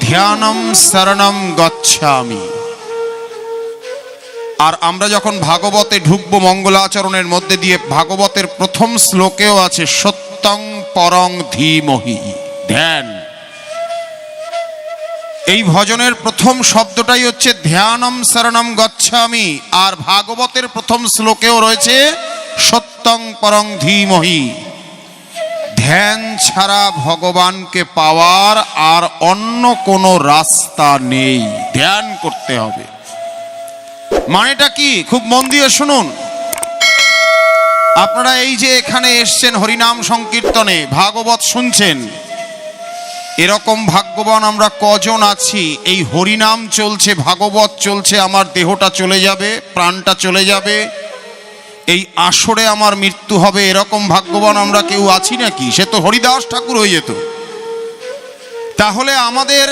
ধ্যানম শরণম গচ্ছামি। আর আমরা যখন ভাগবতে ঢুকবো মঙ্গলাচরণের মধ্যে দিয়ে, ভাগবতের প্রথম শ্লোকেও আছে সত্যং পরং ধীমহি, ধ্যান। এই ভজনের প্রথম শব্দটাই হচ্ছে ধ্যানম শরণম গচ্ছামি। আর ভাগবতের প্রথম শ্লোকেও রয়েছে সত্যং পরং ধীমহি। ধ্যান ছাড়া ভগবানকে পাওয়ার আর অন্য কোনো রাস্তা নেই, ধ্যান করতে হবে। মানেটা কি? খুব মন দিয়ে শুনুন। আপনারা এই যে এখানে এসছেন হরিনাম সংকীর্তনে, ভাগবত শুনছেন, এরকম ভাগ্যবান আমরা কজন আছি? এই হরিনাম চলছে, ভাগবত চলছে, আমার দেহটা চলে যাবে, প্রাণটা চলে যাবে, এই আসরে আমার মৃত্যু হবে, এরকম ভাগ্যবান আমরা কেউ আছি নাকি? সে তো হরিদাস ঠাকুর হয়ে যেত। তাহলে আমাদের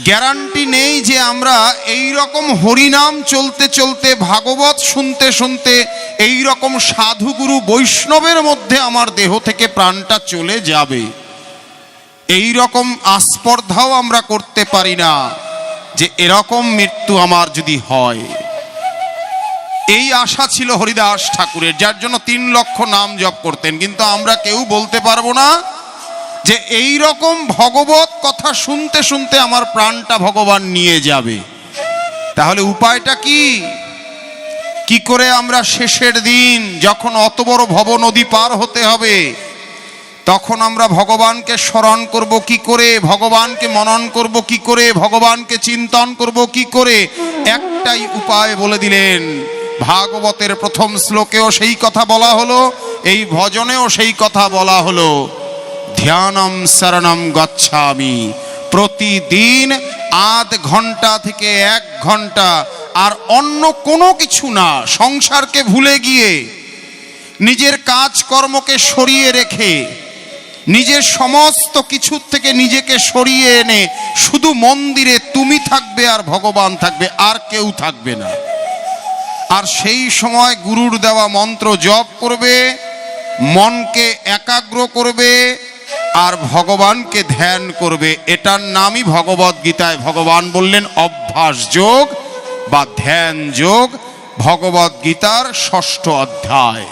গ্যারান্টি নেই যে আমরা এই রকম হরিনাম চলতে চলতে, ভাগবত শুনতে শুনতে, এই রকম সাধুগুরু বৈষ্ণবের মধ্যে আমার দেহ থেকে প্রাণটা চলে যাবে। এই রকম আস্পর্ধাও আমরা করতে পারি না যে এরকম মৃত্যু আমার যদি হয়। এই আশা ছিল হরিদাস ঠাকুরের, যার জন্য 3 লক্ষ নাম জপ করতেন। কিন্তু আমরা কেউ বলতে পারবো না যে এই রকম ভগবত কথা শুনতে শুনতে আমার প্রাণটা ভগবান নিয়ে যাবে। তাহলে উপায়টা কি? কি করে আমরা শেষের দিন যখন অত বড় ভব নদী পার হতে হবে, তখন আমরা ভগবানকে স্মরণ করব কি করে, ভগবানকে মনন করব কি করে, ভগবানকে চিন্তন করব কি করে? একটাই উপায় বলে দিলেন। ভাগবতের প্রথম শ্লোকেও সেই কথা বলা হলো, এই ভজনেও সেই কথা বলা হলো, ধ্যানম শরণম গচ্ছামি। প্রতিদিন আধ ঘন্টা থেকে 1 ঘন্টা, আর অন্য কোনো কিছু না, সংসারকে ভুলে গিয়ে, নিজের কাজকর্মকে সরিয়ে রেখে, নিজের সমস্ত কিছুর থেকে নিজেকে সরিয়ে এনে শুধু মন্দিরে তুমি থাকবে আর ভগবান থাকবে, আর কেউ থাকবে না। আর সেই সময় গুরুর দেওয়া মন্ত্র জপ করবে, মনকে একাগ্র করবে আর ভগবানকে ধ্যান করবে। এটার নামই ভগবদ গীতায় ভগবান বললেন অভ্যাস যোগ বা ধ্যান যোগ, ভগবদ গীতার 6ষ্ঠ অধ্যায়।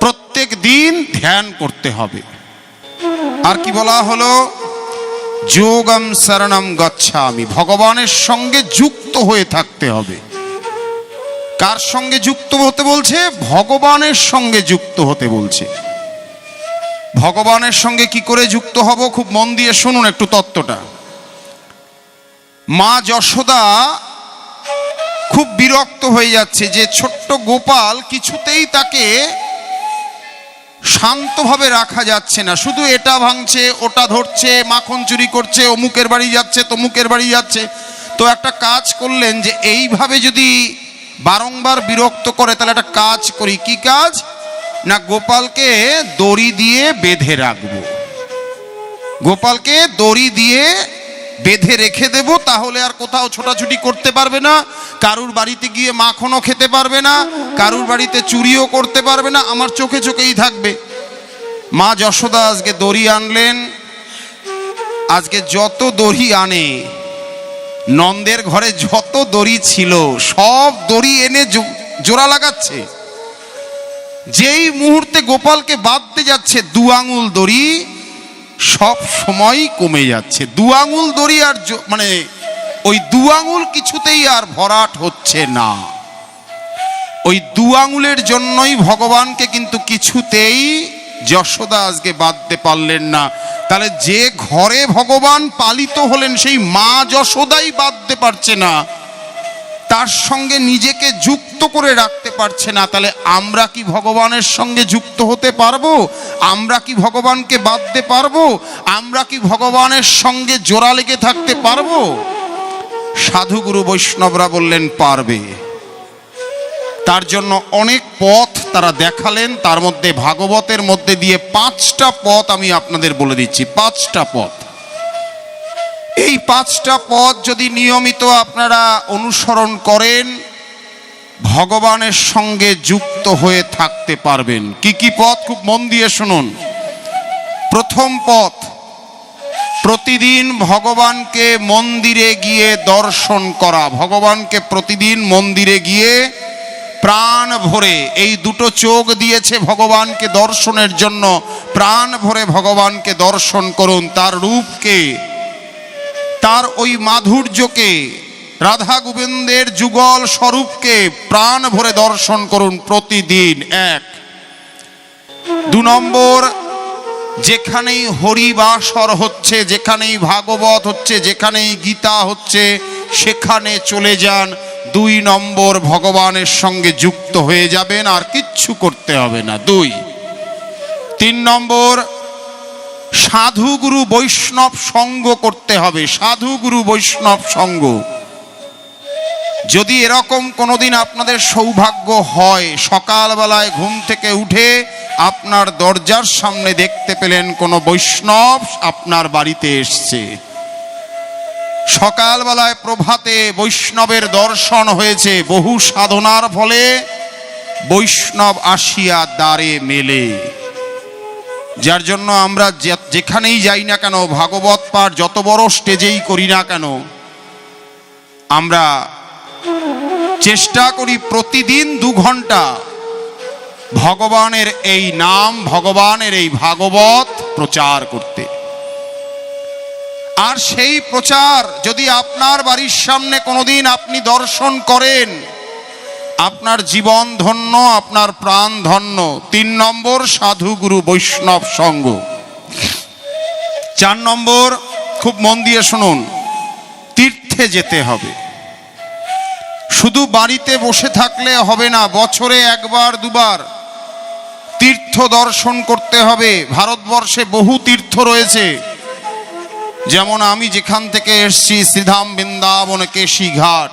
প্রত্যেক দিন ধ্যান করতে হবে। আর কি বলা হলো? যোগম শরণম গচ্ছামি, ভগবানের সঙ্গে যুক্ত হয়ে থাকতে হবে। কার সঙ্গে যুক্ত হতে বলছে? ভগবানের সঙ্গে যুক্ত হতে বলছে। ভগবানের সঙ্গে কি করে যুক্ত হব? খুব মন দিয়ে শুনুন একটু তত্ত্বটা। মা যশোদা খুব বিরক্ত হয়ে যাচ্ছে যে ছোট্ট গোপাল কিছুতেই তাকে শান্তভাবে রাখা যাচ্ছে না, শুধু এটা ভাঙছে, ওটা ধরছে, মাখন চুরি করছে, অমুকের বাড়ি যাচ্ছে, তমুকের বাড়ি যাচ্ছে। তো একটা কাজ করলেন যে এইভাবে যদি বারংবার বিরক্ত করে, তাহলে একটা কাজ করি। কি কাজ? না, গোপালকে দড়ি দিয়ে বেঁধে রাখবো, গোপালকে দড়ি দিয়ে বেঁধে রেখে দেব, তাহলে আর কোথাও ছোটাছুটি করতে পারবে না, কারুর বাড়িতে গিয়ে মাখনও খেতে পারবে না, কারুর বাড়িতে চুরিও করতে পারবে না, আমার চোখে চোখেই থাকবে। মা যশোদা আজকে দড়ি আনলেন। আজকে যত দড়ি আনে, নন্দের ঘরে যত দড়ি ছিল সব দড়ি এনে জোড়া লাগাচ্ছে। যেই মুহূর্তে গোপালকে বাঁধতে যাচ্ছে, 2 আঙুল দড়ি সব সময় কমে যাচ্ছে। 2 আঙুল দড়ি আর মানে ওই 2 আঙুল কিছুতেই আর ভরাট হচ্ছে না। ওই 2 আঙুলের জন্যই ভগবানকে কিন্তু কিছুতেই যশোদা আজকে বাঁধতে পারলেন না। তাহলে যে ঘরে ভগবান পালিত হলেন সেই মা যশোদাই বাঁধতে পারছে না, তার সঙ্গে নিজেকে যুক্ত করে রাখতে পারছে না, তাহলে আমরা কি ভগবানের সঙ্গে যুক্ত হতে পারবো? আমরা কি ভগবানকে বাঁধতে পারবো? আমরা কি ভগবানের সঙ্গে জোড়া লেগে থাকতে পারবো? সাধুগুরু বৈষ্ণবরা বললেন পারবে। তার জন্য অনেক পথ তারা দেখালেন। তার মধ্যে ভাগবতের মধ্যে দিয়ে 5টা পথ আমি আপনাদের বলে দিচ্ছি। 5টা পথ। এই 5টা পথ যদি নিয়মিত আপনারা অনুসরণ করেন, ভগবানের সঙ্গে যুক্ত হয়ে থাকতে পারবেন। কি কি পথ? খুব মন দিয়ে শুনুন। প্রথম পথ, প্রতিদিন ভগবানকে মন্দিরে গিয়ে দর্শন করা, ভগবানকে প্রতিদিন মন্দিরে গিয়ে প্রাণ ভরে, এই দুটো চোখ দিয়েছে ভগবানকে দর্শনের জন্য, প্রাণ ভরে ভগবানকে দর্শন করুন, তার রূপকে, তার ওই মাধুর্যকে, রাধা গোবিন্দের যুগল স্বরূপকে প্রাণ ভরে দর্শন করুন প্রতিদিন। এক। 2 নম্বর, যেখানেই হরিবাসর হচ্ছে, যেখানেই ভাগবত হচ্ছে, যেখানেই গীতা হচ্ছে, সেখানে চলে যান। 2 নম্বর, ভগবানের সঙ্গে যুক্ত হয়ে যাবেন, আর কিচ্ছু করতে হবে না। 2। 3 নম্বর, সাধু গুরু বৈষ্ণব সঙ্গ করতে হবে, সাধু গুরু বৈষ্ণব সঙ্গ। যদি এরকম কোনোদিন আপনাদের সৌভাগ্য হয়, সকালবেলায় ঘুম থেকে উঠে আপনার দরজার সামনে দেখতে পেলেন কোনো বৈষ্ণব আপনার বাড়িতে এসছে, সকালবেলায় প্রভাতে বৈষ্ণবের দর্শন হয়েছে, বহু সাধনার ফলে বৈষ্ণব আসিয়া দ্বারে মেলে, যার জন্য আমরা যেখানেই যাই না কেন, ভাগবত পাঠ যত বড় স্টেজেই করি না কেন, আমরা চেষ্টা করি প্রতিদিন 2 ঘন্টা ভগবানের এই নাম, ভগবানের এই ভাগবত প্রচার করতে। আর সেই প্রচার যদি আপনার বাড়ির সামনে কোনোদিন আপনি দর্শন করেন, আপনার জীবন ধন্য, আপনার প্রাণ ধন্য। 3 নম্বর, সাধু গুরু বৈষ্ণব সঙ্গ। 4 নম্বর, খুব মন দিয়ে শুনুন, তীর্থে যেতে হবে। শুধু বাড়িতে বসে থাকলে হবে না, বছরে 1বার 2বার তীর্থ দর্শন করতে হবে। ভারতবর্ষে বহু তীর্থ রয়েছে, যেমন আমি যেখান থেকে এসছি, শ্রীধাম, বৃন্দাবন, কেশী ঘাট,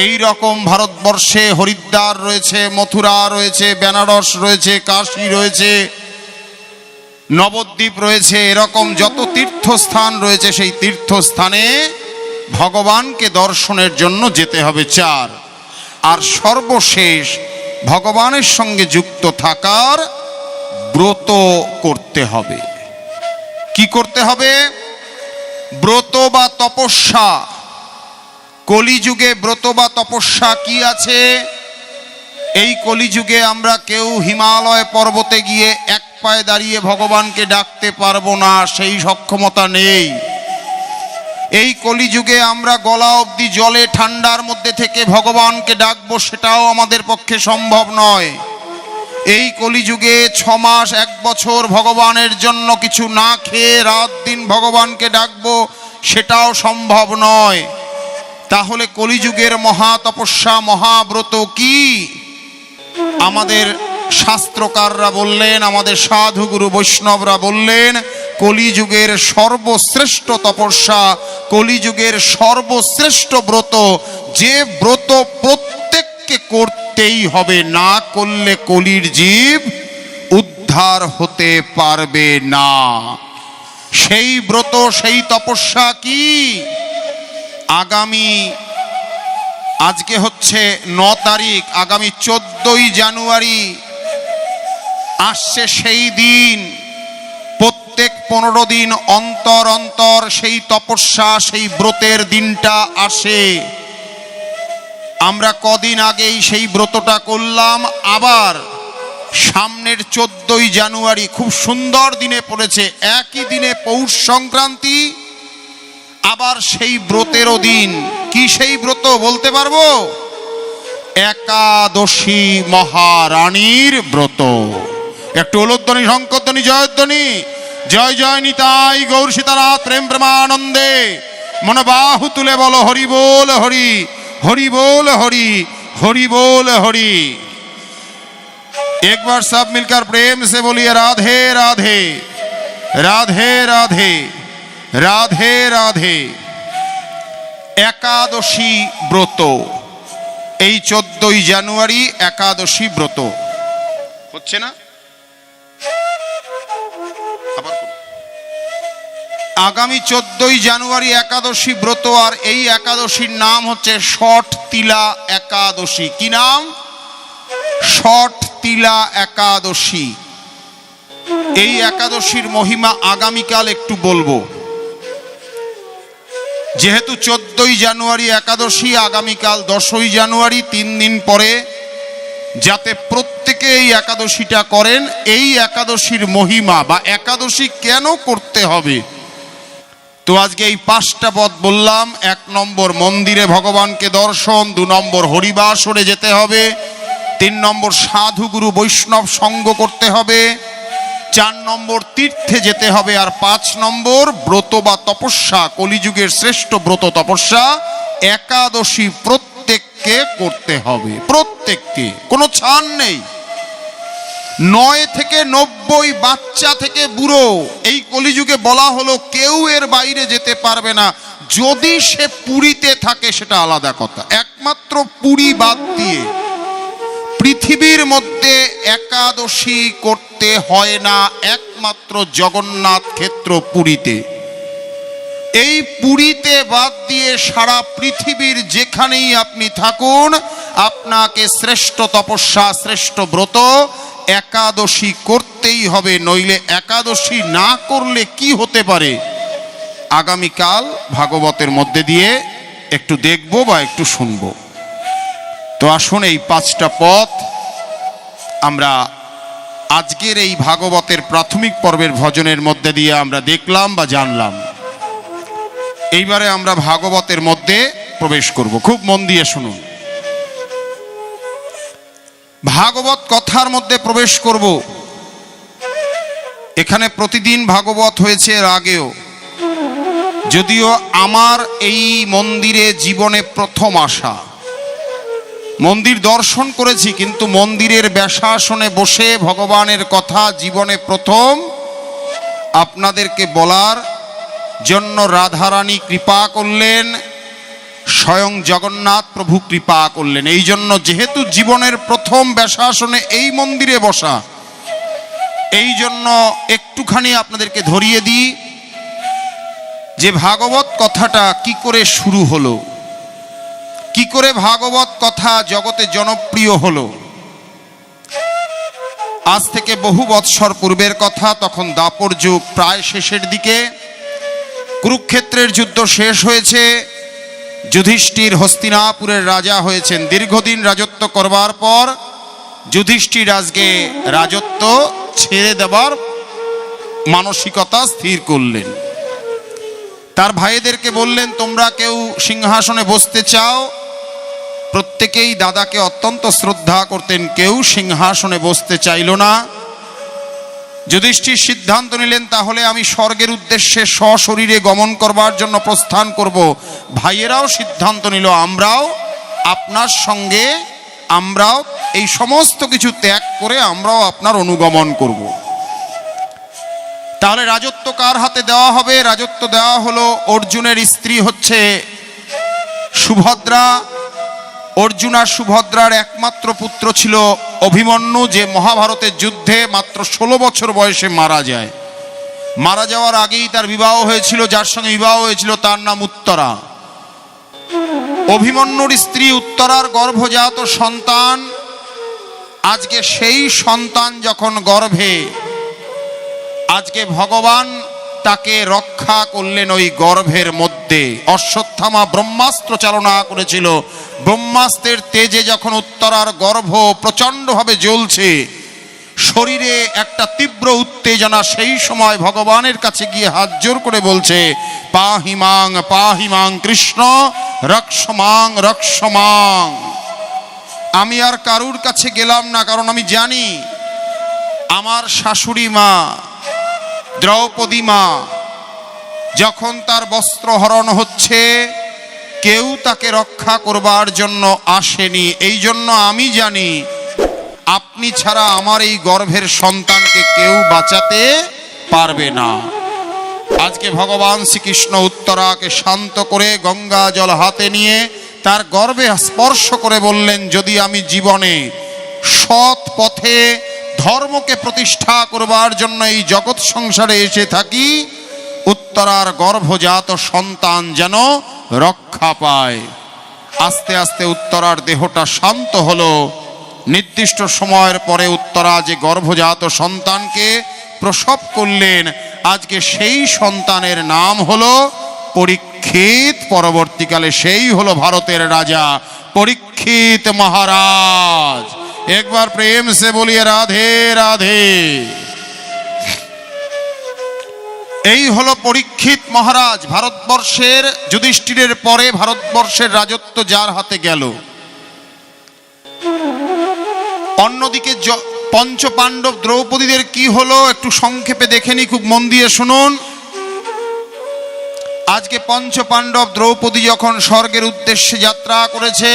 এই রকম ভারতবর্ষে হরিদ্বার রয়েছে, মথুরা রয়েছে, বেনারস রয়েছে, কাশী রয়েছে, নবদ্বীপ রয়েছে, এরকম যত তীর্থস্থান রয়েছে, সেই তীর্থস্থানে ভগবানকে দর্শনের জন্য যেতে হবে। 4। আর সর্বশেষ, ভগবানের সঙ্গে যুক্ত থাকার ব্রত করতে হবে। কি করতে হবে? ব্রত বা তপস্যা। কলিযুগে ব্রত বা তপস্যা কি আছে? এই কলিযুগে আমরা কেউ হিমালয় পর্বতে গিয়ে এক পায়ে দাঁড়িয়ে ভগবানকে ডাকতে পারবো না, সেই সক্ষমতা নেই। এই কলিযুগে আমরা গলা অবধি জলে ঠান্ডার মধ্যে থেকে ভগবানকে ডাকবো, সেটাও আমাদের পক্ষে সম্ভব নয়। এই কলিযুগে 6 মাস 1 বছর ভগবানের জন্য কিছু না খেয়ে রাত দিন ভগবানকে ডাকবো, সেটাও সম্ভব নয়। তাহলে কলিযুগের মহা তপস্যা, মহাব্রত কি? আমাদের শাস্ত্রকাররা বললেন, আমাদের সাধুগুরু বৈষ্ণবরা বললেন, কলিযুগের সর্বশ্রেষ্ঠ তপস্যা, কলিযুগের সর্বশ্রেষ্ঠ ব্রত, যে ব্রত প্রত্যেককে করতেই হবে, না করলে কলির জীব উদ্ধার হতে পারবে না। সেই ব্রত, সেই তপস্যা কি? আজকে হচ্ছে 9 তারিখ, আগামী 14ই জানুয়ারি আসছে সেই দিন। প্রত্যেক 15 দিন অন্তর অন্তর সেই তপস্যা, সেই ব্রতের দিনটা আসে। আমরা কদিন আগেই সেই ব্রতটা করলাম, আবার সামনের 14ই জানুয়ারি খুব সুন্দর দিনে পড়েছে, একই দিনে পৌষ সংক্রান্তি, আবার সেই ব্রতেরও দিন। কি সেই ব্রত বলতে পারবো? একাদশী মহারানীর ব্রত। একটু উলুধ্বনি, শঙ্করধ্বনি, জয়ধ্বনি। জয় জয় নিতাই গৌর সীতানাথ প্রেম প্রেমানন্দে। মন বাহু তুলে বলো হরি बोल হরি, হরি बोल হরি, হরি बोल হরি। एक बार सब मिलकर प्रेम से बोलिए राधे राधे, राधे राधे, রাধে রাধে। একাদশী ব্রত, এই 14ই জানুয়ারি একাদশী ব্রত হচ্ছে না? আগামী 14ই জানুয়ারি একাদশী ব্রত। আর এই একাদশীর নাম হচ্ছে ষট তিলা একাদশী। কি নাম? ষট তিলা একাদশী। এই একাদশীর মহিমা আগামীকাল একটু বলবো। যেহেতু 14ই জানুয়ারি একাদশী, আগামীকাল 10ই জানুয়ারি, 3 দিন পরে, যাতে প্রত্যেকে এই একাদশীটা করেন। এই একাদশীর মহিমা বা একাদশী কেন করতে হবে, তো আজকে এই 5টা পদ বললাম। 1 নম্বর মন্দিরে ভগবানকে দর্শন, 2 নম্বর হরিবাসরে যেতে হবে, 3 নম্বর সাধু গুরু বৈষ্ণব সঙ্গ করতে হবে, 4 নম্বর তীর্থে যেতে হবে, আর 5 নম্বর ব্রত বা তপস্যা, কলিযুগের শ্রেষ্ঠ ব্রত তপস্যা একাদশী প্রত্যেককে করতে হবে, প্রত্যেককে, কোনো ছাড় নেই। 9 থেকে 90, বাচ্চা থেকে বুড়ো, এই কলিযুগে বলা হলো কেউ এর বাইরে যেতে পারবে না। যদি সে পুরীতে থাকে সেটা আলাদা কথা, একমাত্র পুরী বাদ দিয়ে পৃথিবীর মধ্যে একাদশী করতে হয় না, একমাত্র জগন্নাথ ক্ষেত্র পুরীতে। এই পুরীতে বাদ দিয়ে সারা পৃথিবীর যেখানেই আপনি থাকুন, আপনাকে শ্রেষ্ঠ তপস্যা, শ্রেষ্ঠ ব্রত একাদশী করতেই হবে। নইলে একাদশী না করলে কি হতে পারে, আগামীকাল ভাগবতের মধ্যে দিয়ে একটু দেখব বা একটু শুনব। তো আসুন এই 5টা পথ আমরা আজকের এই ভাগবতের প্রাথমিক পর্বের ভজনের মধ্যে দিয়ে আমরা দেখলাম বা জানলাম। এইবারে আমরা ভাগবতের মধ্যে প্রবেশ করব, খুব মন দিয়ে শুনুন। ভাগবত কথার মধ্যে প্রবেশ করব। এখানে প্রতিদিন ভাগবত হয়েছে এর আগেও, যদিও আমার এই মন্দিরে জীবনে প্রথম আসা। মন্দির দর্শন করেছি, কিন্তু মন্দিরের ব্যাসাসনে বসে ভগবানের কথা জীবনে প্রথম আপনাদেরকে বলার জন্য রাধারানী কৃপা করলেন, স্বয়ং জগন্নাথ প্রভু কৃপা করলেন। এই জন্য যেহেতু জীবনের প্রথম ব্যাসাসনে এই মন্দিরে বসা, এই জন্য একটুখানি আপনাদেরকে ধরিয়ে দিই যে ভাগবত কথাটা কি করে শুরু হলো, কি করে ভাগবত কথা জগতে জনপ্রিয় হলো। আজ থেকে বহু বৎসর পূর্বের কথা, তখন দাপর যুগ প্রায় শেষের দিকে, কুরুক্ষেত্রের যুদ্ধ শেষ হয়েছে, যুধিষ্ঠির হস্তিনাপুরের রাজা হয়েছেন। দীর্ঘদিন রাজত্ব করবার পর যুধিষ্ঠির আজকে রাজত্ব ছেড়ে দেবার মানসিকতা স্থির করলেন। তার ভাইদেরকে বললেন, তোমরা কেউ সিংহাসনে বসতে চাও? প্রত্যেকেই দাদাকে অত্যন্ত শ্রদ্ধা করতেন, কেউ সিংহাসনে বসতে চাইল না। যুধিষ্ঠির সিদ্ধান্ত নিলেন, তাহলে আমি স্বর্গের উদ্দেশ্যে সশরীরে গমন করবার জন্য প্রস্থান করব। ভাইয়েরাও সিদ্ধান্ত নিল, আমরাও আপনার সঙ্গে, আমরাও এই সমস্ত কিছু ত্যাগ করে আমরাও আপনার অনুগমন করব। তাহলে রাজত্ব কার হাতে দেওয়া হবে? রাজত্ব দেওয়া হলো অর্জুনের স্ত্রী হচ্ছে সুভদ্রা। অর্জুন আর সুভদ্রার একমাত্র পুত্র ছিল অভিমন্যু, যে মহাভারতের যুদ্ধে মাত্র 16 বছর বয়সে মারা যায়। মারা যাওয়ার আগেই তার বিবাহ হয়েছিল, যার সঙ্গে বিবাহ হয়েছিল তার নাম উত্তরা। অভিমন্যুর স্ত্রী উত্তরার গর্ভজাত সন্তান, আজকে সেই সন্তান যখন গর্ভে, আজকে ভগবান তাকে রক্ষা করলেন ওই গর্ভের মধ্যে। অশ্বত্থামা ব্রহ্মাস্ত্র চালনা করেছিল, ব্রহ্মাস্ত্রের তেজে যখন উত্তরার গর্ভ প্রচণ্ডভাবে জ্বলছে, শরীরে একটা তীব্র উত্তেজনা, সেই সময় ভগবানের কাছে গিয়ে হাত জোর করে বলছে, পাহিমাং কৃষ্ণ, রক্ষমাং রক্ষমাং। আমি আর কারুর কাছে গেলাম না, কারণ আমি জানি আমার শাশুড়ি মা দ্রৌপদী মা যখন তার বস্ত্র হরণ হচ্ছে, কেউ তাকে রক্ষা করবার জন্য আসেনি। এই জন্য আমি জানি আপনি ছাড়া আমার এই গর্ভের সন্তানকে কেউ বাঁচাতে পারবে না। আজকে ভগবান শ্রীকৃষ্ণ উত্তরাকে শান্ত করে গঙ্গা জল হাতে নিয়ে তার গর্ভে স্পর্শ করে বললেন, যদি আমি জীবনে সৎ পথে ধর্মকে প্রতিষ্ঠা করবার জন্য এই জগৎ সংসারে এসে থাকি, উত্তরার গর্ভজাত সন্তান যেন রক্ষা পায়। আস্তে আস্তে উত্তরার দেহটা শান্ত হলো। নির্দিষ্ট সময়ের পরে উত্তরা যে গর্ভজাত সন্তানকে প্রসব করলেন, আজকে সেই সন্তানের নাম হলো পরীক্ষিত, পরবর্তীকালে সেই হলো ভারতের রাজা পরীক্ষিত মহারাজ। একবার প্রেম সে বলিয়ে রাধে রাধে। এই হলো পরীক্ষিত মহারাজ। ভারতবর্ষের যুধিষ্ঠিরের পরে ভারতবর্ষের রাজত্ব যার হাতে গেল। অন্যদিকে পঞ্চপাণ্ডব দ্রৌপদীদের কি হলো একটু সংক্ষেপে দেখে নি, খুব মন দিয়ে শুনুন। আজকে পঞ্চপাণ্ডব দ্রৌপদী যখন স্বর্গের উদ্দেশ্যে যাত্রা করেছে,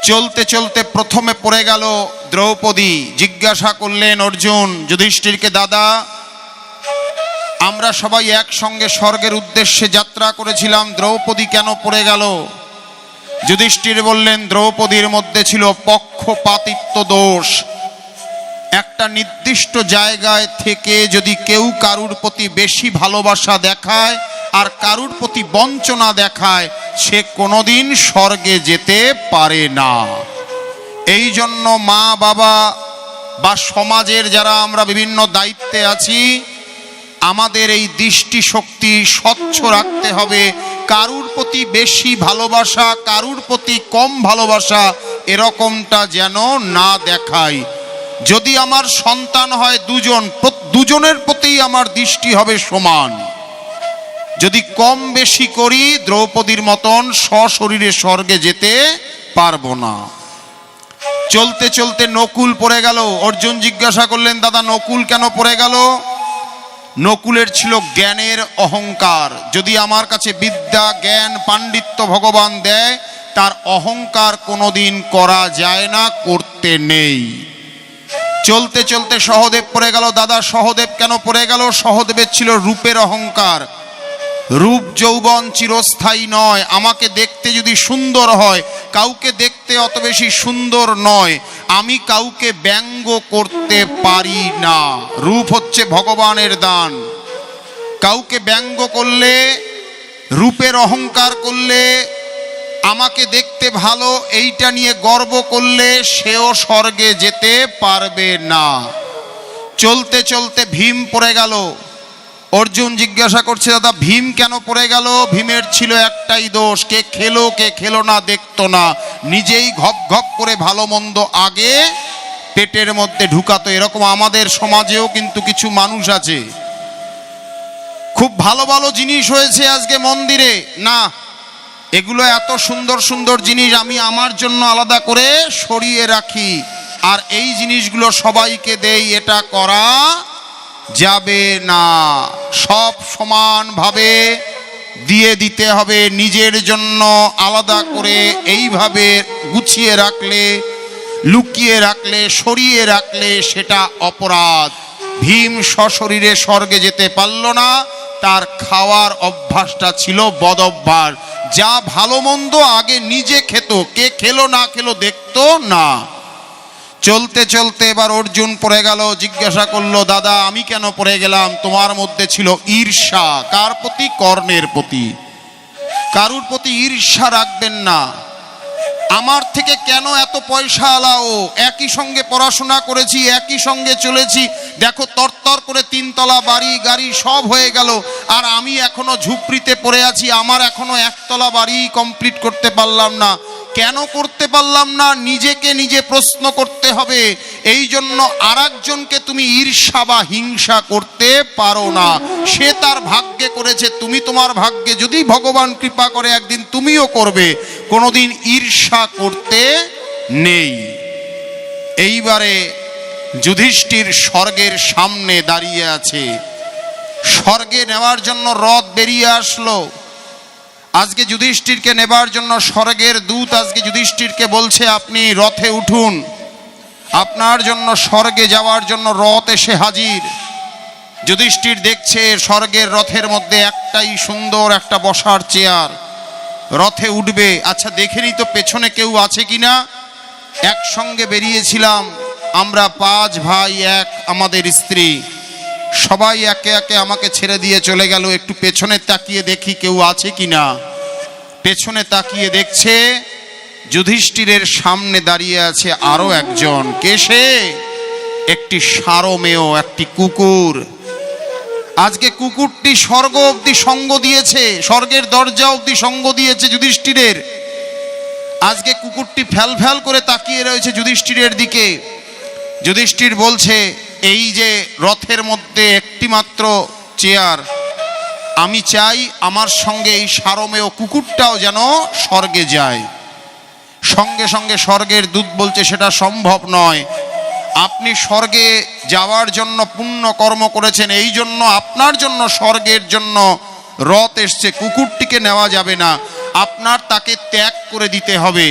চলতে চলতে প্রথমে পড়ে গেল দ্রৌপদী। জিজ্ঞাসা করলেন অর্জুন যুধিষ্ঠিরকে, দাদা আমরা সবাই একসঙ্গে স্বর্গের উদ্দেশ্যে যাত্রা করেছিলাম, দ্রৌপদী কেন পড়ে গেল? যুধিষ্ঠির বললেন, দ্রৌপদীর মধ্যে ছিল পক্ষপাতিত্ব দোষ। একটা নির্দিষ্ট জায়গায় থেকে যদি কেউ কারুর প্রতি বেশি ভালোবাসা দেখায় আর কারুর প্রতি বঞ্চনা দেখায়, সে কোনোদিন স্বর্গে যেতে পারে না। এই জন্য মা বাবা বা সমাজের যারা আমরা বিভিন্ন দায়িত্বে আছি, আমাদের এই দৃষ্টিশক্তি স্বচ্ছ রাখতে হবে। কারুর প্রতি বেশি ভালোবাসা, কারুর প্রতি কম ভালোবাসা এরকমটা যেন না দেখাই। যদি আমার সন্তান হয় দুজনের প্রতি আমার দৃষ্টি হবে সমান। যদি কম বেশি করি, দ্রৌপদীর মতন সশরীরে স্বর্গে যেতে পারবো না। চলতে চলতে নকুল পড়ে গেল। অর্জুন জিজ্ঞাসা করলেন, দাদা নকুল কেন পড়ে গেল? নকুলের ছিল জ্ঞানের অহংকার। যদি আমার কাছে বিদ্যা জ্ঞান পাণ্ডিত্য ভগবান দেয়, তার অহংকার কোনোদিন করা যায় না, করতে নেই। চলতে চলতে সহদেব পড়ে গেল। দাদা সহদেব কেন পড়ে গেল? সহদেবের ছিল রূপের অহংকার। রূপ যৌবন চিরস্থায়ী নয়। আমাকে দেখতে যদি সুন্দর হয়, কাউকে দেখতে অত বেশি সুন্দর নয়, আমি কাউকে ব্যঙ্গ করতে পারি না। রূপ হচ্ছে ভগবানের দান। কাউকে ব্যঙ্গ করলে, রূপের অহংকার করলে, আমাকে দেখতে ভালো এইটা নিয়ে গর্ব করলে, সেও স্বর্গে যেতে পারবে না। চলতে চলতে ভীম পড়ে গেল। অর্জুন জিজ্ঞাসা করছে, দাদা ভীম কেন পড়ে গেল? ভীমের ছিল একটাই দোষ, কে খেলো না দেখতো না, নিজেই ঘপ ঘপ করে ভালো মন্দ আগে পেটের মধ্যে ঢুকাতো। এরকম আমাদের সমাজেও কিন্তু কিছু মানুষ আছে, খুব ভালো ভালো জিনিস হয়েছে আজকে মন্দিরে, না এগুলো এত সুন্দর সুন্দর জিনিস আমি আমার জন্য আলাদা করে সরিয়ে রাখি, আর এই জিনিসগুলো সবাইকে দেই, এটা করা যাবে না। সব সমানভাবে দিয়ে দিতে হবে। নিজের জন্য আলাদা করে এইভাবে গুছিয়ে রাখলে, লুকিয়ে রাখলে, সরিয়ে রাখলে সেটা অপরাধ। ভীম সশরীরে স্বর্গে যেতে পারল না, তার খাওয়ার অভ্যাসটা ছিল বদ অভ্যাস। যা ভালো মন্দ আগে নিজে খেত, কে খেলো না খেলো দেখতো না। চলতে চলতে এবার অর্জুন পড়ে গেল। জিজ্ঞাসা করলো, দাদা আমি কেন পড়ে গেলাম? তোমার মধ্যে ছিল ঈর্ষা। কার প্রতি? কর্ণের প্রতি। কারুর প্রতি ঈর্ষা রাখবেন না। আমার থেকে কেন এত পয়সা আলাও? একই সঙ্গে পড়াশোনা করেছি, একই সঙ্গে চলেছি, দেখো তরতর করে 3 তলা বাড়ি গাড়ি সব হয়ে গেল, আর আমি এখনো ঝুপড়িতে পড়ে আছি, আমার এখনো 1 তলা বাড়ি কমপ্লিট করতে পারলাম না। কেন করতে পারলাম না? নিজেকে নিজে প্রশ্ন করতে হবে। এই জন্য আরেকজনকে তুমি ঈর্ষা বা হিংসা করতে পারো না। সে তার ভাগ্যে করেছে, তুমি তোমার ভাগ্যে যদি ভগবান কৃপা করে একদিন তুমিও করবে। কোনোদিন ঈর্ষা করতে নেই। এইবারে যুধিষ্ঠির স্বর্গের সামনে দাঁড়িয়ে আছে। স্বর্গে নেওয়ার জন্য রথ বেরিয়ে আসলো। আজকে যুধিষ্ঠিরকে নেবার জন্য স্বর্গের দূত আজকে যুধিষ্ঠিরকে বলছে, আপনি রথে উঠুন, আপনার জন্য স্বর্গে যাওয়ার জন্য রথ এসে হাজির। যুধিষ্ঠির দেখছে স্বর্গের রথের মধ্যে একটাই সুন্দর একটা বসার চেয়ার। রথে উঠবে, আচ্ছা দেখে নি তো পেছনে কেউ আছে কিনা। একসঙ্গে বেরিয়েছিলাম আমরা 5 ভাই, এক আমাদের স্ত্রী, সবাই একে একে আমাকে ছেড়ে দিয়ে চলে গেল। একটু পেছনে তাকিয়ে দেখি কেউ আছে কিনা। পেছনে তাকিয়ে দেখছে যুধিষ্ঠিরের সামনে দাঁড়িয়ে আছে আরো একজন। কে সে? একটি সারমেয়, একটি কুকুর। আজকে কুকুরটি স্বর্গ অবধি সঙ্গ দিয়েছে, স্বর্গের দরজা অবধি সঙ্গ দিয়েছে যুধিষ্ঠিরের। আজকে কুকুরটি ফ্যাল ফ্যাল করে তাকিয়ে রয়েছে যুধিষ্ঠিরের দিকে। যুধিষ্ঠির বলছে, এই যে রথের মধ্যে একটি মাত্র চেয়ার, আমি চাই আমার সঙ্গে এই সারমেয় কুকুরটাও যেন স্বর্গে যায়। সঙ্গে সঙ্গে স্বর্গের দূত বলছে, সেটা সম্ভব নয়। আপনি স্বর্গে যাওয়ার জন্য পুণ্য কর্ম করেছেন, এই জন্য আপনার জন্য স্বর্গের জন্য রথ এসছে, কুকুরটিকে নেওয়া যাবে না, আপনার তাকে ত্যাগ করে দিতে হবে।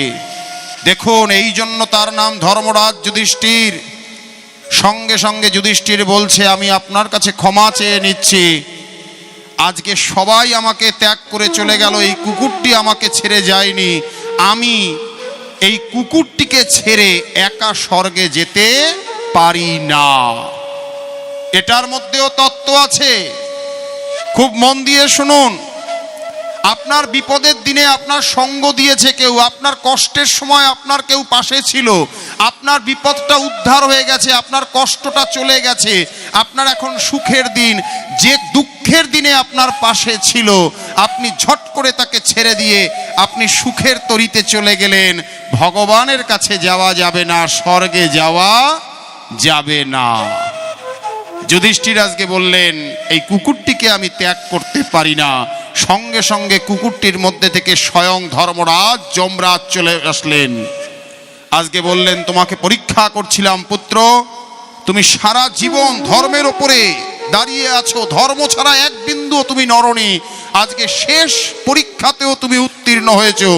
দেখুন, এই জন্য তার নাম ধর্মরাজ যুধিষ্ঠির। সঙ্গে সঙ্গে যুধিষ্ঠির বলছে, আমি আপনার কাছে ক্ষমা চেয়ে নিচ্ছি। আজকে সবাই আমাকে ত্যাগ করে চলে গেল, এই কুকুরটি আমাকে ছেড়ে যায়নি। আমি এই কুকুরটিকে ছেড়ে একা স্বর্গে যেতে পারি না। এটার মধ্যেও তত্ত্ব আছে, খুব মন দিয়ে শুনুন। আপনার বিপদের দিনে আপনার সঙ্গ দিয়েছে কেউ, আপনার কষ্টের সময় আপনার কেউ পাশে ছিল, আপনার বিপদটা উদ্ধার হয়ে গেছে, আপনার কষ্টটা চলে গেছে, আপনার এখন সুখের দিন। যে দুঃখের দিনে আপনার পাশে ছিল, আপনি ঝট করে তাকে ছেড়ে দিয়ে আপনি সুখের তরিতে চলে গেলেন। ভগবানের কাছে যাওয়া যাবে না, স্বর্গে যাওয়া যাবে না। যুধিষ্ঠির আজকে বললেন, এই কুকুরটিকে আমি ত্যাগ করতে পারি না। সঙ্গে সঙ্গে কুকুরটির মধ্যে থেকে স্বয়ং ধর্মরাজ যমরাজ চলে আসলেন। আজকে বললেন, তোমাকে পরীক্ষা করছিলাম পুত্র, তুমি সারা জীবন ধর্মের ওপরে দাঁড়িয়ে আছো, ধর্ম ছাড়া এক বিন্দু তুমি নরনি। আজকে শেষ পরীক্ষাতেও তুমি উত্তীর্ণ হয়েছো।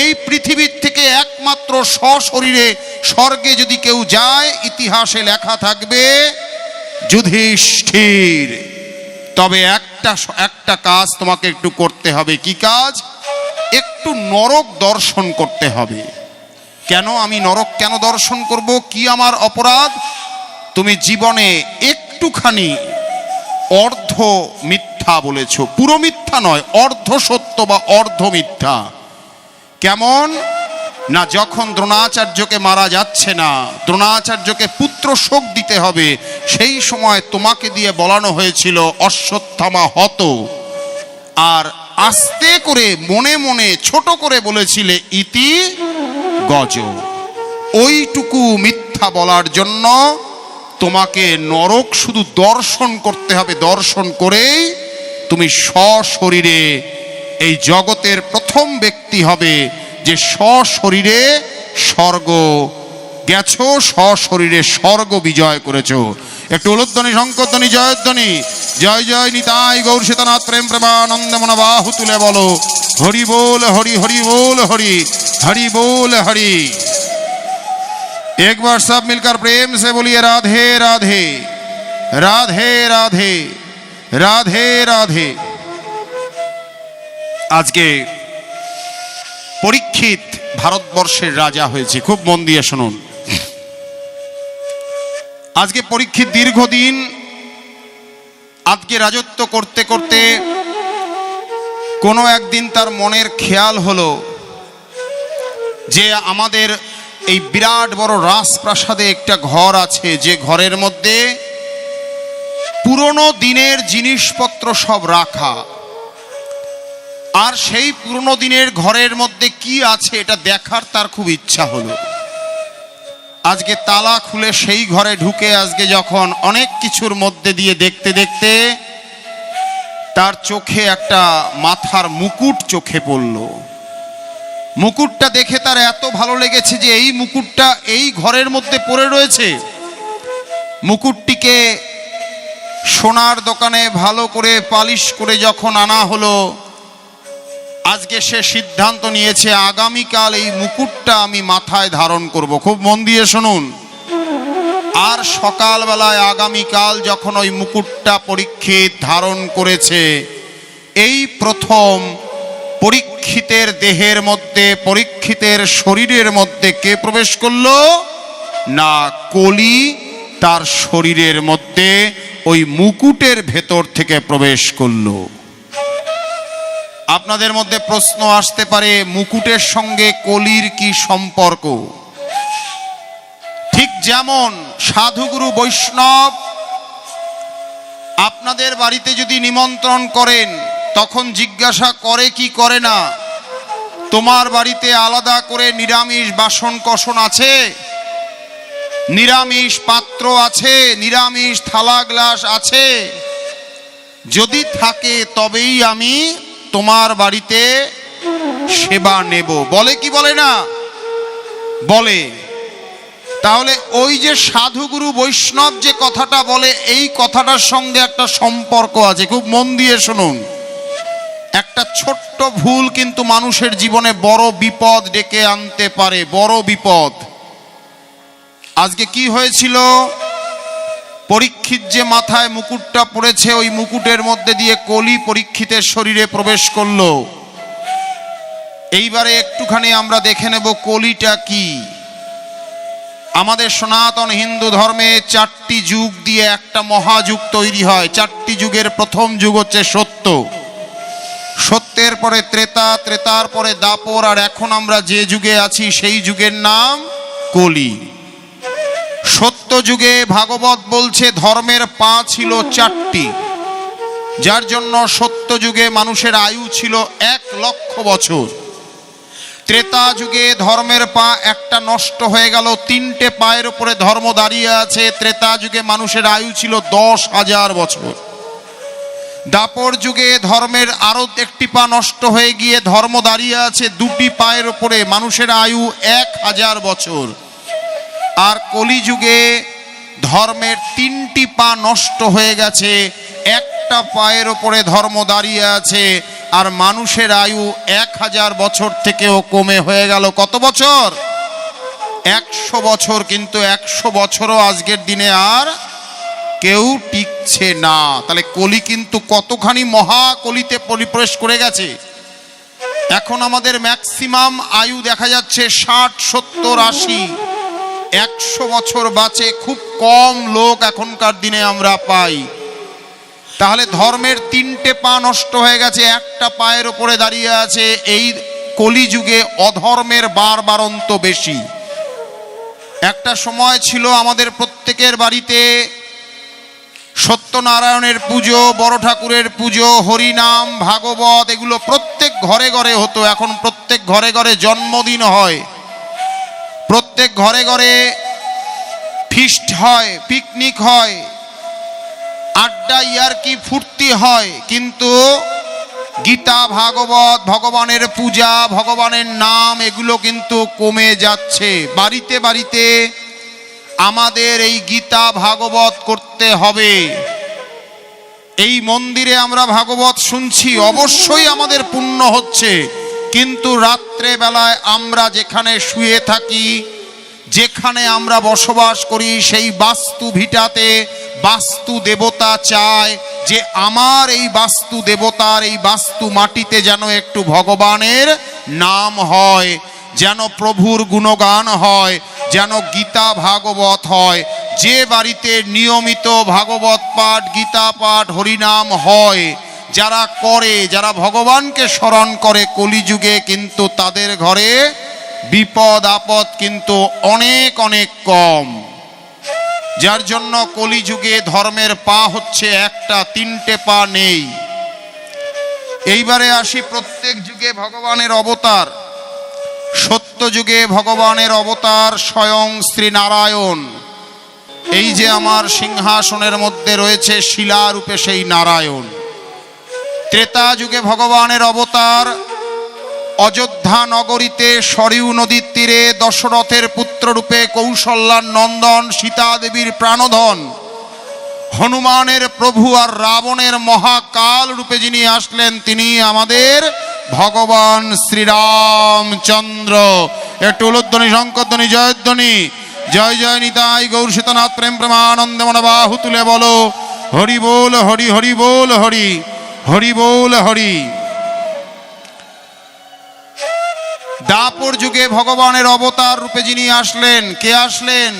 এই পৃথিবীর থেকে একমাত্র সশরীরে স্বর্গে যদি কেউ যায়, ইতিহাসে লেখা থাকবে যুধিষ্ঠির। তবে একটা কাজ তোমাকে একটু করতে হবে। কি কাজ? একটু নরক দর্শন করতে হবে। কেন আমি নরক কেন দর্শন করব? কি আমার অপরাধ? তুমি জীবনে একটুখানি অর্ধ মিথ্যা বলেছ, পুরো মিথ্যা নয়, অর্ধ সত্য বা অর্ধ মিথ্যা। কেমন না, যখন দ্রোণাচার্যকে মারা যাচ্ছে না, দ্রোণাচার্যকে পুত্র শোক দিতে হবে, সেই সময় তোমাকে দিয়ে বলানো হয়েছিল অশ্বত্থামা হত, আর আস্তে করে মনে মনে ছোট করে বলেছিলে ইতি গজ। ওইটুকু মিথ্যা বলার জন্য তোমাকে নরক শুধু দর্শন করতে হবে। দর্শন করেই তুমি সশরীরে এই জগতের প্রথম ব্যক্তি হবে যে সশরীরে স্বর্গ গেছো, সশরীরে স্বর্গ বিজয় করেছো। একটু উলুধ্বনি, শঙ্করধ্বনি, জয়ধ্বনি। জয় জয় নিতাই গৌর সীতানাথ প্রেম প্রেমানন্দ মনা বাহু তুলে বলো হরি बोल हरि, हरि बोल हरि, हरि बोल हरि। एक बार सब मिलकर प्रेम से बोलिए राधे राधे, राधे राधे, राधे राधे। আজকে পরীক্ষিত ভারতবর্ষের রাজা হয়েছে, খুব মন দিয়ে শুনুন। আজকে পরীক্ষিত দীর্ঘদিন আজকে রাজত্ব করতে করতে কোনো একদিন তার মনের খেয়াল হলো যে আমাদের এই বিরাট বড় রাজপ্রাসাদে একটা ঘর আছে, যে ঘরের মধ্যে পুরনো দিনের জিনিসপত্র সব রাখা, আর সেই পুরনো দিনের ঘরের মধ্যে কি আছে এটা দেখার তার খুব ইচ্ছা হলো। আজকে তালা খুলে সেই ঘরে ঢুকে আজকে যখন অনেক কিছুর মধ্যে দিয়ে দেখতে দেখতে তার চোখে একটা মাথার মুকুট চোখে পড়ল। মুকুটটা দেখে তার এত ভালো লেগেছে যে এই মুকুটটা এই ঘরের মধ্যে পড়ে রয়েছে। মুকুটটিকে সোনার দোকানে ভালো করে পালিশ করে যখন আনা হলো, আজকে সে সিদ্ধান্ত নিয়েছে আগামীকাল এই মুকুটটা আমি মাথায় ধারণ করব। খুব মন দিয়ে শুনুন। আর সকালবেলায় আগামীকাল যখন ওই মুকুটটা পরীক্ষিত ধারণ করেছে, এই প্রথম পরীক্ষিতের দেহের মধ্যে, পরীক্ষিতের শরীরের মধ্যে কে প্রবেশ করলো? না, কলি তার শরীরের মধ্যে ওই মুকুটের ভেতর থেকে প্রবেশ করলো। আপনাদের মধ্যে প্রশ্ন আসতে পারে, মুকুটের সঙ্গে কলির কি সম্পর্ক? ঠিক যেমন সাধুগুরু বৈষ্ণব আপনাদের বাড়িতে যদি নিমন্ত্রণ করেন তখন জিজ্ঞাসা করে কি করে না, তোমার বাড়িতে আলাদা করে নিরামিষ বাসন কোসন আছে, নিরামিষ পাত্র আছে, নিরামিষ থালা গ্লাস আছে? যদি থাকে তবেই আমি তোমার বাড়িতে সেবা নেব। বলে কি বলে না? বলে। তাহলে ওই যে সাধুগুরু বৈষ্ণব যে কথাটা বলে, এই কথাটার সঙ্গে একটা সম্পর্ক আছে, খুব মন দিয়ে শুনুন। একটা ছোট্ট ভুল কিন্তু মানুষের জীবনে বড় বিপদ ডেকে আনতে পারে, বড় বিপদ। আজকে কি হয়েছিল, পরীক্ষিত যে মাথায় মুকুটটা পড়েছে, ওই মুকুটের মধ্যে দিয়ে কলি পরীক্ষিতের শরীরে প্রবেশ করলো। এইবারে একটুখানি আমরা দেখে নেব কলিটা কি। আমাদের সনাতন হিন্দু ধর্মে 4টি যুগ দিয়ে একটা মহাযুগ তৈরি হয়। 4টি যুগের প্রথম যুগ হচ্ছে সত্য, সত্যের পরে ত্রেতা, ত্রেতার পরে দাপর, আর এখন আমরা যে যুগে আছি সেই যুগের নাম কলি। সত্য যুগে ভাগবত বলছে ধর্মের পা ছিল 4টি, যার জন্য সত্য যুগে মানুষের আয়ু ছিল 1,00,000 বছর। ত্রেতা যুগে ধর্মের পা একটা নষ্ট হয়ে গেল, 3টে পায়ের উপরে ধর্ম দাঁড়িয়ে আছে। ত্রেতা যুগে মানুষের আয়ু ছিল 10,000 বছর। দাপর যুগে ধর্মের আরো 1টি পা নষ্ট হয়ে গিয়ে ধর্ম দাঁড়িয়ে আছে 2টি পায়ের উপরে, মানুষের আয়ু 1,000 বছর। আর কলি যুগে ধর্মের 3টি পা নষ্ট হয়ে গেছে, একটা পায়ের উপরে ধর্ম দাঁড়িয়ে আছে, আর মানুষের আয়ু 1,000 বছর থেকেও কমে হয়ে গেল কত বছর? 100 বছর। কিন্তু 100 বছরও আজকের দিনে আর কেউ টিকছে না। তাহলে কলি কিন্তু কতখানি মহাকলিতে পরিপ্রবেশ করে গেছে। এখন আমাদের ম্যাক্সিমাম আয়ু দেখা যাচ্ছে 60, 70, 80, 100 বছর বাঁচে খুব কম লোক এখনকার দিনে আমরা পাই। তাহলে ধর্মের 3টে পা নষ্ট হয়ে গেছে, একটা পায়ের উপরে দাঁড়িয়ে আছে। এই কলিযুগে অধর্মের বাড়ন্ত বেশি। একটা সময় ছিল আমাদের প্রত্যেকের বাড়িতে সত্যনারায়ণের পুজো, বড় ঠাকুরের পুজো, হরিনাম, ভাগবত, এগুলো প্রত্যেক ঘরে ঘরে হতো। এখন প্রত্যেক ঘরে ঘরে জন্মদিন হয়, প্রত্যেক ঘরে ঘরে ফিস্ট হয়, পিকনিক হয়, আড্ডা ইয়ার্কি ফুর্তি হয়। কিন্তু গীতা, ভাগবত, ভগবানের পূজা, ভগবানের নাম, এগুলো কিন্তু কমে যাচ্ছে। বাড়িতে বাড়িতে আমাদের এই গীতা ভাগবত করতে হবে। এই মন্দিরে আমরা ভাগবত শুনছি, অবশ্যই আমাদের পুণ্য হচ্ছে। কিন্তু রাত্রে বেলায় আমরা যেখানে শুয়ে থাকি, যেখানে আমরা বসবাস করি, সেই বাস্তু ভিটাতে বাস্তু দেবতা চায় যে আমার এই বাস্তু দেবতার, এই বাস্তু মাটিতে যেন একটু ভগবানের নাম হয়, যেন প্রভুর গুণগান হয়, যেন গীতা ভাগবত হয়। যে বাড়িতে নিয়মিত ভাগবত পাঠ, গীতা পাঠ, হরিনাম হয়, যারা করে, যারা ভগবানকে স্মরণ করে, কলিযুগে কিন্তু তাদের ঘরে বিপদ আপদ কিন্তু অনেক অনেক কম। যার জন্য কলিযুগে ধর্মের পা হচ্ছে একটা, 3টে পা নেই। এইবারে আসি প্রত্যেক যুগে ভগবানের অবতার। সত্য যুগে ভগবানের অবতার স্বয়ং শ্রী নারায়ণ। এই যে আমার সিংহাসনের মধ্যে রয়েছে শিলারূপে সেই নারায়ণ। ত্রেতা যুগে ভগবানের অবতার অযোধ্যা নগরীতে সরিউ নদীর তীরে দশরথের পুত্ররূপে কৌশল্যার নন্দন, সীতা দেবীর প্রাণধন, হনুমানের প্রভু আর রাবণের মহাকাল রূপে যিনি আসলেন, তিনি আমাদের ভগবান শ্রীরামচন্দ্র। একটু উলুধ্বনি, শঙ্করধ্বনি, জয়ধ্বনি। জয় জয় নিতাই গৌর সীতানাথ প্রেম প্রেমানন্দে মন বাহু তুলে বলো হরি বল হরি, হরি বল হরি, হরি বল হরি। দাপর যুগে ভগবানের অবতার রূপে যিনি আসলেন, কে আসলেন?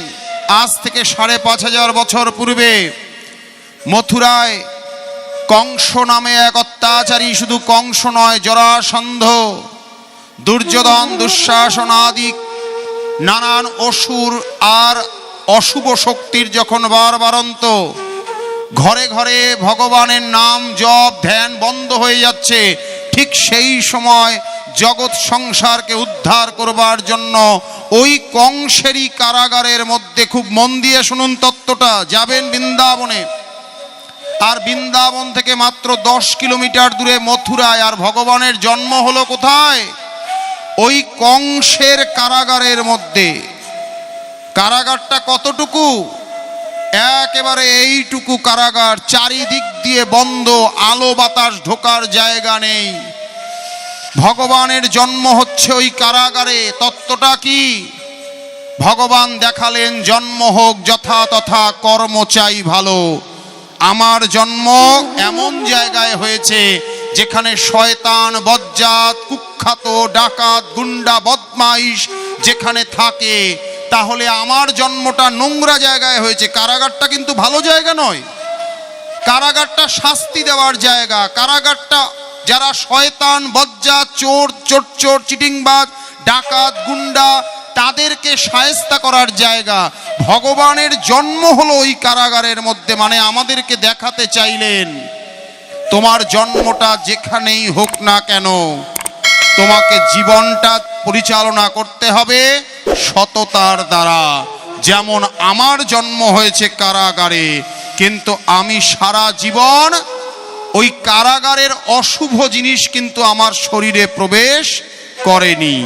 আজ থেকে 5,500 বছর পূর্বে মথুরায় কংস নামে এক অত্যাচারী, শুধু কংস নয়, জরাসন্ধ, দুর্যোধন, দুঃশাসন আদি নানান অসুর আর অশুভ শক্তির যখন বারবারন্ত ঘরে ঘরে ভগবানের নাম জপ ধ্যান বন্ধ হয়ে যাচ্ছে। ঠিক সেই সময় জগৎ সংসারকে উদ্ধার করবার জন্য ওই কংসেরই কারাগারের মধ্যে, খুব মন দিয়ে শুনুন তত্ত্বটা, যাবেন বৃন্দাবনে, আর বৃন্দাবন থেকে মাত্র 10 কিলোমিটার দূরে মথুরায়, আর ভগবানের জন্ম হলো কোথায়? ওই কংসের কারাগারের মধ্যে। কারাগারটা কতটুকু? একেবারে এইটুকু কারাগার, চারিদিক দিয়ে বন্ধ, আলো বাতাস ঢোকার জায়গা নেই। ভগবানের জন্ম হচ্ছে ওই কারাগারে। তত্ত্বটা কি? ভগবান দেখালেন, জন্ম হোক যথা তথা, কর্ম চাই ভালো। আমার জন্ম এমন জায়গায় হয়েছে যেখানে শয়তান বজ্জাত কুখ্যাত ডাকাত গুন্ডা বদমাইশ যেখানে থাকে, তাহলে আমার জন্মটা নোংরা জায়গায় হয়েছে। কারাগারটা কিন্তু ভালো জায়গা নয়, কারাগারটা শাস্তি দেওয়ার জায়গা। কারাগারটা যারা শয়তান বজ্জাত চোর চিটিংবাজ ডাকাত গুন্ডা তাদেরকে শায়েস্তা করার জায়গা। ভগবানের জন্ম হলো ওই কারাগারের মধ্যে, মানে আমাদেরকে দেখাতে চাইলেন তোমার জন্মটা যেখানেই হোক না কেন, তোমাকে জীবনটা পরিচালনা করতে হবে সততার দ্বারা। যেমন আমার জন্ম হয়েছে কারাগারে, কিন্তু আমি সারা জীবন ওই কারাগারের অশুভ জিনিস কিন্তু আমার শরীরে প্রবেশ করেনি।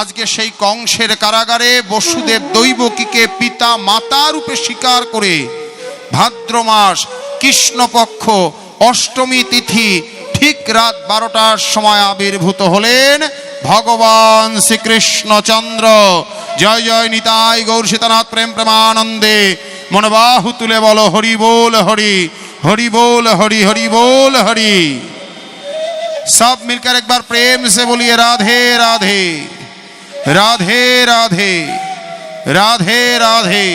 আজকে সেই কংসের কারাগারে বসুদেব দৈবকীকে পিতা মাতা রূপে স্বীকার করে ভাদ্র মাস কৃষ্ণপক্ষ অষ্টমী তিথি ঠিক রাত 12টার সময় আবির্ভূত হলেন ভগবান শ্রীকৃষ্ণচন্দ্র। জয় জয় নিতাই গৌর সীতানাথ প্রেম প্রেমানন্দে। মনোবাহু তুলে বলো হরি बोल हरि, हरि बोल हरि, हरि बोल हरि। सब मिलकर एक बार प्रेम से बोलिए राधे राधे, राधे राधे, राधे राधे।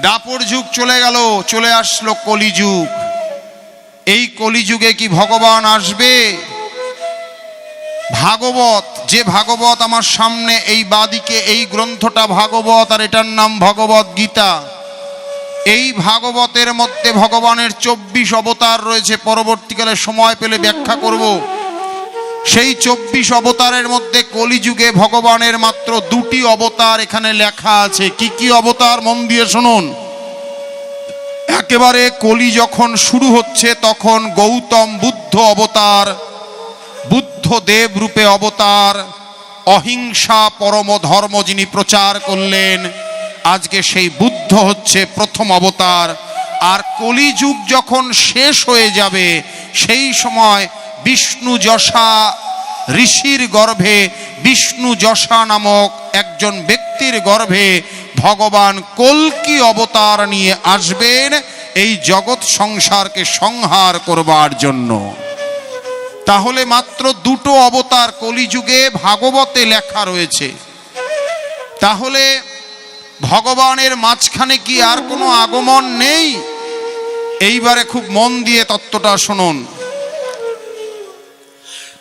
দাপর যুগ চলে গেল, চলে আসলো কলিযুগ। এই কলিযুগে কি ভগবান আসবে? ভাগবত, যে ভাগবত আমার সামনে এই বাদিকে, এই গ্রন্থটা ভাগবত, আর এটার নাম ভগবত গীতা। এই ভাগবতের মধ্যে ভগবানের 24 অবতার রয়েছে। পরবর্তীকালে সময় পেলে ব্যাখ্যা করব। সেই 24 অবতারের মধ্যে কলিযুগে ভগবানের মাত্র 2টি অবতার এখানে লেখা আছে। কি কি অবতার? মন দিয়ে শুনুন। একেবারে কলি যখন শুরু হচ্ছে তখন গৌতম বুদ্ধ অবতার, বুদ্ধ দেব রূপে অবতার, অহিংসা পরম ধর্ম যিনি প্রচার করলেন, আজকে সেই বুদ্ধ হচ্ছে প্রথম অবতার। আর কলিযুগ যখন শেষ হয়ে যাবে সেই সময় বিষ্ণু যশা ঋষির গর্ভে, বিষ্ণু যশা নামক একজন ব্যক্তির গর্ভে ভগবান কল্কি অবতার নিয়ে আসবেন এই জগৎ সংসারকে সংহার করবার জন্য। তাহলে মাত্র 2টো অবতার কলিযুগে ভাগবতে লেখা রয়েছে। তাহলে ভগবানের মাঝখানে কি আর কোনো আগমন নেই? এইবারে খুব মন দিয়ে তত্ত্বটা শুনুন।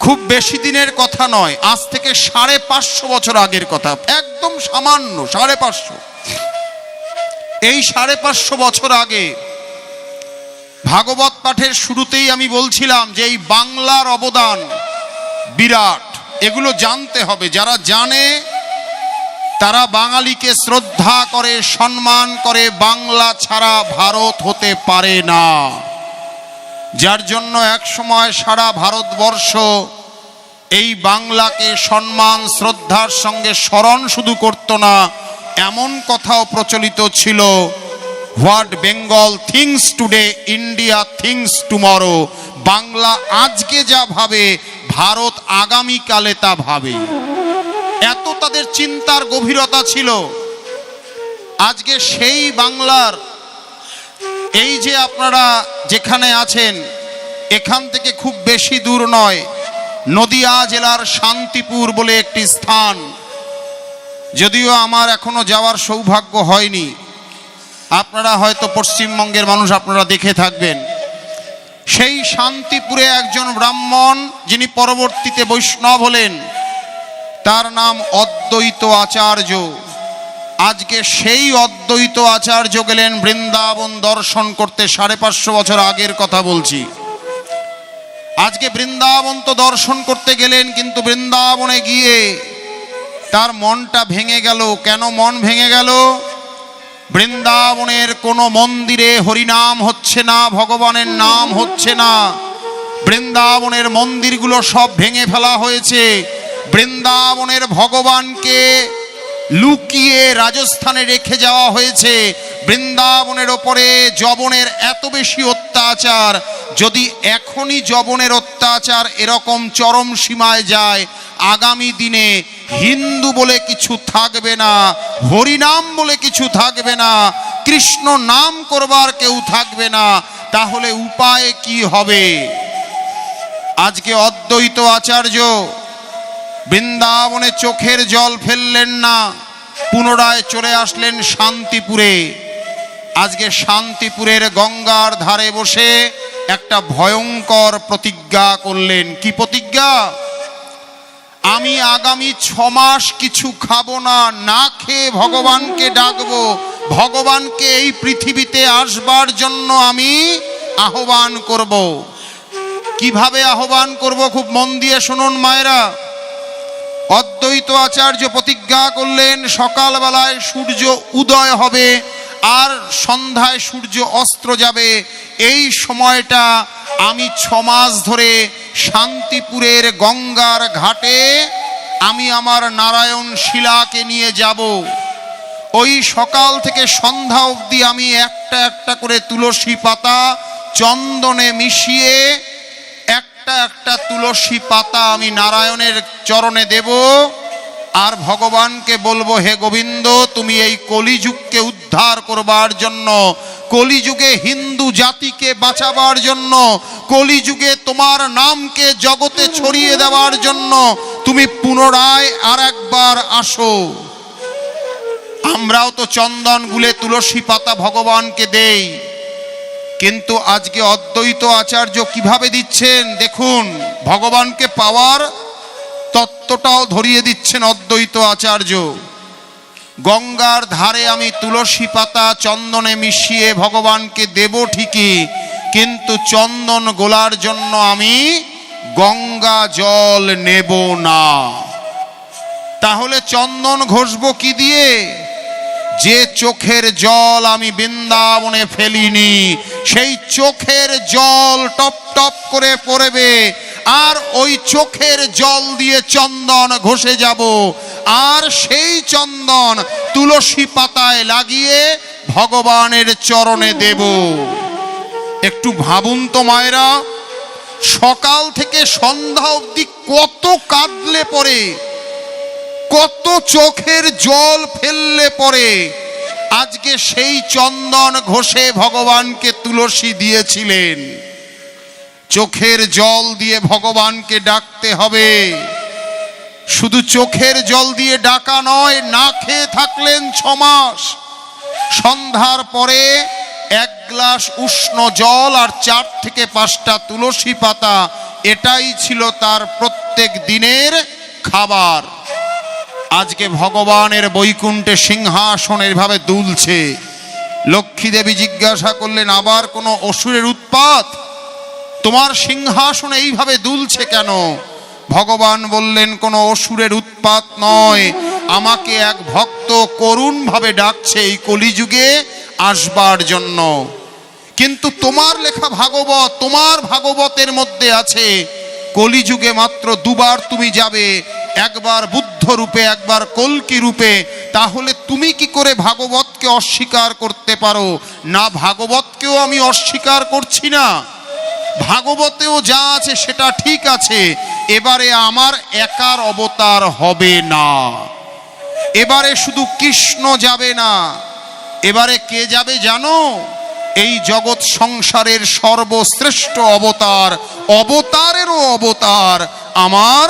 খুব বেশি দিনের কথা নয়, আজ থেকে 550 বছর আগের কথা, একদম সামান্য 550। এই 550 বছর আগে ভাগবত পাঠের শুরুতেই আমি বলছিলাম যে এই বাংলার অবদান বিরাট। এগুলো জানতে হবে। যারা জানে তারা বাঙালিকে শ্রদ্ধা করে, সম্মান করে। বাংলা ছাড়া ভারত হতে পারে না। যার জন্য এক সময় সারা ভারতবর্ষ এই বাংলাকে সম্মান শ্রদ্ধার সঙ্গে স্মরণ শুধু করত না, এমন কথাও প্রচলিত ছিল, what Bengal things today India things tomorrow. Bangla আজকে যা ভাবে ভারত আগামীকালে তা ভাবে। এত তাদের চিন্তার গভীরতা ছিল। আজকে সেই বাংলার এই যে আপনারা যেখানে আছেন এখান থেকে খুব বেশি দূর নয়, নদিয়া জেলার শান্তিপুর বলে একটি স্থান, যদিও আমার এখনো যাওয়ার সৌভাগ্য হয়নি, আপনারা হয়তো পশ্চিমবঙ্গের মানুষ, আপনারা দেখে থাকবেন। সেই শান্তিপুরে একজন ব্রাহ্মণ যিনি পরবর্তীতে বৈষ্ণব হলেন, তার নাম অদ্বৈত আচার্য। আজকে সেই অদ্বৈত আচার্য গেলেন বৃন্দাবন দর্শন করতে, 550 বছর আগের কথা বলছি। আজকে বৃন্দাবন তো দর্শন করতে গেলেন, কিন্তু বৃন্দাবনে গিয়ে তার মনটা ভেঙে গেল। কেন মন ভেঙে গেল? বৃন্দাবনের কোনো মন্দিরে হরিনাম হচ্ছে না, ভগবানের নাম হচ্ছে না। বৃন্দাবনের মন্দিরগুলো সব ভেঙে ফেলা হয়েছে। বৃন্দাবনের ভগবানকে লুকিয়ে রাজস্থানে রেখে যাওয়া হয়েছে। বৃন্দাবনের ওপরে যবনের এত বেশি অত্যাচার, যদি এখনই যবনের অত্যাচার এরকম চরম সীমায় যায়, আগামী দিনে হিন্দু বলে কিছু থাকবে না, হরিনাম বলে কিছু থাকবে না, কৃষ্ণ নাম করবার কেউ থাকবে না। তাহলে উপায় কি হবে? আজকে অদ্বৈত আচার্য বৃন্দাবনে চোখের জল ফেললেন না, পুনরায় চলে আসলেন শান্তিপুরে। আজকে শান্তিপুরের গঙ্গার ধারে বসে একটা ভয়ঙ্কর প্রতিজ্ঞা করলেন। কি প্রতিজ্ঞা? আমি আগামী 6 মাস কিছু খাবো না, না খেয়ে ভগবানকে ডাকবো, ভগবানকে এই পৃথিবীতে আসবার জন্য আমি আহ্বান করব। কিভাবে আহ্বান করব? খুব মন দিয়ে শুনুন মায়েরা। অদ্বৈত আচার্য প্রতিজ্ঞা করলেন, সকালবেলায় সূর্য উদয় হবে আর সন্ধ্যায় সূর্য অস্ত যাবে, এই সময়টা আমি 6 মাস ধরে শান্তিপুরের গঙ্গার ঘাটে আমি আমার নারায়ণ শিলাকে নিয়ে যাব। ওই সকাল থেকে সন্ধ্যা অবধি আমি একটা একটা করে তুলসী পাতা চন্দনে মিশিয়ে একটা একটা তুলসী পাতা আমি নারায়ণের চরণে দেব, আর ভগবানকে বলবো, হে গোবিন্দ, তুমি এই কলিযুগকে উদ্ধার করবার জন্য, কলিযুগে হিন্দু জাতিকে বাঁচাবার জন্য, কলিযুগে তোমার নামকে জগতে ছড়িয়ে দেওয়ার জন্য তুমি পুনরায় আর একবার আসো। আমরাও তো চন্দন গুলে তুলসী পাতা ভগবানকে দেই, কিন্তু আজকে অদ্বৈত আচার্য কিভাবে দিচ্ছেন দেখুন। ভগবানকে পাওয়ার তত্ত্বটাও ধরিয়ে দিচ্ছেন অদ্বৈত আচার্য। গঙ্গার ধারে আমি তুলসী পাতা চন্দনে মিশিয়ে ভগবানকে দেব ঠিকই, কিন্তু চন্দন গোলার জন্য আমি গঙ্গা জল নেব না। তাহলে চন্দন ঘষবো কি দিয়ে? যে চোখের জল আমি বৃন্দাবনে ফেলিনি, সেই চোখের জল টপ টপ করে পড়বে, আর ওই চোখের জল দিয়ে চন্দন ঘষে যাব, আর সেই চন্দন তুলসী পাতায় লাগিয়ে ভগবানের চরণে দেব। একটু ভাবুন তো মায়েরা, সকাল থেকে সন্ধ্যা অবধি কত কাঁদলে পরে, কত চোখের জল ফেললে পরে আজকে সেই চন্দন ঘষে ভগবানকে তুলসী দিয়েছিলেন। চোখের জল দিয়ে ভগবানকে ডাকতে হবে। শুধু চোখের জল দিয়ে ডাকা নয়, না খেয়ে থাকলেন 6 মাস। সন্ধ্যার পরে 1 গ্লাস উষ্ণ জল আর 4 থেকে 5টা তুলসী পাতা, এটাই ছিল তার প্রত্যেক দিনের খাবার। আজকে ভগবানের বৈকুণ্ঠে সিংহাসন এভাবে দুলছে। লক্ষ্মী দেবী জিজ্ঞাসা করলেন, আবার কোনো অসুরের উৎপাত? তোমার সিংহাসন এইভাবে দুলছে কেন? ভগবান বললেন, কোনো অসুরের উৎপাত নয়, আমাকে এক ভক্ত করুণ ভাবে ডাকছে এই কলিযুগে আসবার জন্য। কিন্তু তোমার লেখা ভাগবত, তোমার ভাগবতের মধ্যে আছে কলিযুগে মাত্র 2 বার তুমি যাবে, একবার বুদ্ধ রূপে, একবার কল্কি রূপে। তাহলে তুমি কি করে ভাগবতকে অস্বীকার করতে পারো? না, ভাগবতকেও আমি অস্বীকার করছি না, ভাগবতেও যা আছে সেটা ঠিক আছে। এবারে আমার একার অবতার হবে না, এবারে শুধু কৃষ্ণ যাবে না, এবারে কে যাবে জানো? এই জগৎ সংসারের সর্বশ্রেষ্ঠ অবতার, অবতারেরও অবতার, আমার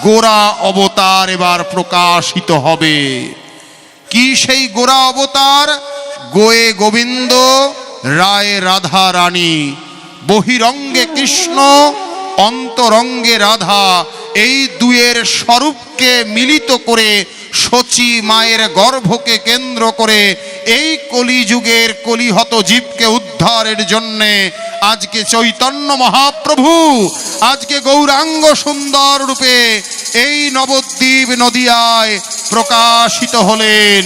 গোরা অবতার এবার প্রকাশিত হবে। কি সেই গোরা অবতার? গোয়ে গোবিন্দ, রায় রাধা রানী, বহিরঙ্গে কৃষ্ণ, অন্তরঙ্গে রাধা, এই দুয়ের স্বরূপকে মিলিত করে শচী মায়ের গর্ভকে কেন্দ্র করে এই কলিযুগের কলিহত জীবকে উদ্ধারের জন্যে আজকে চৈতন্য মহাপ্রভু আজকে গৌরাঙ্গ সুন্দর রূপে এই নবদ্বীপ নদিয়ায় প্রকাশিত হলেন।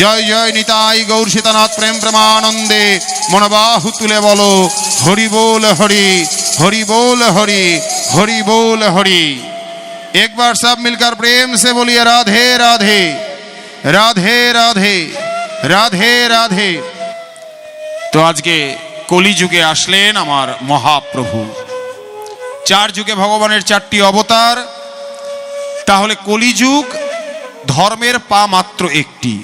জয় জয় নিতাই গৌর সীতানাথ প্রেম প্রেমানন্দে মনোবাহু তুলে বলো হরি बोल हरि, हरि बोल हरि, हरि बोल हरि। एक बार सब मिलकर प्रेम से बोलिए राधे राधे, राधे राधे, राधे राधे। तो आज के कली जुगे आसलेन आमार महाप्रभु। चार जुगे भगवानेर चारटी अवतार, ताहले कलिजुग धर्मेर पा मात्र एकटी।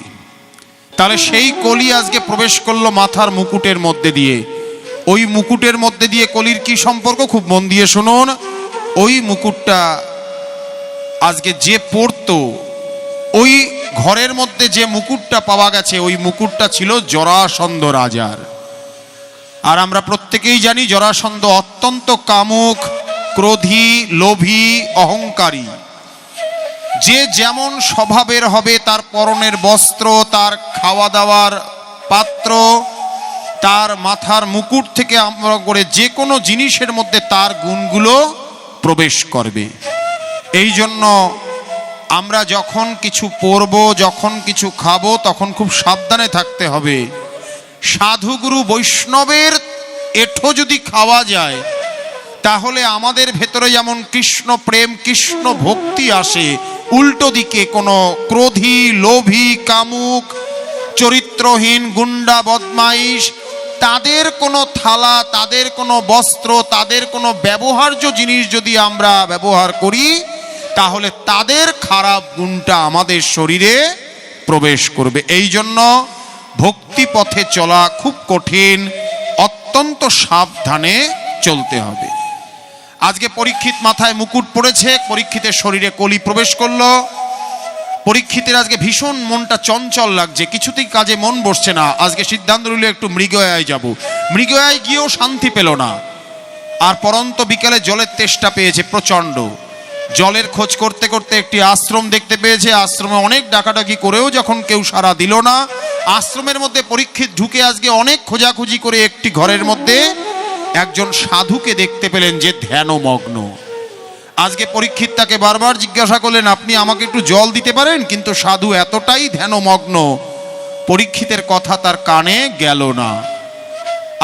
ताहले सेई कली आजके प्रवेश करलो माथार मुकुटेर मध्य दिए। ওই মুকুটের মধ্যে দিয়ে কলির কি সম্পর্ক খুব মন দিয়ে শুনুন। ওই মুকুটটা আজকে যে পড়তো, ওই ঘরের মধ্যে যে মুকুটটা পাওয়া গেছে ওই মুকুটটা ছিল জরাসন্ধ রাজার। আর আমরা প্রত্যেকেই জানি জরাসন্ধ অত্যন্ত কামুক, ক্রোধী, লোভী, অহংকারী। যে যেমন স্বভাবের হবে তার পরনের বস্ত্র, তার খাওয়া দাওয়ার পাত্র, তার মাথার মুকুট থেকে আমরা করে যে কোনো জিনিসের মধ্যে তার গুণগুলো প্রবেশ করবে। এই জন্য আমরা যখন কিছু পরব, যখন কিছু খাবো তখন খুব সাবধানে থাকতে হবে। সাধুগুরু বৈষ্ণবের এঁঠো যদি খাওয়া যায় তাহলে আমাদের ভেতরে যেমন কৃষ্ণ প্রেম, কৃষ্ণ ভক্তি আসে, উল্টো দিকে কোনো ক্রোধী, লোভী, কামুক, চরিত্রহীন, গুন্ডা, বদমাইশ তাদের কোনো থালা, তাদের কোনো বস্ত্র, তাদের কোনো ব্যবহার্য জিনিস যদি আমরা ব্যবহার করি তাহলে তাদের খারাপ গুণটা আমাদের শরীরে প্রবেশ করবে। এই জন্য ভক্তি পথে চলা খুব কঠিন, অত্যন্ত সাবধানে চলতে হবে। আজকে পরীক্ষিত মাথায় মুকুট পড়েছে, পরীক্ষিতের শরীরে কলি প্রবেশ করলো। পরীক্ষিতের আজকে ভীষণ মনটা চঞ্চল লাগছে, কিছুতেই কাজে মন বসছে না। আজকে সিদ্ধান্ত নিল একটু মৃগয়ায় যাব। মৃগয়ায় গিয়েও শান্তি পেল না। আর পরন্ত বিকালে জলের তেষ্টা পেয়েছে প্রচণ্ড। জলের খোঁজ করতে করতে একটি আশ্রম দেখতে পেয়েছে। আশ্রমে অনেক ডাকাডাকি করেও যখন কেউ সাড়া দিল না, আশ্রমের মধ্যে পরীক্ষিত ঢুকে আজকে অনেক খোঁজাখুঁজি করে একটি ঘরের মধ্যে একজন সাধুকে দেখতে পেলেন যে ধ্যানমগ্ন। আজকে পরীক্ষিত তাকে বারবার জিজ্ঞাসা করলেন, আপনি আমাকে একটু জল দিতে পারেন? কিন্তু সাধু এতটাই ধ্যানমগ্ন, পরীক্ষিতের কথা তার কানে গেল না।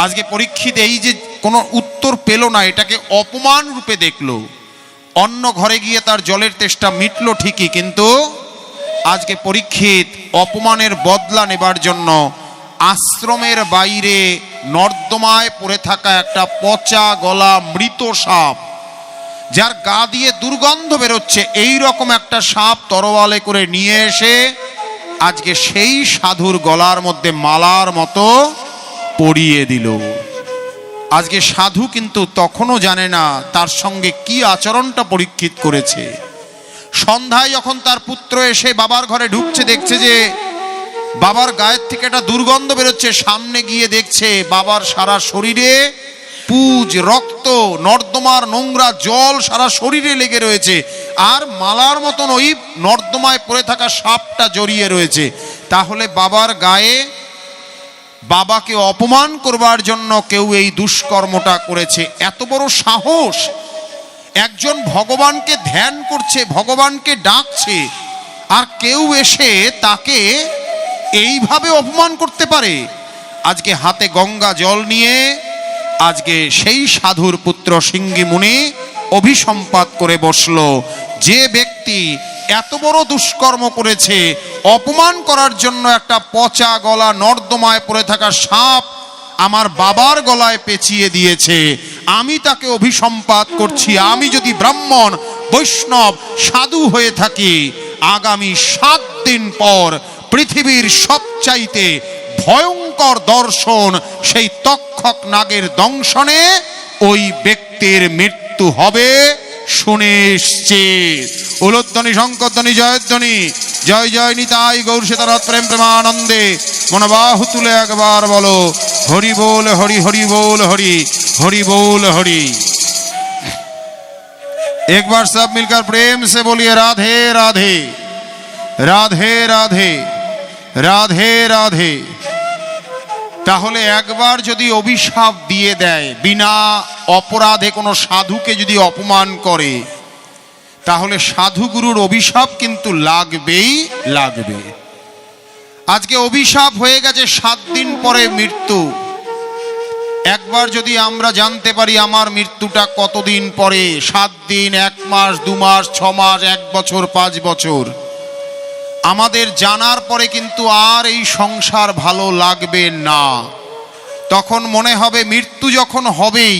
আজকে পরীক্ষিত এই যে কোনো উত্তর পেল না, এটাকে অপমান রূপে দেখলো। অন্য ঘরে গিয়ে তার জলের তেষ্টা মিটলো ঠিকই, কিন্তু আজকে পরীক্ষিত অপমানের বদলা নেবার জন্য আশ্রমের বাইরে নর্দমায় পড়ে থাকা একটা পচা গলা মৃত সাপ, যার গা দিয়ে দুর্গন্ধ বেরোচ্ছে, এই রকম একটা সাপ তরোয়ালে করে নিয়ে এসে আজকে সেই সাধুর গলার মধ্যে মালার মতো পরিয়ে দিল। আজকে সাধু কিন্তু তখনও জানে না তার সঙ্গে কি আচরণটা পরীক্ষিত করেছে। সন্ধ্যায় যখন তার পুত্র এসে বাবার ঘরে ঢুকছে, দেখছে যে বাবার গায়ের থেকে একটা দুর্গন্ধ বেরোচ্ছে। সামনে গিয়ে দেখছে বাবার সারা শরীরে পুজ, রক্ত, নর্দমার নোংরা জল সারা শরীরে লেগে রয়েছে, আর মালার মতন ওই নর্দমায় পড়ে থাকা সাপটা জড়িয়ে রয়েছে। তাহলে বাবার গায়ে বাবাকে অপমান করবার জন্য কেউ এই দুষ্কর্মটা করেছে। এত বড় সাহস! একজন ভগবানকে ধ্যান করছে, ভগবানকে ডাকছে, আর কেউ এসে তাকে এইভাবে অপমান করতে পারে। আজকে হাতে গঙ্গা জল নিয়ে আজকে সেই সাধুর পুত্র সিঙ্গি মুনি অভিসম্পাত করে বসলো। যে ব্যক্তি এত বড় দুষ্কর্ম করেছে, অপমান করার জন্য একটা পচা গলা নর্দমায় পড়ে থাকা সাপ আমার বাবার গলায় পেঁচিয়ে দিয়েছে, আমি তাকে অভিসম্পাত করছি। আমি যদি ব্রাহ্মণ, বৈষ্ণব, সাধু হয়ে থাকি, আগামী 7 দিন পর পৃথিবীর সবচাইতে ভয়ঙ্কর দর্শন, সেই তক্ষক নাগের দংশনে ওই ব্যক্তির মৃত্যু হবে। শুনে এসছে উলধ্বনি, শঙ্করধ্বনি, জয়ধ্বনি, জয় জয় নিতাই গৌর সীতানাথ প্রেম প্রেমানন্দে মনোবাহু তুলে একবার বলো হরি बोल हरि, हरि बोल हरि, हरि बोल हरि। एक बार सब मिलकर प्रेम से बोलिए राधे राधे, রাধে রাধে, রাধে রাধে। তাহলে একবার যদি অভিশাপ দিয়ে দেয়, বিনা অপরাধে কোনো সাধুকে যদি অপমান করে, তাহলে সাধুগুরুর অভিশাপ কিন্তু লাগবেই লাগবে। আজকে অভিশাপ হয়ে গেছে 7 দিন পরে মৃত্যু। একবার যদি আমরা জানতে পারি আমার মৃত্যুটা কতদিন পরে, 7 দিন, 1 মাস, 2 মাস, 6 মাস, 1 বছর, 5 বছর, আমাদের জানার পরে কিন্তু আর এই সংসার ভালো লাগবে না। তখন মনে হবে মৃত্যু যখন হবেই,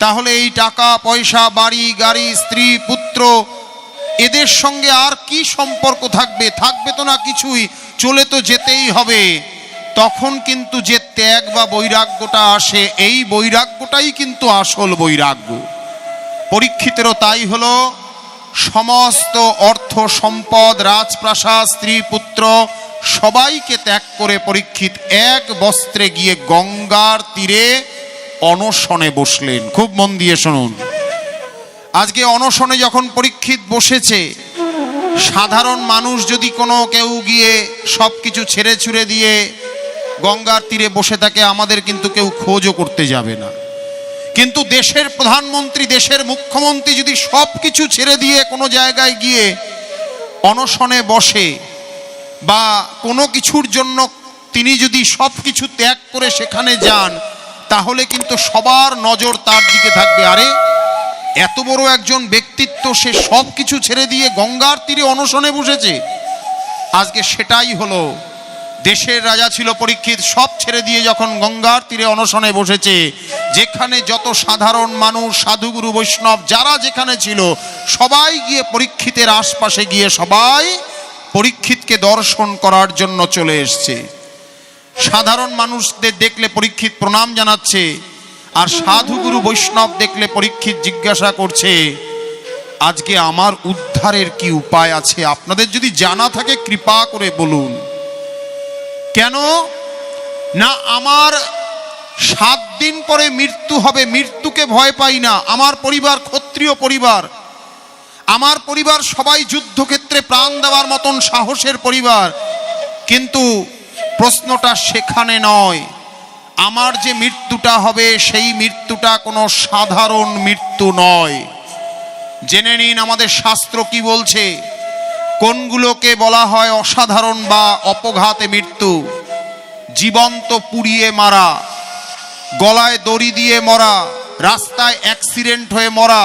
তাহলে এই টাকা পয়সা, বাড়ি গাড়ি, স্ত্রী পুত্র, এদের সঙ্গে আর কি সম্পর্ক থাকবে? থাকবে তো না কিছুই, চলে তো যেতেই হবে। তখন কিন্তু যে ত্যাগ বা বৈরাগ্যটা আসে, এই বৈরাগ্যটাই কিন্তু আসল বৈরাগ্য। পরীক্ষিতেরও তাই হলো। সমস্ত অর্থ সম্পদ, রাজপ্রাসাদ, স্ত্রী পুত্র সবাইকে ত্যাগ করে পরীক্ষিত এক বস্ত্রে গিয়ে গঙ্গার তীরে অনশনে বসলেন। খুব মন দিয়ে শুনুন। আজকে অনশনে যখন পরীক্ষিত বসেছে, সাধারণ মানুষ যদি কোনো কেউ গিয়ে সব কিছু ছেড়ে ছুড়ে দিয়ে গঙ্গার তীরে বসে থাকে, আমাদের কিন্তু কেউ খোঁজও করতে যাবে না। কিন্তু দেশের প্রধানমন্ত্রী, দেশের মুখ্যমন্ত্রী যদি সব কিছু ছেড়ে দিয়ে কোনো জায়গায় গিয়ে অনশনে বসে, বা কোনো কিছুর জন্য তিনি যদি সব কিছু ত্যাগ করে সেখানে যান, তাহলে কিন্তু সবার নজর তার দিকে থাকবে। আরে এত বড় একজন ব্যক্তিত্ব, সে সব কিছু ছেড়ে দিয়ে গঙ্গার তীরে অনশনে বসেছে। আজকে সেটাই হলো। দেশের রাজা ছিল পরীক্ষিত, সব ছেড়ে দিয়ে যখন গঙ্গার তীরে অনশনে বসেছে, যেখানে যত সাধারণ মানুষ, সাধুগুরু বৈষ্ণব যারা যেখানে ছিল, সবাই গিয়ে পরীক্ষিতের আশপাশে গিয়ে সবাই পরীক্ষিতকে দর্শন করার জন্য চলে এসছে। সাধারণ মানুষদের দেখলে পরীক্ষিত প্রণাম জানাচ্ছে, আর সাধুগুরু বৈষ্ণব দেখলে পরীক্ষিত জিজ্ঞাসা করছে, আজকে আমার উদ্ধারের কি উপায় আছে? আপনাদের যদি জানা থাকে কৃপা করে বলুন। কেন না, আমার 7 দিন পরে মৃত্যু হবে, মৃত্যুকে ভয় পাই না। আমার পরিবার ক্ষত্রিয় পরিবার, আমার পরিবার সবাই যুদ্ধক্ষেত্রে প্রাণ দেওয়ার মতন সাহসের পরিবার। কিন্তু প্রশ্নটা সেখানে নয়। আমার যে মৃত্যুটা হবে, সেই মৃত্যুটা কোনো সাধারণ মৃত্যু নয়। জেনে নিন আমাদের শাস্ত্র কি বলছে। কোনগুলোকে বলা হয় অসাধারণ বা অপঘাতে মৃত্যু? জীবন্ত পুড়িয়ে মারা, গলায় দড়ি দিয়ে মরা, রাস্তায় অ্যাক্সিডেন্ট হয়ে মরা,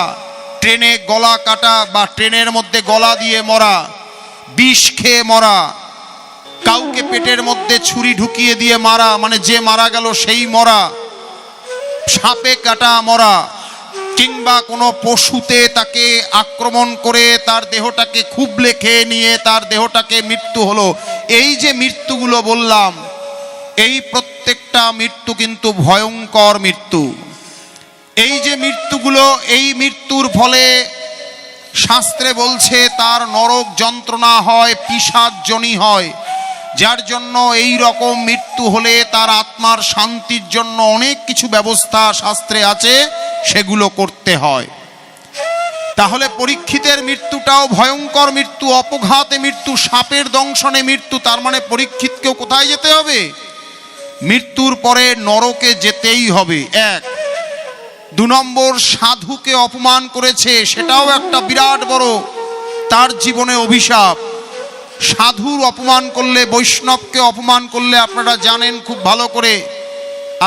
ট্রেনে গলা কাটা বা ট্রেনের মধ্যে গলা দিয়ে মরা, বিষ খেয়ে মরা, কাউকে পেটের মধ্যে ছুরি ঢুকিয়ে দিয়ে মারা, মানে যে মারা গেল সেই মরা, সাপে কাটা মরা, কিংবা কোনো পশুতে তাকে আক্রমণ করে তার দেহটাকে খুবলে খেয়ে নিয়ে তার দেহটাকে মৃত্যু হলো। এই যে মৃত্যুগুলো বললাম, এই প্রত্যেকটা মৃত্যু কিন্তু ভয়ঙ্কর মৃত্যু। এই যে মৃত্যুগুলো, এই মৃত্যুর ফলে শাস্ত্রে বলছে তার নরক যন্ত্রণা হয়, পিশাচজনী হয়, যার জন্য এই রকম মৃত্যু হলে তার আত্মার শান্তির জন্য অনেক কিছু ব্যবস্থা শাস্ত্রে আছে, সেগুলো করতে হয়। তাহলে পরীক্ষিতের মৃত্যুটাও ভয়ঙ্কর মৃত্যু, অপঘাতে মৃত্যু, সাপের দংশনে মৃত্যু। তার মানে পরীক্ষিতকেও কোথায় যেতে হবে? মৃত্যুর পরে নরকে যেতেই হবে। 1। 2 নম্বর, সাধুকে অপমান করেছে, সেটাও একটা বিরাট বড় তার জীবনে অভিশাপ। সাধুর অপমান করলে, বৈষ্ণবকে অপমান করলে, আপনারা জানেন খুব ভালো করে,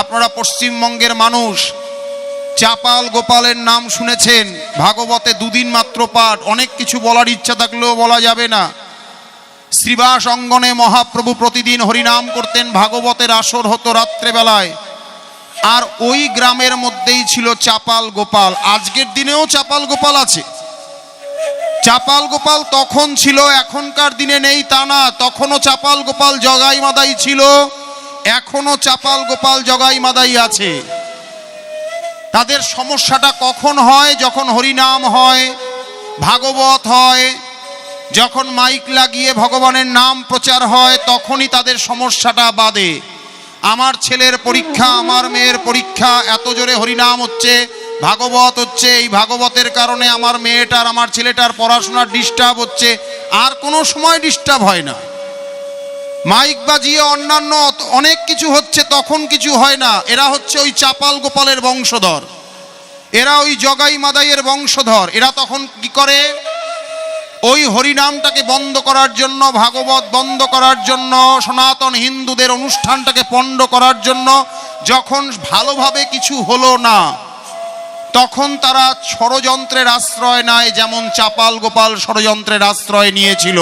আপনারা পশ্চিমবঙ্গের মানুষ, চাপাল গোপালের নাম শুনেছেন। ভাগবতে 2 দিন মাত্র পাঠ, অনেক কিছু বলার ইচ্ছা থাকলেও বলা যাবে না। শ্রীবাস অঙ্গনে মহাপ্রভু প্রতিদিন হরিনাম করতেন, ভাগবতের আসর হতো রাত্রেবেলায়। আর ওই গ্রামের মধ্যেই ছিল চাপাল গোপাল। আজকের দিনেও চাপাল গোপাল আছে। চাপাল গোপাল তখন ছিল, এখনকার দিনে নেই তা না। তখনও চাপাল গোপাল জগাই মাদাই ছিল, এখনো চাপাল গোপাল জগাই মাদাই আছে। তাদের সমস্যাটা কখন হয়? যখন হরিনাম হয়, ভাগবত হয়, যখন মাইক লাগিয়ে ভগবানের নাম প্রচার হয়, তখনই তাদের সমস্যাটা বাধে। আমার ছেলের পরীক্ষা, আমার মেয়ের পরীক্ষা, এত জোরে হরিনাম হচ্ছে, ভাগবত হচ্ছে, এই ভাগবতের কারণে আমার মেয়েটার, আমার ছেলেটার পড়াশোনার ডিস্টার্ব হচ্ছে, আর কোনো সময় ডিস্টার্ব হয় না। মাইক বাজিয়ে অন্যান্য অনেক কিছু হচ্ছে, তখন কিছু হয় না। এরা হচ্ছে ওই চাপাল গোপালের বংশধর, এরা ওই জগাই মাদাইয়ের বংশধর। এরা তখন কি করে, ওই হরিনামটাকে বন্ধ করার জন্য, ভাগবত বন্ধ করার জন্য, সনাতন হিন্দুদের অনুষ্ঠানটাকে পণ্ড করার জন্য যখন ভালোভাবে কিছু হলো না, তখন তারা ষড়যন্ত্রের আশ্রয় নেয়। যেমন চাপাল গোপাল ষড়যন্ত্রের আশ্রয় নিয়েছিল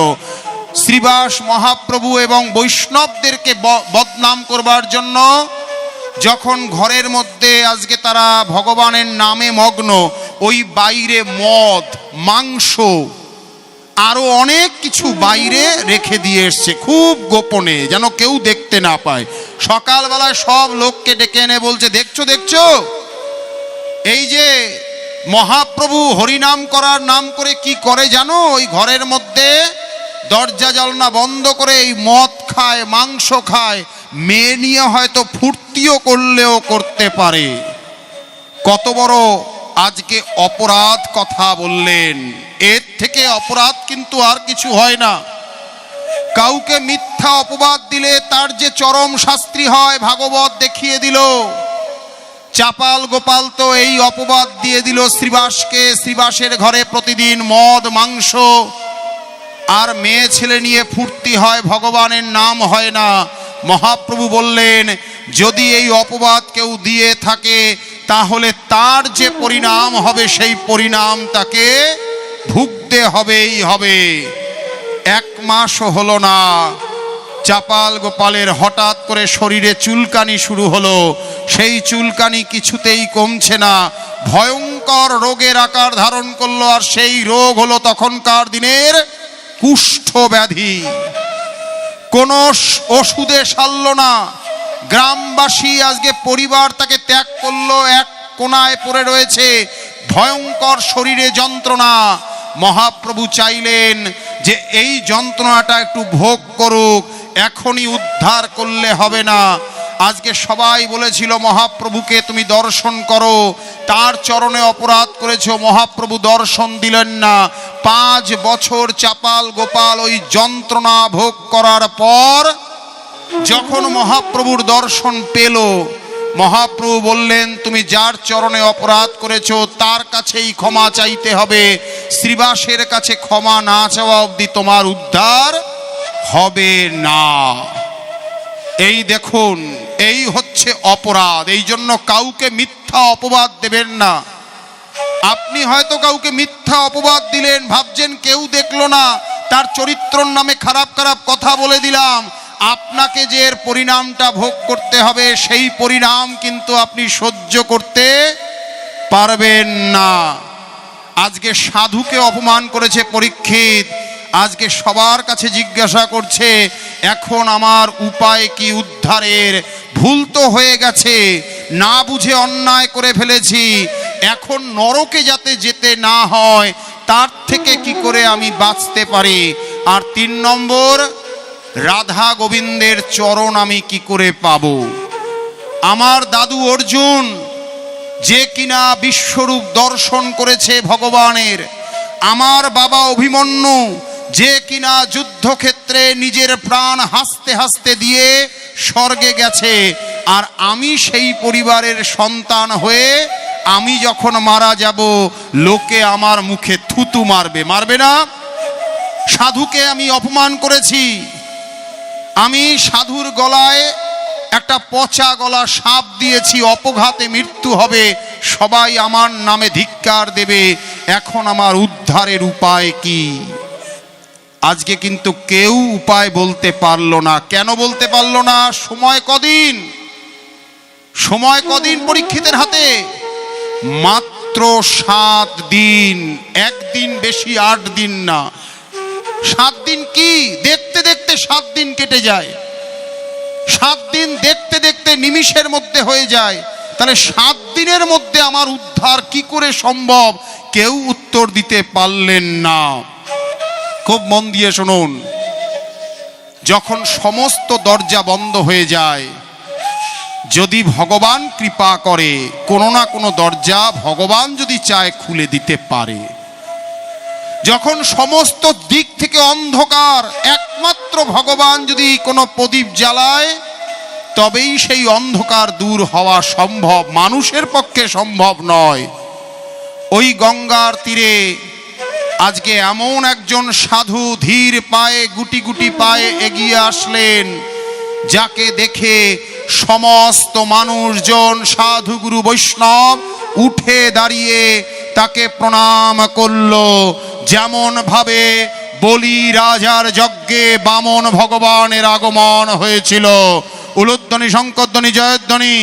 শ্রীবাস মহাপ্রভু এবং বৈষ্ণবদেরকে বদনাম করবার জন্য। যখন ঘরের মধ্যে আজকে তারা ভগবানের নামে মগ্ন, ওই বাইরে মদ, মাংস, আরো অনেক কিছু বাইরে রেখে দিয়ে এসছে খুব গোপনে, যেন কেউ দেখতে না পায়। সকালবেলায় সব লোককে ডেকে এনে বলছে, দেখছো দেখছো, এই যে মহাপ্রভু হরিনাম করার নাম করে কি করে জানো, ওই ঘরের মধ্যে দরজা জানলা বন্ধ করে এই মদ খায়, মাংস খায়, মেয়ে নিয়ে হয়তো ফুর্তিও করলেও করতে পারে। কত বড় আজকে অপরাধ কথা বললেন। এর থেকে অপরাধ কিন্তু আর কিছু হয় না। কাউকে মিথ্যা অপবাদ দিলে তার যে চরম শাস্তি হয় ভাগবত দেখিয়ে দিল। চাপাল গোপাল তো এই অপবাদ দিয়ে দিল শ্রীবাসকে। শ্রীবাসের ঘরে প্রতিদিন মদ, মাংস আর মেয়ে ছেলে নিয়ে ফুর্তি হয়, ভগবানের নাম হয় না। মহাপ্রভু বললেন, যদি এই অপবাদ কেউ দিয়ে থাকে তাহলে তার যে পরিণাম হবে সেই পরিণাম তাকে ভুগতে হবেই হবে। 1 মাসও হলো না, চাপাল গোপালের হঠাৎ করে শরীরে চুলকানি শুরু হলো। সেই চুলকানি কিছুতেই কমছে না, ভয়ঙ্কর রোগের আকার ধারণ করলো। আর সেই রোগ হলো তখনকার দিনের কুষ্ঠ ব্যাধি। কোন ওষুধে সারল না। গ্রামবাসী আজকে পরিবার তাকে ত্যাগ করলো, এক কোনায় পড়ে রয়েছে, ভয়ঙ্কর শরীরে যন্ত্রণা। মহাপ্রভু চাইলেন যে এই যন্ত্রণাটা একটু ভোগ করুক, এখনই উদ্ধার করলে হবে না। আজকে সবাই বলেছিল মহাপ্রভুকে তুমি দর্শন করো, তার চরণে অপরাধ করেছো, মহাপ্রভু দর্শন দিলেন না। 5 বছর চাপাল গোপাল ওই যন্ত্রণা ভোগ করার পর যখন মহাপ্রভুর দর্শন পেল, মহাপ্রভু বললেন, তুমি যার চরণে অপরাধ করেছো তার কাছেই ক্ষমা চাইতে হবে। শ্রীবাসের কাছে ক্ষমা না চাওয়া অবধি তোমার উদ্ধার হবে না। এই দেখুন, এই হচ্ছে অপরাধ। এই জন্য কাউকে মিথ্যা অপবাদ দেবেন না। আপনি হয়তো কাউকে মিথ্যা অপবাদ দিলেন, ভাবছেন কেউ দেখলো না, তার চরিত্রর নামে খারাপ খারাপ কথা বলে দিলাম। আপনাকে যে এর পরিণামটা ভোগ করতে হবে, সেই পরিণাম কিন্তু আপনি সহ্য করতে পারবেন না। আজকে সাধুকে অপমান করেছে পরীক্ষিত, আজকে সবার কাছে জিজ্ঞাসা করছে, এখন আমার উপায় কি উদ্ধারের? ভুল তো হয়ে গেছে, না বুঝে অন্যায় করে ফেলেছি, এখন নরকে যাতে যেতে না হয় তার থেকে কি করে আমি বাঁচতে পারি? আর 3 নম্বর, রাধা গোবিন্দের চরণ আমি কি করে পাবো? আমার দাদু অর্জুন যে কিনা বিশ্বরূপ দর্শন করেছে ভগবানের, আমার বাবা অভিমন্যু যে কিনা যুদ্ধক্ষেত্রে নিজের প্রাণ হাসতে হাসতে দিয়ে স্বর্গে গেছে, আর আমি সেই পরিবারের সন্তান হয়ে আমি যখন মারা যাব লোকে আমার মুখে থুতু মারবে, মারবে না? সাধুকে আমি অপমান করেছি, আমি সাধুর গলায় একটা পচা গলা সাপ দিয়েছি, অপঘাতে মৃত্যু হবে, সবাই আমার নামে ধিক্কার দেবে, এখন আমার উদ্ধারের উপায় কি? আজকে কিন্তু কেউ উপায় বলতে পারলো না। কেন বলতে পারলো না? সময় কদিন, সময় কদিন পরীক্ষিতের হাতে? মাত্র 7 দিন, 1 দিন বেশি, 8 দিন না। 7 দিন কি, দেখতে দেখতে 7 দিন কেটে যায়। 7 দিন দেখতে দেখতে নিমিষের মধ্যে হয়ে যায়। তাহলে 7 দিনের মধ্যে আমার উদ্ধার কি করে সম্ভব? কেউ উত্তর দিতে পারলেন না। খুব মন দিয়ে শুনুন, যখন সমস্ত দরজা বন্ধ হয়ে যায়, যদি ভগবান কৃপা করে কোনো না কোনো দরজা ভগবান যদি চায় খুলে দিতে পারে। যখন সমস্ত দিক থেকে অন্ধকার, একমাত্র ভগবান যদি কোনো প্রদীপ জ্বালায় তবেই সেই অন্ধকার দূর হওয়া সম্ভব, মানুষের পক্ষে সম্ভব নয়। ওই গঙ্গার তীরে আজকে এমন একজন সাধু ধীর পায়ে গুটি গুটি পায়ে এগিয়ে আসলেন, যাকে দেখে সমস্ত মানুষজন সাধু গুরু বৈষ্ণব উঠে দাঁড়িয়ে তাকে প্রণাম করল। যেমন ভাবে বলি রাজার যজ্ঞে বামন ভগবানের আগমন হয়েছিল। উলুধ্বনি শঙ্করধ্বনি জয়ধ্বনি,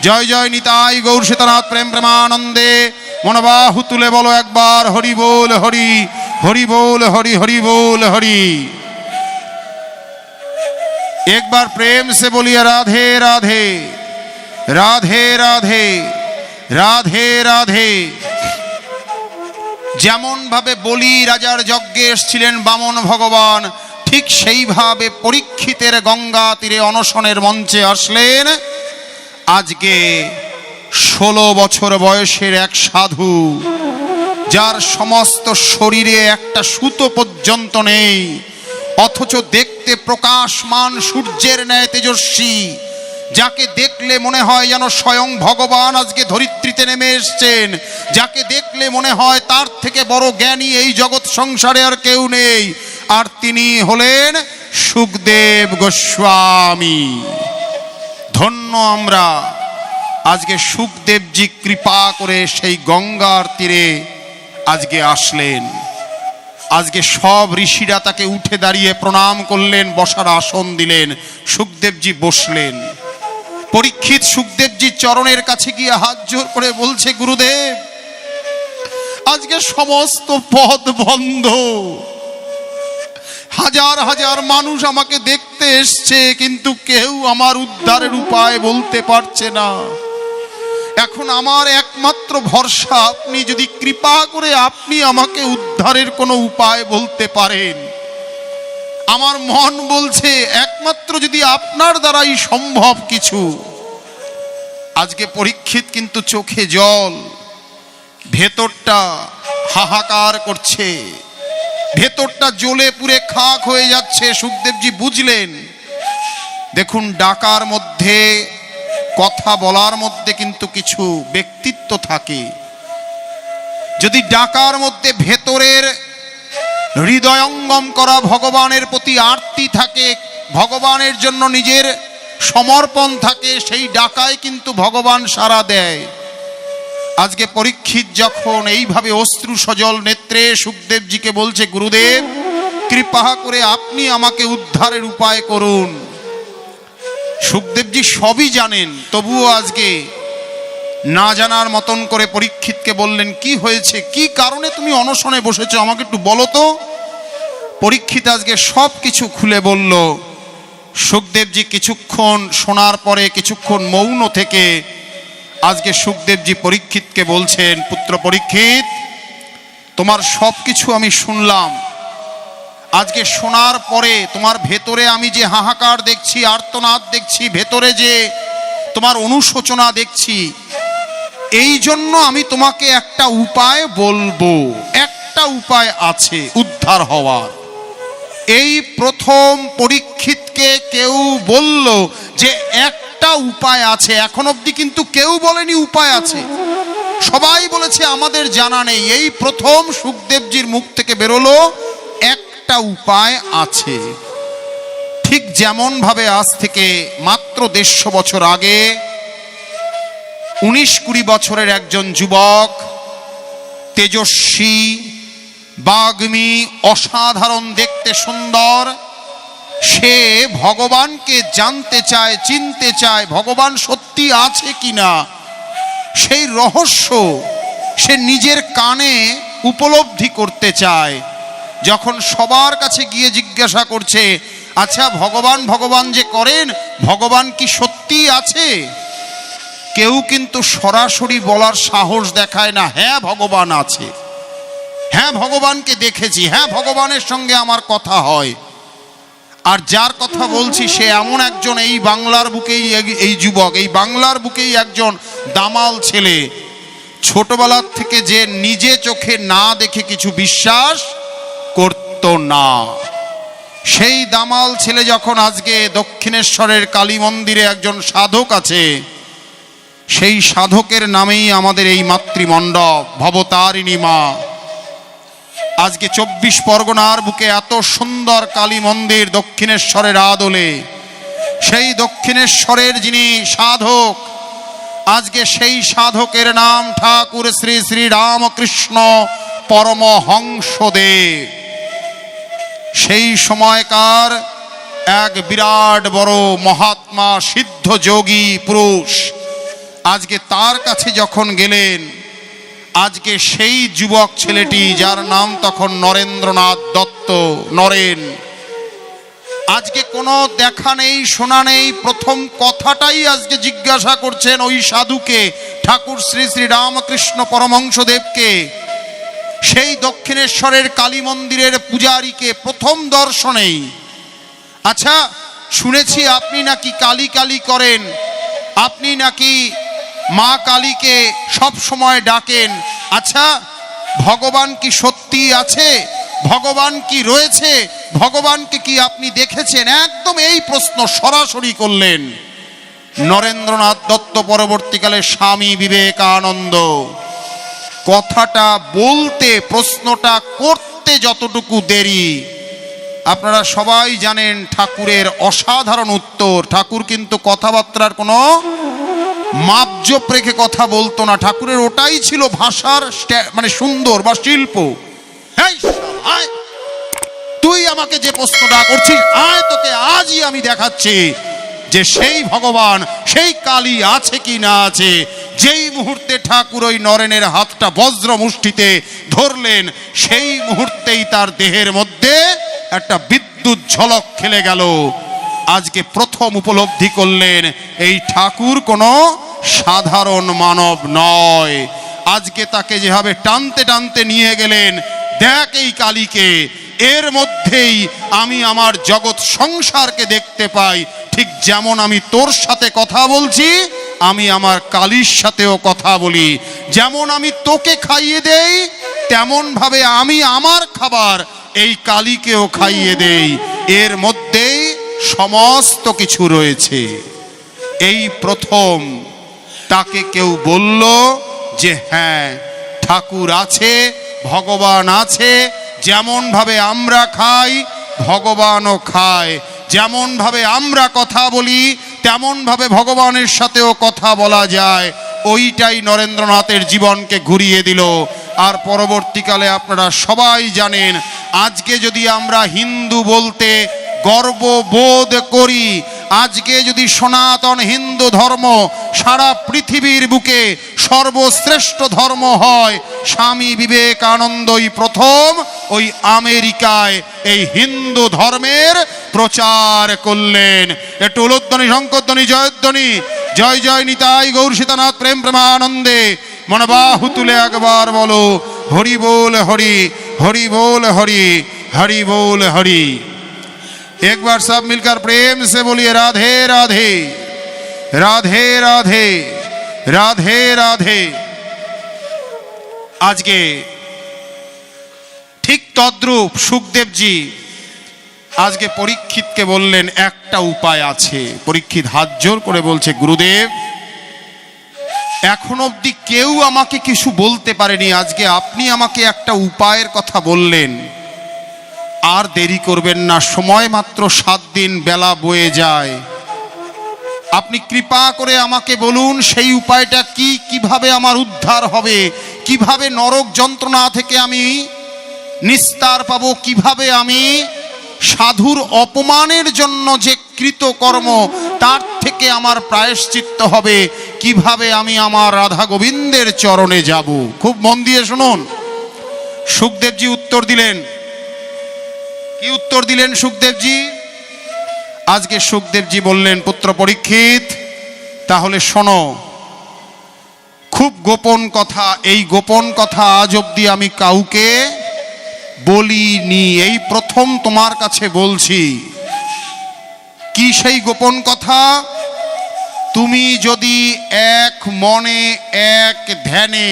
জয় জয় নিতাই গৌর সীতানাথ প্রেম প্রেমানন্দে। মনোবাহু তুলে বলো একবার হরি বল হরি, হরি বল হরি, হরি বল হরি। একবার প্রেম সে বলিए রাধে রাধে, রাধে রাধে, রাধে রাধে। যেমন ভাবে বলি রাজার যজ্ঞে এসেছিলেন বামন ভগবান, ঠিক সেইভাবে পরীক্ষিতের গঙ্গা তীরে অনশনের মঞ্চে আসলেন আজকে 16 বছর বয়সের এক সাধু, যার সমস্ত শরীরে একটা সুতো পর্যন্ত নেই, অথচ দেখতে প্রকাশমান সূর্যের ন্যায় তেজস্বী, যাকে দেখলে মনে হয় যেন স্বয়ং ভগবান আজকে ধরিত্রীতে নেমে এসছেন, যাকে দেখলে মনে হয় তার থেকে বড় জ্ঞানী এই জগৎ সংসারে আর কেউ নেই, আর তিনি হলেন সুখদেব গোস্বামী। ধন্য আমরা, আজকে সুখদেবজি কৃপা করে সেই গঙ্গার তীরে আজকে আসলেন। আজকে সব ঋষিরা তাকে উঠে দাঁড়িয়ে প্রণাম করলেন, বসার আসন দিলেন, সুখদেবজি বসলেন। পরীক্ষিত সুখদেবজির চরণের কাছে গিয়ে হাত জোর করে বলছে, গুরুদেব আজকে সমস্ত পথ বন্ধ, হাজার হাজার মানুষ আমাকে দেখতে এসছে, কিন্তু কেউ আমার উদ্ধারের উপায় বলতে পারছে না। এখন আমার একমাত্র ভরসা আপনি, যদি কৃপা করে আপনি আমাকে উদ্ধারের কোনো উপায় বলতে পারেন। আমার মন বলছে একমাত্র যদি আপনার দ্বারাই সম্ভব কিছু। আজকে পরীক্ষিত কিন্তু চোখে জল, ভেতরটা হাহাকার করছে, ভেতরটা জ্বলে পুড়ে খাক হয়ে যাচ্ছে। সুখদেবজি বুঝলেন, দেখুন ডাকার মধ্যে, কথা বলার মধ্যে কিন্তু কিছু ব্যক্তিত্ব থাকে। যদি ডাকার মধ্যে ভেতরের হৃদয়ঙ্গম করা ভগবানের প্রতি আরতি থাকে, ভগবানের জন্য নিজের সমর্পণ থাকে, সেই ডাকায় কিন্তু ভগবান সাড়া দেয়। আজকে পরীক্ষিত যখন এইভাবে অশ্রু সজল নেত্রে সুখদেবজিকে বলছে, গুরুদেব কৃপা করে আপনি আমাকে উদ্ধারের উপায় করুন। সুখদেবজি সবই জানেন, তবুও আজকে না জানার মতন করে পরীক্ষিতকে বললেন, কি হয়েছে, কি কারণে তুমি অনশনে বসেছো, আমাকে একটু বলো তো। পরীক্ষিত আজকে সব কিছু খুলে বলল। সুখদেবজি কিছুক্ষণ শোনার পরে কিছুক্ষণ মৌন থেকে আজকে সুখদেবজি পরীক্ষিতকে বলছেন, পুত্র পরীক্ষিত তোমার সব কিছু আমি শুনলাম। আজকে শোনার পরে তোমার ভেতরে আমি যে হাহাকার দেখছি, আর্তনাদ দেখছি, ভেতরে যে তোমার অনুশোচনা দেখছি, এই জন্য আমি তোমাকে একটা উপায় বলবো। একটা উপায় আছে উদ্ধার হওয়ার। এই প্রথম পরীক্ষিতকে কেউ বলল যে একটা উপায় আছে। এখন অবধি কিন্তু কেউ বলেনি উপায় আছে, সবাই বলেছে আমাদের জানা নেই। এই প্রথম সুখদেবজির মুখ থেকে বেরোলো একটা উপায় আছে। ঠিক যেমন ভাবে আজ থেকে মাত্র 150 বছর আগে 19-20 বছরের একজন যুবক, তেজস্বী, বাগ্মী, অসাধারণ দেখতে সুন্দর, সে ভগবানকে জানতে চায়, চিনতে চায়, ভগবান সত্যি আছে কিনা সেই রহস্য সে নিজের কানে উপলব্ধি করতে চায়। যখন সবার কাছে গিয়ে জিজ্ঞাসা করছে, আচ্ছা ভগবান ভগবান যে করেন, ভগবান কি সত্যি আছে? কেউ কিন্তু সরাসরি বলার সাহস দেখায় না, হ্যাঁ ভগবান আছে, হ্যাঁ ভগবানকে দেখেছি, হ্যাঁ ভগবানের সঙ্গে আমার কথা হয়। আর যার কথা বলছি সে এমন একজন, এই বাংলার বুকেই এই যুবক, এই বাংলার বুকেই একজন দামাল ছেলে, ছোটবেলার থেকে যে নিজে চোখে না দেখে কিছু বিশ্বাস করত না। সেই দামাল ছেলে যখন আজকে দক্ষিণেশ্বরের কালী মন্দিরে একজন সাধক আছে, সেই সাধকের নামেই আমাদের এই মাতৃমণ্ডপ ভবতারিণী মা। আজকে 24 পরগনার বুকে এত সুন্দর কালী মন্দির দক্ষিণেশ্বরের আদলে, সেই দক্ষিণেশ্বরের যিনি সাধক, আজকে সেই সাধকের নাম ঠাকুর শ্রী শ্রী রামকৃষ্ণ পরমহংসদেব। সেই সময়কার এক বিরাট বড় মহাত্মা সিদ্ধ যোগী পুরুষ, আজকে তার কাছে যখন গেলেন, আজকে সেই যুবক ছেলেটি যার নাম তখন নরেন্দ্রনাথ দত্ত, নরেন, আজকে কোনো দেখা নেই শোনা নেই, প্রথম কথাটাই আজকে জিজ্ঞাসা করছেন ওই সাধুকে, ঠাকুর শ্রী শ্রী রামকৃষ্ণ পরমহংসদেবকে, সেই দক্ষিণেশ্বরের কালী মন্দিরের পূজারীকে প্রথম দর্শনেই। আচ্ছা, শুনেছি আপনি নাকি কালী কালী করেন, আপনি নাকি মা কালীকে সব সময় ডাকেন। আচ্ছা, ভগবান কি সত্যি আছে? ভগবান কি রয়েছে? ভগবানকে কি আপনি দেখেছেন? একদম এই প্রশ্ন সরাসরি করলেন নরেন্দ্রনাথ দত্ত, পরবর্তীকালে স্বামী বিবেকানন্দ। কথাটা বলতে, প্রশ্নটা করতে যতটুকু দেরি, আপনারা সবাই জানেন ঠাকুরের অসাধারণ উত্তর। ঠাকুর কিন্তু কথাবার্তার কোনো মাপজোপ রেখে কথা বলতো না, ঠাকুরের ওটাই ছিল ভাষার মানে সুন্দর বা শিল্প। তুই আমাকে যে প্রশ্নটা করছিস, আয় তোকে আজই আমি দেখাচ্ছি যে সেই ভগবান, সেই কালী আছে কি না আছে। যেই মুহূর্তে ঠাকুর ওই নরেনের হাতটা বজ্র মুষ্টিতে ধরলেন, সেই মুহূর্তেই তার দেহের মধ্যে একটা বিদ্যুৎ ঝলক খেলে গেল। আজকে প্রথম উপলব্ধি করলেন এই ঠাকুর কোনো সাধারণ মানব নয়। আজকে তাকে যেভাবে টানতে টানতে নিয়ে গেলেন, দেখ এই কালীকে, এর মধ্যেই আমি আমার জগৎ সংসারকে দেখতে পাই। ঠিক যেমন আমি তোর সাথে কথা বলছি, আমি আমার কালীর সাথেও কথা বলি। যেমন আমি তোকে খাইয়ে দেই, তেমন ভাবে আমি আমার খাবার এই কালীকেও খাইয়ে দেই। এর মধ্যেই সমস্ত কিছু রয়েছে। এই প্রথম তাকে কেউ বলল যে হ্যাঁ, ঠাকুর আছে, ভগবান আছে। যেমন ভাবে আমরা খাই, ভগবানও খায়। যেমন ভাবে আমরা কথা বলি, তেমন ভাবে ভগবানের সাথেও কথা বলা যায়। ওইটাই নরেন্দ্রনাথের জীবনকে ঘুরিয়ে দিল। আর পরবর্তীকালে আপনারা সবাই জানেন, আজকে যদি আমরা হিন্দু বলতে গর্ববোধ করি, আজকে যদি সনাতন হিন্দু ধর্ম সারা পৃথিবীর বুকে সর্বশ্রেষ্ঠ ধর্ম হয়, স্বামী বিবেকানন্দই প্রথম ওই আমেরিকায় এই হিন্দু ধর্মের প্রচার করলেন। একটু উলুধ্বনি, শঙ্করধ্বনি, জয়ধ্বনি, জয় জয় নিতাই গৌর সীতানাথ প্রেম প্রেমানন্দে। মনবাহু তুলে একবার বলো হরি बोल हरि, हरि बोल हरि, हरि बोल हरि। एक बार सब मिलकर प्रेम से बोलिए राधे राधे, राधे राधे, राधे राधे। आज के ठीक तद्रूप सुखदेव जी आज के परीक्षित के बोलें एक उपाय आछे। परीक्षित हाथ जोर करे बोलछे, गुरुदेव এখন অবধি কেউ আমাকে কিছু বলতে পারেনি, আজকে আপনি আমাকে একটা উপায়ের কথা বললেন। আর দেরি করবেন না, সময় মাত্র 7 দিন, বেলা বয়ে যায়। আপনি কৃপা করে আমাকে বলুন সেই উপায়টা কি, কিভাবে আমার উদ্ধার হবে, কিভাবে নরক যন্ত্রণা থেকে আমি নিস্তার পাবো, কিভাবে আমি সাধুর অপমানের জন্য যে কৃতকর্ম তার থেকে আমার প্রায়শ্চিত্ত হবে, কিভাবে আমি আমার রাধা গোবিন্দের চরণে যাব। খুব মন দিয়ে শুনুন। সুখদেবজি উত্তর দিলেন। কি উত্তর দিলেন সুখদেবজি? আজকে সুখদেবজি বললেন, পুত্র পরীক্ষিত তাহলে শোনো, খুব গোপন কথা, এই গোপন কথা আজ অবধি আমি কাউকে বলিনি, এই প্রথম তোমার কাছে বলছি। কি সেই গোপন কথা? তুমি যদি এক মনে এক ধ্যানে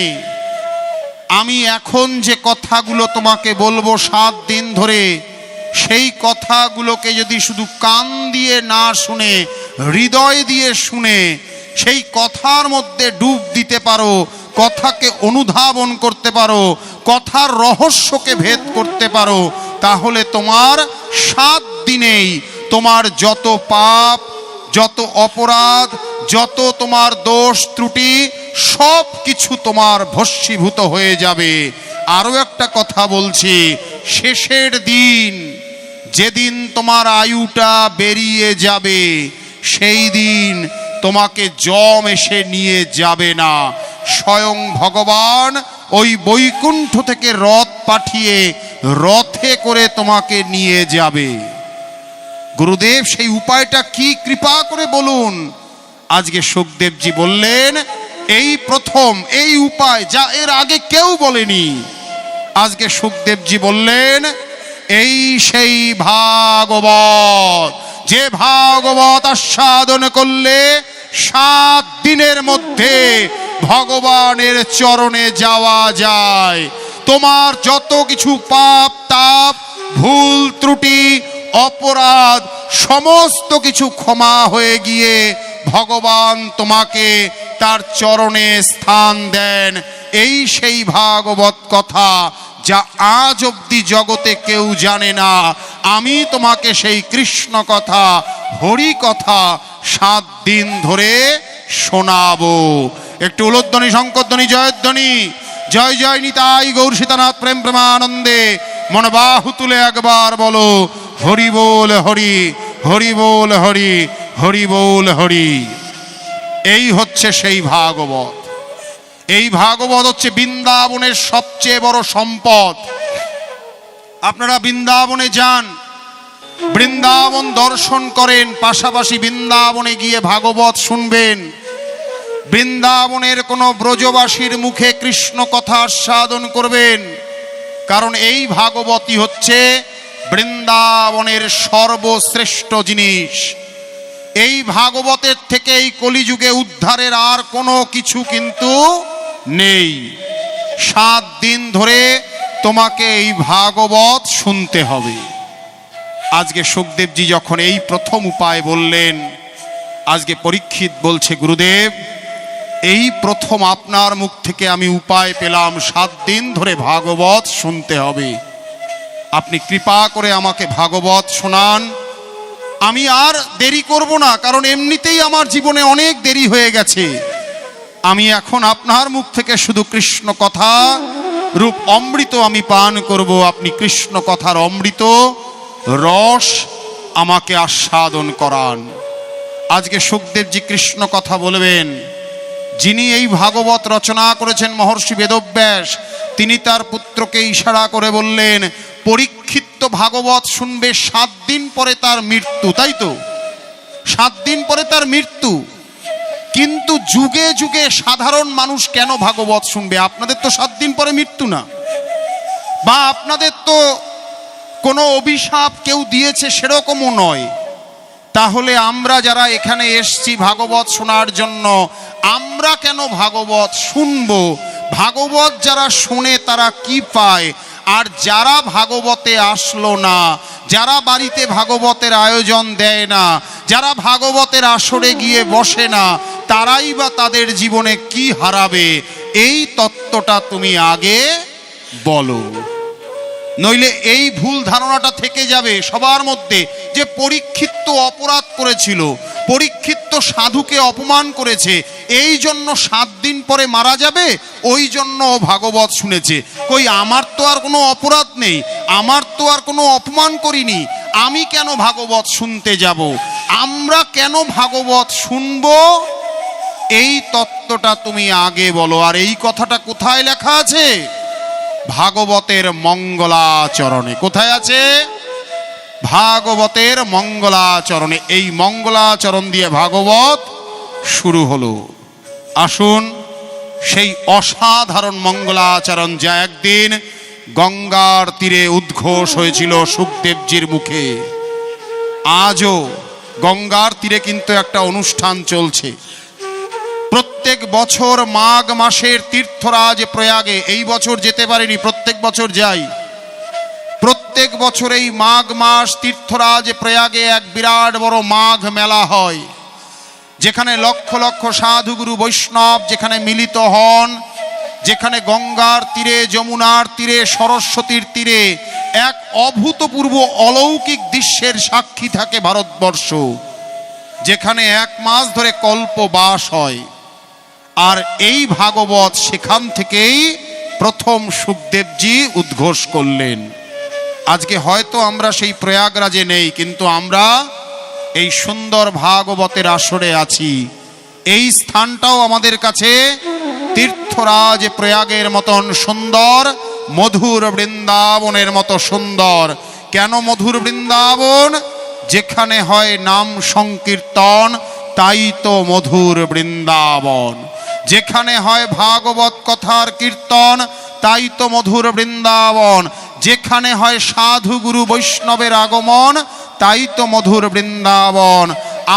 আমি এখন যে কথাগুলো তোমাকে বলবো 7 দিন ধরে, সেই কথাগুলোকে যদি শুধু কান দিয়ে না শুনে হৃদয় দিয়ে শুনে সেই কথার মধ্যে ডুব দিতে পারো, কথাকে অনুধাবন করতে পারো, কথার রহস্যকে ভেদ করতে পারো, তাহলে তোমার 7 দিনেই তোমার যত পাপ, যত অপরাধ, যত তোমার দোষ ত্রুটি সব কিছু তোমার ভস্মীভূত হয়ে যাবে। আরও একটা কথা বলছি, শেষের দিন যেদিন তোমার আয়ুটা বেরিয়ে যাবে সেই দিন তোমাকে যম এসে নিয়ে যাবে না, স্বয়ং ভগবান ওই বৈকুণ্ঠ থেকে রথ পাঠিয়ে রথে করে তোমাকে নিয়ে যাবে। গুরুদেব সেই উপায়টা কি, কৃপা করে বলুন। আজকে সুখদেবজি বললেন এই প্রথম এই উপায়, যা এর আগে কেউ বলেনি। আজকে সুখদেবজি বললেন এই সেই ভাগবত, যে ভাগবত আস্বাদন করলে 7 দিনের মধ্যে ভগবানের চরণে যাওয়া যায়। তোমার যত কিছু পাপ তাপ, ভুল ত্রুটি, অপরাধ সমস্ত কিছু ক্ষমা হয়ে গিয়ে ভগবান তোমাকে তার চরণে স্থান দেন। এই সেই ভাগবত কথা, যা আজ অবধি জগতে কেউ জানে না। আমি তোমাকে সেই কৃষ্ণ কথা, হরি কথা 7 দিন ধরে শোনাবো। একটু উলধ্বনি, শঙ্করধ্বনি, জয়ধ্বনি। জয় জয় নিতাই গৌর সীতানাথ প্রেম প্রেমানন্দে। মন বাহু তুলে একবার বলো হরি বল হরি, হরি বল হরি, হরি বল হরি। এই হচ্ছে সেই ভাগবত। এই ভাগবত হচ্ছে বৃন্দাবনের সবচেয়ে বড় সম্পদ। আপনারা বৃন্দাবনে যান, বৃন্দাবন দর্শন করেন, পাশাপাশি বৃন্দাবনে গিয়ে ভাগবত শুনবেন। বৃন্দাবনের কোনো ব্রজবাসীর মুখে কৃষ্ণ কথা আস্বাদন করবেন, কারণ এই ভাগবতই হচ্ছে বৃন্দাবনের সর্বশ্রেষ্ঠ জিনিস। এই ভাগবতের থেকে এই কলিযুগে উদ্ধারের আর কোনো কিছু কিন্তু নেই। 7 দিন ধরে তোমাকে এই ভাগবত শুনতে হবে। আজকে সুখদেবজি যখন এই প্রথম উপায় বললেন, আজকে পরীক্ষিত বলছে গুরুদেব এই প্রথম আপনার মুখ থেকে আমি উপায় পেলাম, 7 দিন ধরে ভাগবত শুনতে হবে। আপনি কৃপা করে আমাকে ভাগবত শোনান। আমি আর দেরি করব না, কারণ এমনিতেই আমার জীবনে অনেক দেরি হয়ে গেছে। আমি এখন আপনার মুখ থেকে শুধু কৃষ্ণ কথা রূপ অমৃত আমি পান করব। আপনি কৃষ্ণ কথার অমৃত রস আমাকে আস্বাদন করান। আজকে সুখদেবজি কৃষ্ণ কথা বলবেন। যিনি এই ভাগবত রচনা করেছেন মহর্ষি বেদব্যাস, তিনি তার পুত্রকে ইশারা করে বললেন পরীক্ষিত ভাগবত শুনবে 7 দিন পরে তার মৃত্যু, তাই তো? 7 দিন পরে তার মৃত্যু। কিন্তু যুগে যুগে সাধারণ মানুষ কেন ভাগবত শুনবে? আপনাদের তো 7 দিন পরে মৃত্যু না, বা আপনাদের তো কোনো অভিশাপ কেউ দিয়েছে সেরকমও নয়। তাহলে আমরা যারা এখানে এসছি ভাগবত শোনার জন্য, আমরা কেন ভাগবত শুনবো? ভাগবত যারা শোনে তারা কি পায়? আর যারা ভাগবতে আসলো না, যারা বাড়িতে ভাগবতের আয়োজন দেয় না, যারা ভাগবতের আসরে গিয়ে বসে না, তারাই বা তাদের জীবনে কি হারাবে? এই তত্ত্বটা তুমি আগে বলো, নইলে এই ভুল ধারণাটা থেকে যাবে সবার মধ্যে যে পরীক্ষিত অপরাধ করেছিল, পরীক্ষিত সাধুকে অপমান করেছে, এই জন্য 7 দিন পরে মারা যাবে, ওই জন্য ভাগবত শুনেছে। কই, আমার তো আর কোনো অপরাধ নেই, আমার তো আর কোনো অপমান করিনি, আমি কেন ভাগবত শুনতে যাব? আমরা কেন ভাগবত শুনবো? এই তত্ত্বটা তুমি আগে বলো। আর এই কথাটা কোথায় লেখা আছে? ভাগবতের মঙ্গলাচরণে। কোথায় আছে? ভাগবতের মঙ্গলাচরণে। এই মঙ্গলাচরণ দিয়ে ভাগবত শুরু হলো। আসুন সেই অসাধারণ মঙ্গলাচরণ, যা একদিন গঙ্গার তীরে উদ্ঘোষ হয়েছিল সুখদেবজির মুখে। আজও গঙ্গার তীরে কিন্তু একটা অনুষ্ঠান চলছে। প্রত্যেক বছর মাঘ মাসের তীর্থরাজ প্রয়াগে, এই বছর যেতে পারিনি, প্রত্যেক বছর যাই। প্রত্যেক বছর এই মাঘ মাস তীর্থরাজ প্রয়াগে এক বিরাট বড় মাঘ মেলা হয়, যেখানে লক্ষ লক্ষ সাধুগুরু বৈষ্ণব যেখানে মিলিত হন, যেখানে গঙ্গার তীরে, যমুনার তীরে, সরস্বতীর তীরে এক অভূতপূর্ব অলৌকিক দৃশ্যের সাক্ষী থাকে ভারতবর্ষ, যেখানে এক মাস ধরে কল্পবাস হয়। আর এই ভাগবত সেখান থেকেই প্রথম সুখদেবজি উদ্ঘোষ করলেন। আজকে হয়তো আমরা সেই প্রয়াগরাজে নেই, কিন্তু আমরা এই সুন্দর ভাগবতের আসরে আছি। এই স্থানটাও আমাদের কাছে তীর্থরাজ প্রয়াগের মতন সুন্দর, মধুর বৃন্দাবনের মতো সুন্দর। কেন মধুর বৃন্দাবন? যেখানে হয় নাম সংকীর্তন, তাই তো মধুর বৃন্দাবন। যেখানে হয় ভাগবত কথার কীর্তন, তাই তো মধুর বৃন্দাবন। যেখানে হয় সাধু গুরু বৈষ্ণবের আগমন, তাই তো মধুর বৃন্দাবন।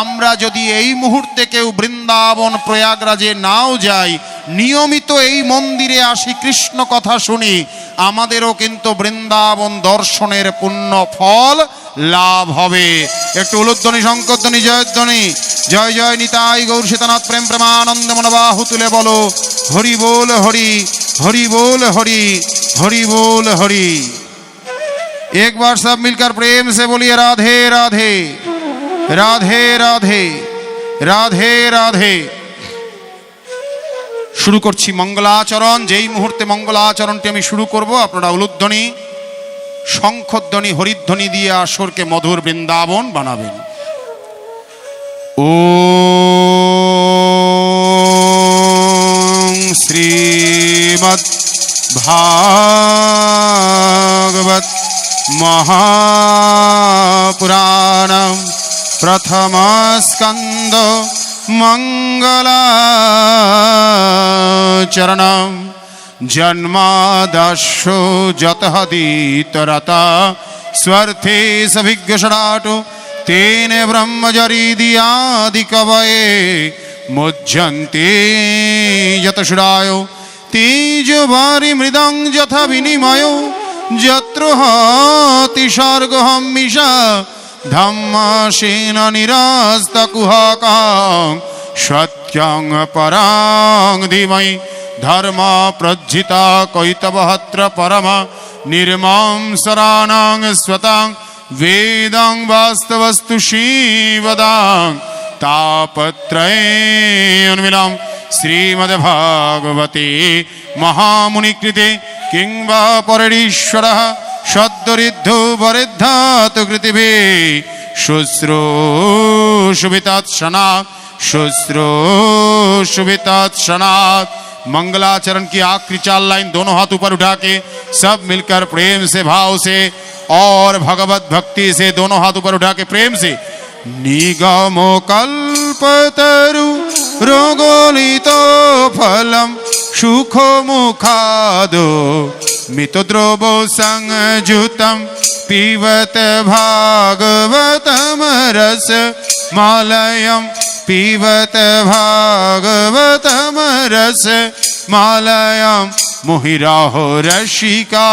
আমরা যদি এই মুহূর্তে কেউ বৃন্দাবন প্রয়াগরাজে নাও যাই, নিয়মিত এই মন্দিরে আসি, কৃষ্ণ কথা শুনি, আমাদেরও কিন্তু বৃন্দাবন দর্শনের পুণ্য ফল লাভ হবে। একটু উলুধ্বনি, শঙ্করধ্বনি, জয়ধ্বনি। জয় জয় নিতাই গৌর সীতানাথ প্রেম প্রেমানন্দ মনোবাহু তুলে বলো হরি बोल हरि, हरि बोल हरि, हरि बोल हरि। एक बार सब मिलकर प्रेम से बोलिए राधे राधे, राधे राधे, राधे राधे। শুরু করছি মঙ্গলাচরণ। যেই মুহূর্তে মঙ্গলাচরণটি আমি শুরু করব, আপনারা উলুধ্বনি, শঙ্খধ্বনি, হরিধ্বনি দিয়ে আসরকে মধুর বৃন্দাবন বানাবেন। ওম শ্রীমদ্ ভাগবত মহাপুরাণম প্রথম স্কন্দ মঙ্গলাচরণম জন্মাদর্শো যতহদিতরতা স্বর্থে সভিজ্ঞষড়াটো तेन ब्रह्मचरीदियादि कवये मुज्जन्ते यतशुरायो तेजोवारि मृदं यथा विनिमयो यत्र हति सर्गहम्मिषा धम्मासेन निरास्तकुहकं सत्यं परां धीमहि धर्म प्रज्जिता कैतवहत्र परमा निर्मं सराणां स्वतां वेदां वास्तवस्तु शिवदां तापत्रयोन्मिलं श्रीमद्भागवते महामुनिकृते किं वा परेरीश्वरः सद्दरिद्धो वरिद्धातु कृतिभिः शुश्रूषुभितत्क्षणात्, शुश्रूषुभितत्क्षणात्। मंगलाचरण की आखिरी 4 लाइन दोनों हाथ ऊपर उठा के सब मिलकर प्रेम से, भाव से और भगवत भक्ति से दोनों हाथ ऊपर उठा के प्रेम से। निगमो कल्पतरु रोगोलितो फलम सुखो मुखादो मितद्रोबो संयुतम पिबत भागवतम रस मालयम, पिबत भागवतम रस मालयम। मोहिराहो रसिका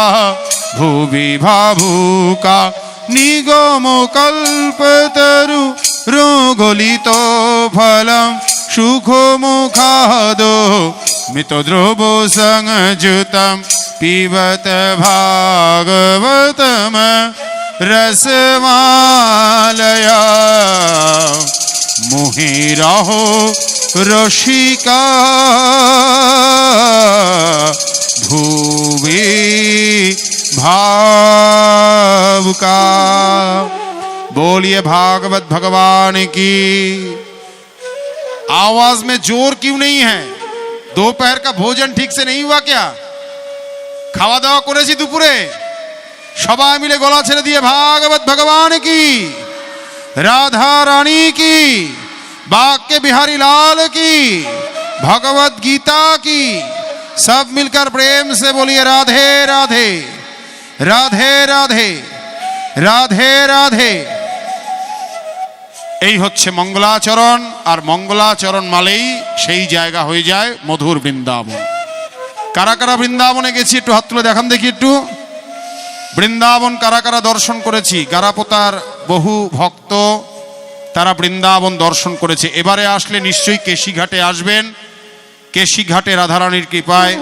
भुवि भावुका निगमो कल्पतरु रोगलितो फलम सुखो मुखादो मितद्रोबो संयुतम पिबत भागवतम रसमालया। मोहिराहो रसिका भुवि भावुका। बोलिए भागवत भगवान की। आवाज में जोर क्यों नहीं है? दोपहर का भोजन ठीक से नहीं हुआ क्या? खावा दावा করেছি দুপুরে? সবাই মিলে গলা ছেড়ে দিয়ে भागवत भगवान की, राधा रानी की, बाके बिहारी लाल की, भगवत गीता की। सब मिलकर प्रेम से बोलिए राधे राधे, राधे राधे, राधे राधे। এই হচ্ছে মঙ্গলাচরণ, আর মঙ্গলাচরণ মালেই সেই জায়গা হয়ে যায় মধুর বৃন্দাবন। কারা কারা বৃন্দাবনে গেছি একটু হাত তুলে দেখান দেখি একটু। বৃন্দাবন কারা কারা দর্শন করেছি? গারাপোতার বহু ভক্ত তারা বৃন্দাবন দর্শন করেছে। এবারে আসলে নিশ্চয়ই কেশিঘাটে আসবেন। কেশিঘাটে রাধারানীর কৃপায়,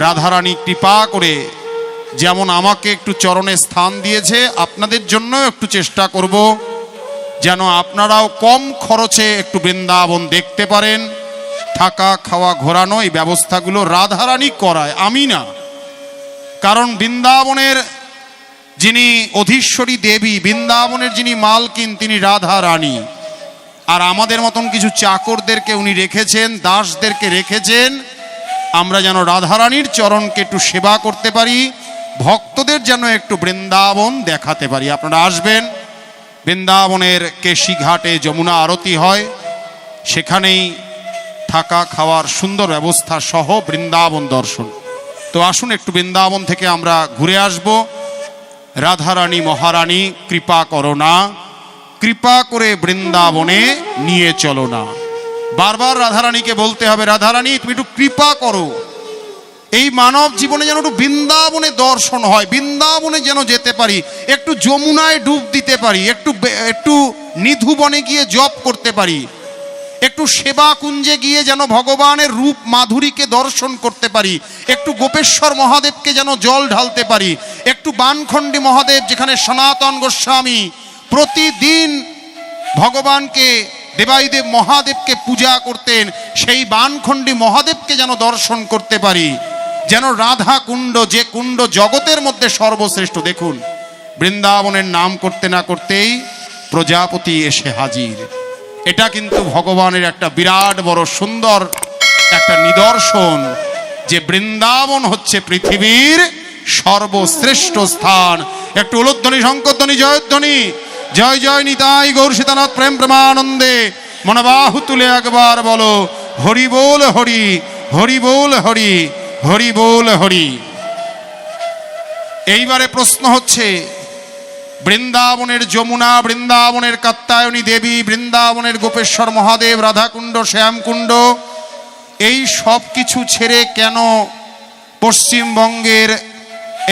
রাধারানী কৃপা করে যেমন আমাকে একটু চরণে স্থান দিয়েছে, আপনাদের জন্য একটু চেষ্টা করব যেন আপনারাও কম খরচে একটু বৃন্দাবন দেখতে পারেন। থাকা খাওয়া ঘোরানো এই ব্যবস্থাগুলো রাধারানী করায়, আমি না। কারণ বৃন্দাবনের যিনি অধীশ্বরী দেবী, বৃন্দাবনের যিনি মালকিন, তিনি রাধা রানী। আর আমাদের মতন কিছু চাকরদেরকে উনি রেখেছেন, দাসদেরকে রেখেছেন, আমরা যেন রাধারানীর চরণকে একটু সেবা করতে পারি, ভক্তদের যেন একটু বৃন্দাবন দেখাতে পারি। আপনারা আসবেন। বৃন্দাবনের কেশিঘাটে যমুনা আরতি হয়, সেখানেই থাকা খাওয়ার সুন্দর ব্যবস্থা সহ বৃন্দাবন দর্শন। তো আসুন একটু বৃন্দাবন থেকে আমরা ঘুরে আসব। রাধারানী মহারানী কৃপা করো না, কৃপা করে বৃন্দাবনে নিয়ে চলো না। বারবার রাধারানীকে বলতে হবে, রাধারানী তুমি একটু কৃপা করো, এই মানব জীবনে যেন একটু বৃন্দাবনে দর্শন হয়, বৃন্দাবনে যেন যেতে পারি, একটু যমুনায় ডুব দিতে পারি, একটু নিধুবনে গিয়ে জপ করতে পারি, একটু সেবা কুঞ্জে গিয়ে যেন ভগবানের রূপ মাধুরীকে দর্শন করতে পারি, একটু গোপেশ্বর মহাদেবকে যেন জল ঢালতে পারি, একটু বানখণ্ডী মহাদেব যেখানে সনাতন গোস্বামী প্রতিদিন ভগবানকে দেবাইদেব মহাদেবকে পূজা করতেন, সেই বানখণ্ডী মহাদেবকে যেন দর্শন করতে পারি, যেন রাধা কুণ্ড, যে কুণ্ড জগতের মধ্যে সর্বশ্রেষ্ঠ। দেখুন বৃন্দাবনের নাম করতে না করতেই প্রজাপতি এসে হাজির। এটা কিন্তু ভগবানের একটা বিরাট বড় সুন্দর একটা নিদর্শন যে বৃন্দাবন হচ্ছে পৃথিবীর সর্বশ্রেষ্ঠ স্থান। একটু উলুধ্বনি, শঙ্করধ্বনি, জয়ধ্বনি, জয় জয় নিতাই গৌর সীতানাথ প্রেম প্রেমানন্দে। মনোবাহু তুলে একবার বলো হরি বল হরি, হরি বল হরি, হরি বল হরি। এইবারে প্রশ্ন হচ্ছে, বৃন্দাবনের যমুনা, বৃন্দাবনের কাত্যায়নী দেবী, বৃন্দাবনের গোপেশ্বর মহাদেব, রাধাকুণ্ড, শ্যামকুণ্ড, এই সব কিছু ছেড়ে কেন পশ্চিমবঙ্গের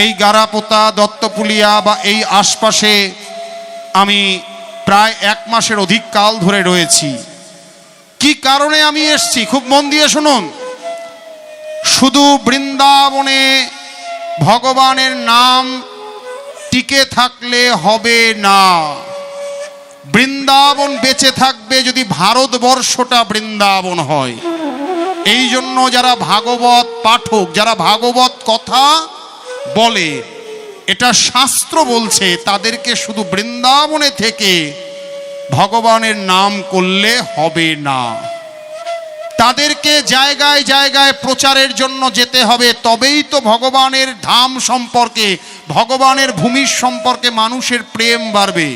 এই গারাপোতা, দত্তপুলিয়া বা এই আশপাশে আমি প্রায় 1 মাসের অধিক কাল ধরে রয়েছি? কি কারণে আমি এসছি খুব মন দিয়ে শুনুন। শুধু বৃন্দাবনে ভগবানের নাম টিকে থাকলে হবে না, বৃন্দাবন বেঁচে থাকবে যদি ভারতবর্ষটা বৃন্দাবন হয়। এই জন্য যারা ভাগবত পাঠক, যারা ভাগবত কথা বলে, এটা শাস্ত্র বলছে, তাদেরকে শুধু বৃন্দাবনে থেকে ভগবানের নাম করলে হবে না, তাদেরকে জায়গায় জায়গায় প্রচারের জন্য যেতে হবে। তবেই তো ভগবানের ধাম সম্পর্কে, ভগবানের ভূমির সম্পর্কে মানুষের প্রেম বাড়বে।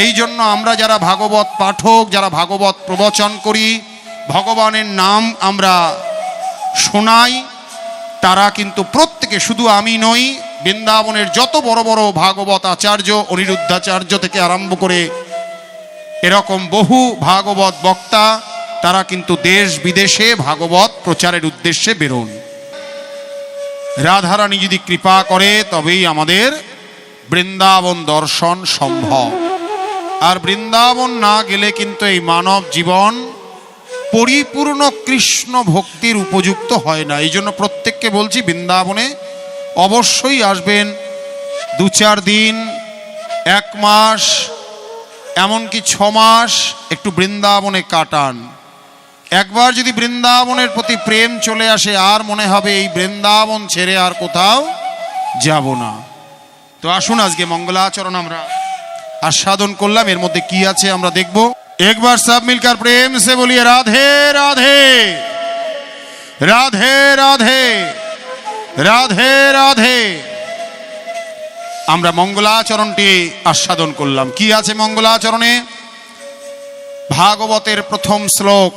এই জন্য আমরা যারা ভাগবত পাঠক, যারা ভাগবত প্রবচন করি, ভগবানের নাম আমরা শোনাই, তারা কিন্তু প্রত্যেকে, শুধু আমি নই, বৃন্দাবনের যত বড় বড় ভাগবত আচার্য, অনিরুদ্ধাচার্য থেকে আরম্ভ করে এরকম বহু ভাগবত বক্তা, তারা কিন্তু দেশ বিদেশে ভাগবত প্রচারের উদ্দেশ্যে বেরোন। রাধারানী যদি কৃপা করে তবেই আমাদের বৃন্দাবন দর্শন সম্ভব। আর বৃন্দাবন না গেলে কিন্তু এই মানব জীবন পরিপূর্ণ কৃষ্ণ ভক্তির উপযুক্ত হয় না। এই জন্য প্রত্যেককে বলছি বৃন্দাবনে অবশ্যই আসবেন। 2-4 দিন, 1 মাস, এমনকি 6 মাস একটু বৃন্দাবনে কাটান। একবার যদি বৃন্দাবনের প্রতি প্রেম চলে আসে, আর মনে হবে এই বৃন্দাবন ছেড়ে আর কোথাও যাব না। তো আসুন আজকে মঙ্গলাচরণ আমরা আস্বাদন করলাম, এর মধ্যে কি আছে আমরা দেখব। একবার সব মিলकर প্রেম সে বলিয়ে রাধে রাধে, রাধে রাধে, রাধে রাধে। আমরা মঙ্গলাচরণটি আস্বাদন করলাম। কি আছে মঙ্গলাচরণে? ভাগবতের প্রথম শ্লোক,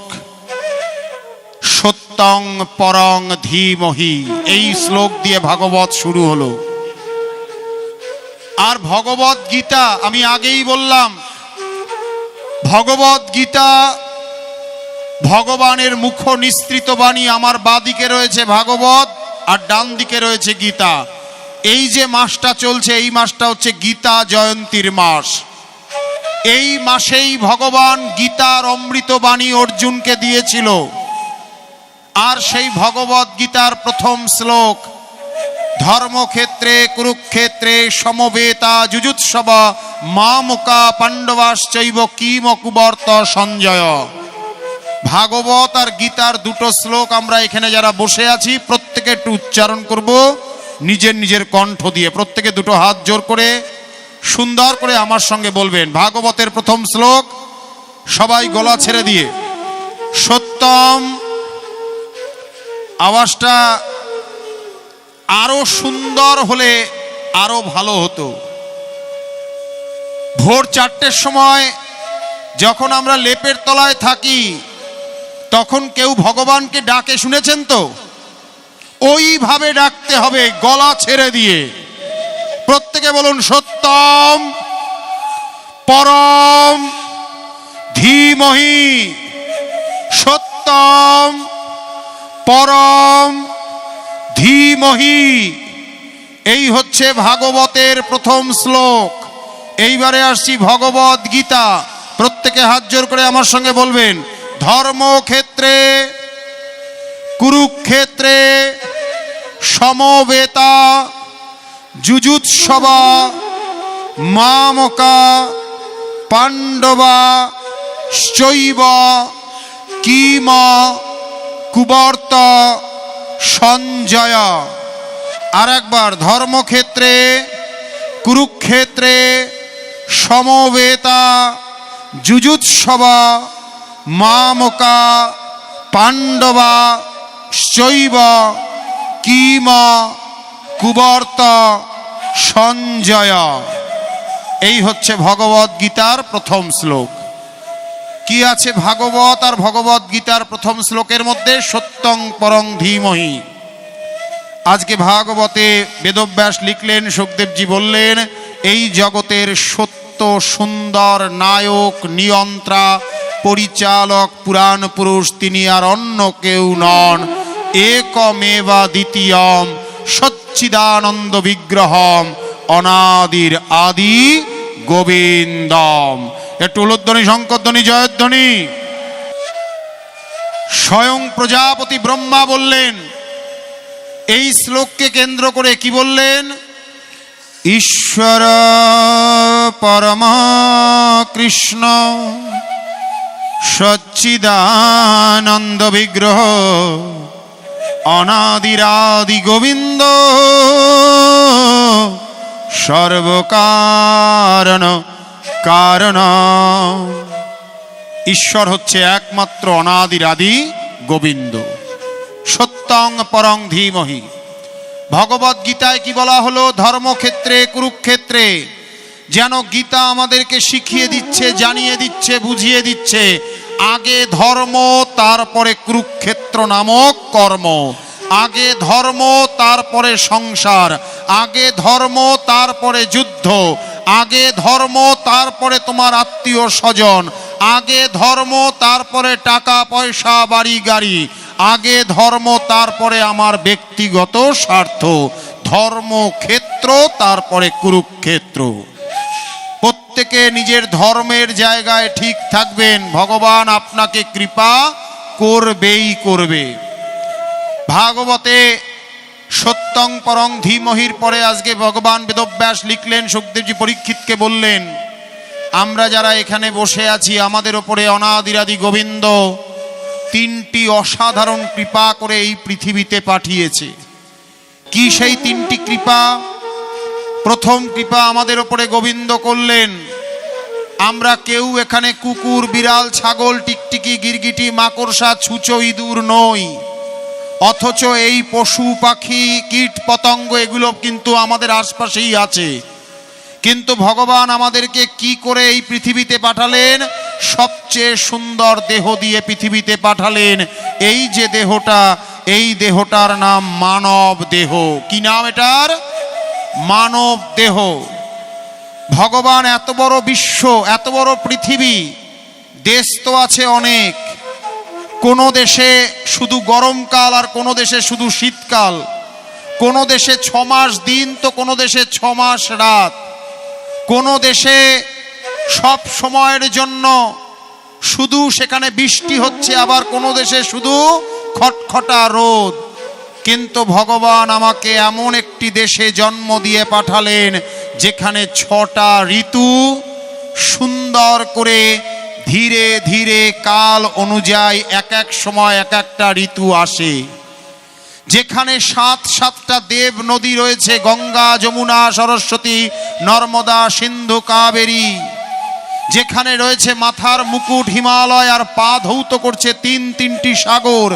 সত্যং পরং ধীমহি, এই শ্লোক দিয়ে ভাগবত শুরু হলো। আর ভগবত গীতা, আমি আগেই বললাম, ভগবদ গীতা ভগবানের মুখ নিঃসৃত বাণী। আমার বাঁদিকে রয়েছে ভাগবত আর ডান দিকে রয়েছে গীতা। এই যে মাসটা চলছে, এই মাসটা হচ্ছে গীতা জয়ন্তীর মাস। এই মাসেই ভগবান গীতার অমৃত বাণী অর্জুনকে দিয়েছিল। আর সেই ভগবদ গীতার প্রথম শ্লোক, ধর্মক্ষেত্রে কুরুক্ষেত্রে সমবেতা যুযুৎসব মামকা পাণ্ডবাশ্চৈব কিম কুবর্ত সঞ্জয়। ভাগবত আর গীতার দুটো শ্লোক আমরা এখানে যারা বসে আছি প্রত্যেকে একটু উচ্চারণ করব নিজের নিজের কণ্ঠ দিয়ে। প্রত্যেকে দুটো হাত জোর করে সুন্দর করে আমার সঙ্গে বলবেন ভাগবতের প্রথম শ্লোক, সবাই গলা ছেড়ে দিয়ে। সত্যম, আওয়াজটা আরো সুন্দর হলে আরো ভালো হতো। ভোর 4টের সময় যখন আমরা লেপের তলায় থাকি তখন কেউ ভগবানকে ডাকে, শুনেছেন তো? ওইভাবে ডাকতে হবে গলা ছেড়ে দিয়ে। প্রত্যেকে বলুন সত্যম পরম ধীমহি, সত্যম পরম ধীমহি। এই হচ্ছে ভাগবতের প্রথম শ্লোক। এইবারে আসছি ভগবদ গীতা। প্রত্যেকে হাত জোর করে আমার সঙ্গে বলবেন ধর্মক্ষেত্রে কুরুক্ষেত্রে সমবেতা যুযুৎসব মামকা পাণ্ডবাশ্চৈব কিম কুবর্ত সঞ্জয়। আর একবার, ধর্মক্ষেত্রে কুরুক্ষেত্রে সমবেতা যুযুৎসব মামকা পাণ্ডবাশ্চৈব কিম কুবর্ত সঞ্জয়। এই হচ্ছে ভগবদ গীতার প্রথম শ্লোক। কি আছে ভাগবত আর ভগবদ গীতার প্রথম শ্লোকের মধ্যে? সত্যং পরং ধীমহি। আজকে ভাগবতে বেদব্যাস লিখলেন, সুখদেবজি বললেন এই জগতের সত্য সুন্দর নায়ক নিয়ন্ত্রা পরিচালক পুরাণ পুরুষ তিনি আর অন্য কেউ নন। একমেবা দ্বিতীয়ম সচ্চিদানন্দ বিগ্রহম অনাদির আদি গোবিন্দম। একটু উলুধ্বনি শঙ্করধ্বনি জয়ধ্বনি। স্বয়ং প্রজাপতি ব্রহ্মা বললেন এই শ্লোককে কেন্দ্র করে, কি বললেন? ঈশ্বর পরমা কৃষ্ণ সচ্চিদানন্দ বিগ্রহ অনাদিরাদি গোবিন্দ সর্বকারণ কারণ। ঈশ্বর হচ্ছে একমাত্র অনাদিরাদি গোবিন্দ। সত্যং পরং ধীমহি। ভগবদ গীতায় কি বলা হলো? ধর্মক্ষেত্রে কুরুক্ষেত্রে। যেন গীতা আমাদেরকে শিখিয়ে দিচ্ছে, জানিয়ে দিচ্ছে, বুঝিয়ে দিচ্ছে আগে ধর্ম তারপরে কুরুক্ষেত্র নামক কর্ম। আগে ধর্ম তারপরে সংসার। আগে ধর্ম তারপরে যুদ্ধ। আগে ধর্ম তারপরে তোমার আত্মীয় স্বজন। আগে ধর্ম তারপরে টাকা পয়সা বাড়ি গাড়ি। আগে ধর্ম তারপরে আমার ব্যক্তিগত স্বার্থ। ধর্মক্ষেত্র তারপরে কুরুক্ষেত্র। প্রত্যেকে নিজের ধর্মের জায়গায় ঠিক থাকবেন, ভগবান আপনাকে কৃপা করবেই করবে। ভাগবতে সত্যং পরং ধীমহির পরে আজকে ভগবান বেদব্যাস লিখলেন, সুখদেবজি পরীক্ষিতকে বললেন আমরা যারা এখানে বসে আছি আমাদের ওপরে অনাদিরাদি গোবিন্দ তিনটি অসাধারণ কৃপা করে এই পৃথিবীতে পাঠিয়েছে। কি সেই তিনটি কৃপা? প্রথম কৃপা আমাদের ওপরে গোবিন্দ করলেন, আমরা কেউ এখানে কুকুর বিড়াল ছাগল টিকটিকি গিরগিটি মাকড়সা ছুঁচো ইঁদুর নই। অথচ এই পশু পাখি কীট পতঙ্গ এগুলো কিন্তু আমাদের আশপাশেই আছে। কিন্তু ভগবান আমাদেরকে কি করে এই পৃথিবীতে পাঠালেন? সবচেয়ে সুন্দর দেহ দিয়ে পৃথিবীতে পাঠালেন। এই যে দেহটা, এই দেহটার নাম মানব দেহ। কি নাম এটার? মানব দেহ। ভগবান এত বড় বিশ্ব, এত বড় পৃথিবী, দেশ তো আছে অনেক, কোনো দেশে শুধু গরমকাল আর কোনো দেশে শুধু শীতকাল, কোনো দেশে 6 মাস দিন তো কোনো দেশে 6 মাস রাত, কোনো দেশে সব সময়ের জন্য শুধু সেখানে বৃষ্টি হচ্ছে, আবার কোনো দেশে শুধু খটখটা রোদ। কিন্তু ভগবান আমাকে এমন একটি দেশে জন্ম দিয়ে পাঠালেন যেখানে 6টা ঋতু সুন্দর করে ধীরে ধীরে কাল অনুযায়ী এক এক সময় এক একটা ঋতু আসে, যেখানে 7টা দেব নদী রয়েছে, গঙ্গা, যমুনা, সরস্বতী, নর্মদা, সিন্ধু, কাবেরী, যেখানে রয়েছে মাথার মুকুট হিমালয় আর পা ধৌত করছে তিনটি সাগর,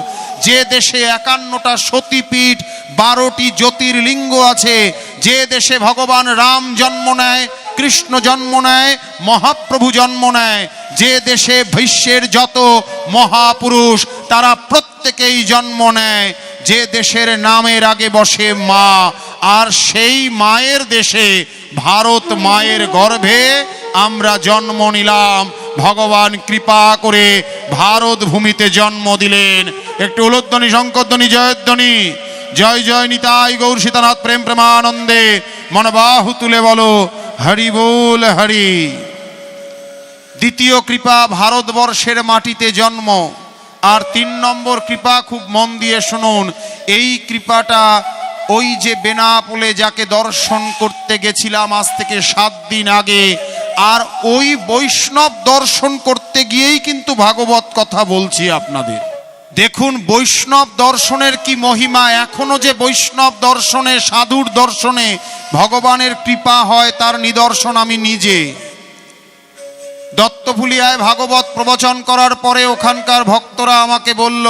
যে দেশে 51টা সতীপীঠ, 12টি জ্যোতির্লিঙ্গ আছে, যে দেশে ভগবান রাম জন্ম নেয়, কৃষ্ণ জন্ম নেয়, মহাপ্রভু জন্ম নেয়, যে দেশে ভৈষ্যের যত মহাপুরুষ তারা প্রত্যেকেই জন্ম নেয়, যে দেশের নামের আগে বসে মা, আর সেই মায়ের দেশে ভারত মায়ের গর্ভে আমরা জন্ম নিলাম। ভগবান কৃপা করে ভারত ভূমিতে জন্ম দিলেন। একটু উলুধ্বনি, শঙ্করধ্বনি, জয়ধ্বনি। জয় জয় নিতাই গৌর সীতানাথ প্রেম প্রেমানন্দে। মনবাহু তুলে বলো হরি বল হরি। দ্বিতীয় কৃপা ভারতবর্ষের মাটিতে জন্ম। আর 3 নম্বর কৃপা, খুব মন দিয়ে শুনুন, এই কৃপাটা ওই যে বেনাপোলে যাকে দর্শন করতে গেছিলাম আজ থেকে 7 দিন আগে, আর ওই বৈষ্ণব দর্শন করতে গিয়েই কিন্তু ভাগবত কথা বলছি আপনাদের। দেখুন বৈষ্ণব দর্শনের কি মহিমা। এখনো যে বৈষ্ণব দর্শনে, সাধুর দর্শনে ভগবানের কৃপা হয় তার নিদর্শন আমি নিজে। দত্তফুলিয়ায় ভাগবত প্রবচন করার পরে ওখানকার ভক্তরা আমাকে বলল,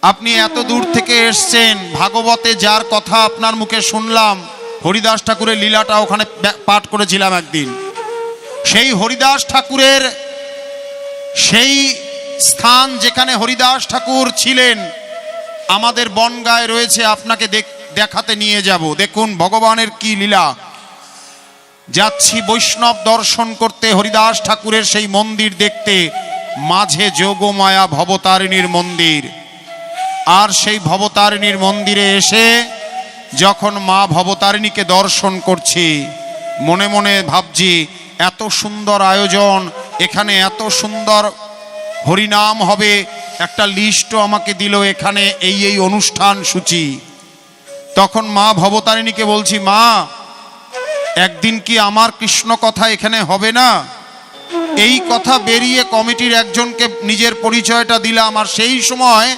আপনি এত দূর থেকে এসছেন, ভাগবতে যার কথা আপনার মুখে শুনলাম, হরিদাস ঠাকুরের লীলাটা ওখানে পাঠ করেছিলাম একদিন, সেই হরিদাস ঠাকুরের সেই স্থান যেখানে হরিদাস ঠাকুর ছিলেন আমাদের বনগায় রয়েছে, আপনাকে দেখাতে নিয়ে যাব। দেখুন ভগবানের কি লীলা। যাচ্ছি বৈষ্ণব দর্শন করতে, হরিদাস ঠাকুরের সেই মন্দির দেখতে, মাঝে যোগমায়া ভবতারিণীর মন্দির। আর সেই ভবতারিণীর মন্দিরে এসে যখন মা ভবতারিণীকে দর্শন করছি, মনে মনে ভাবছি এত সুন্দর আয়োজন, এখানে এত সুন্দর হরিনাম হবে, একটা লিস্টও আমাকে দিল, এখানে এই অনুষ্ঠান সূচি। তখন মা ভবতারিণীকে বলছি, মা একদিন কি আমার কৃষ্ণ কথা এখানে হবে না? এই কথা বেরিয়ে কমিটির একজনকে নিজের পরিচয়টা দিলাম, আর সেই সময়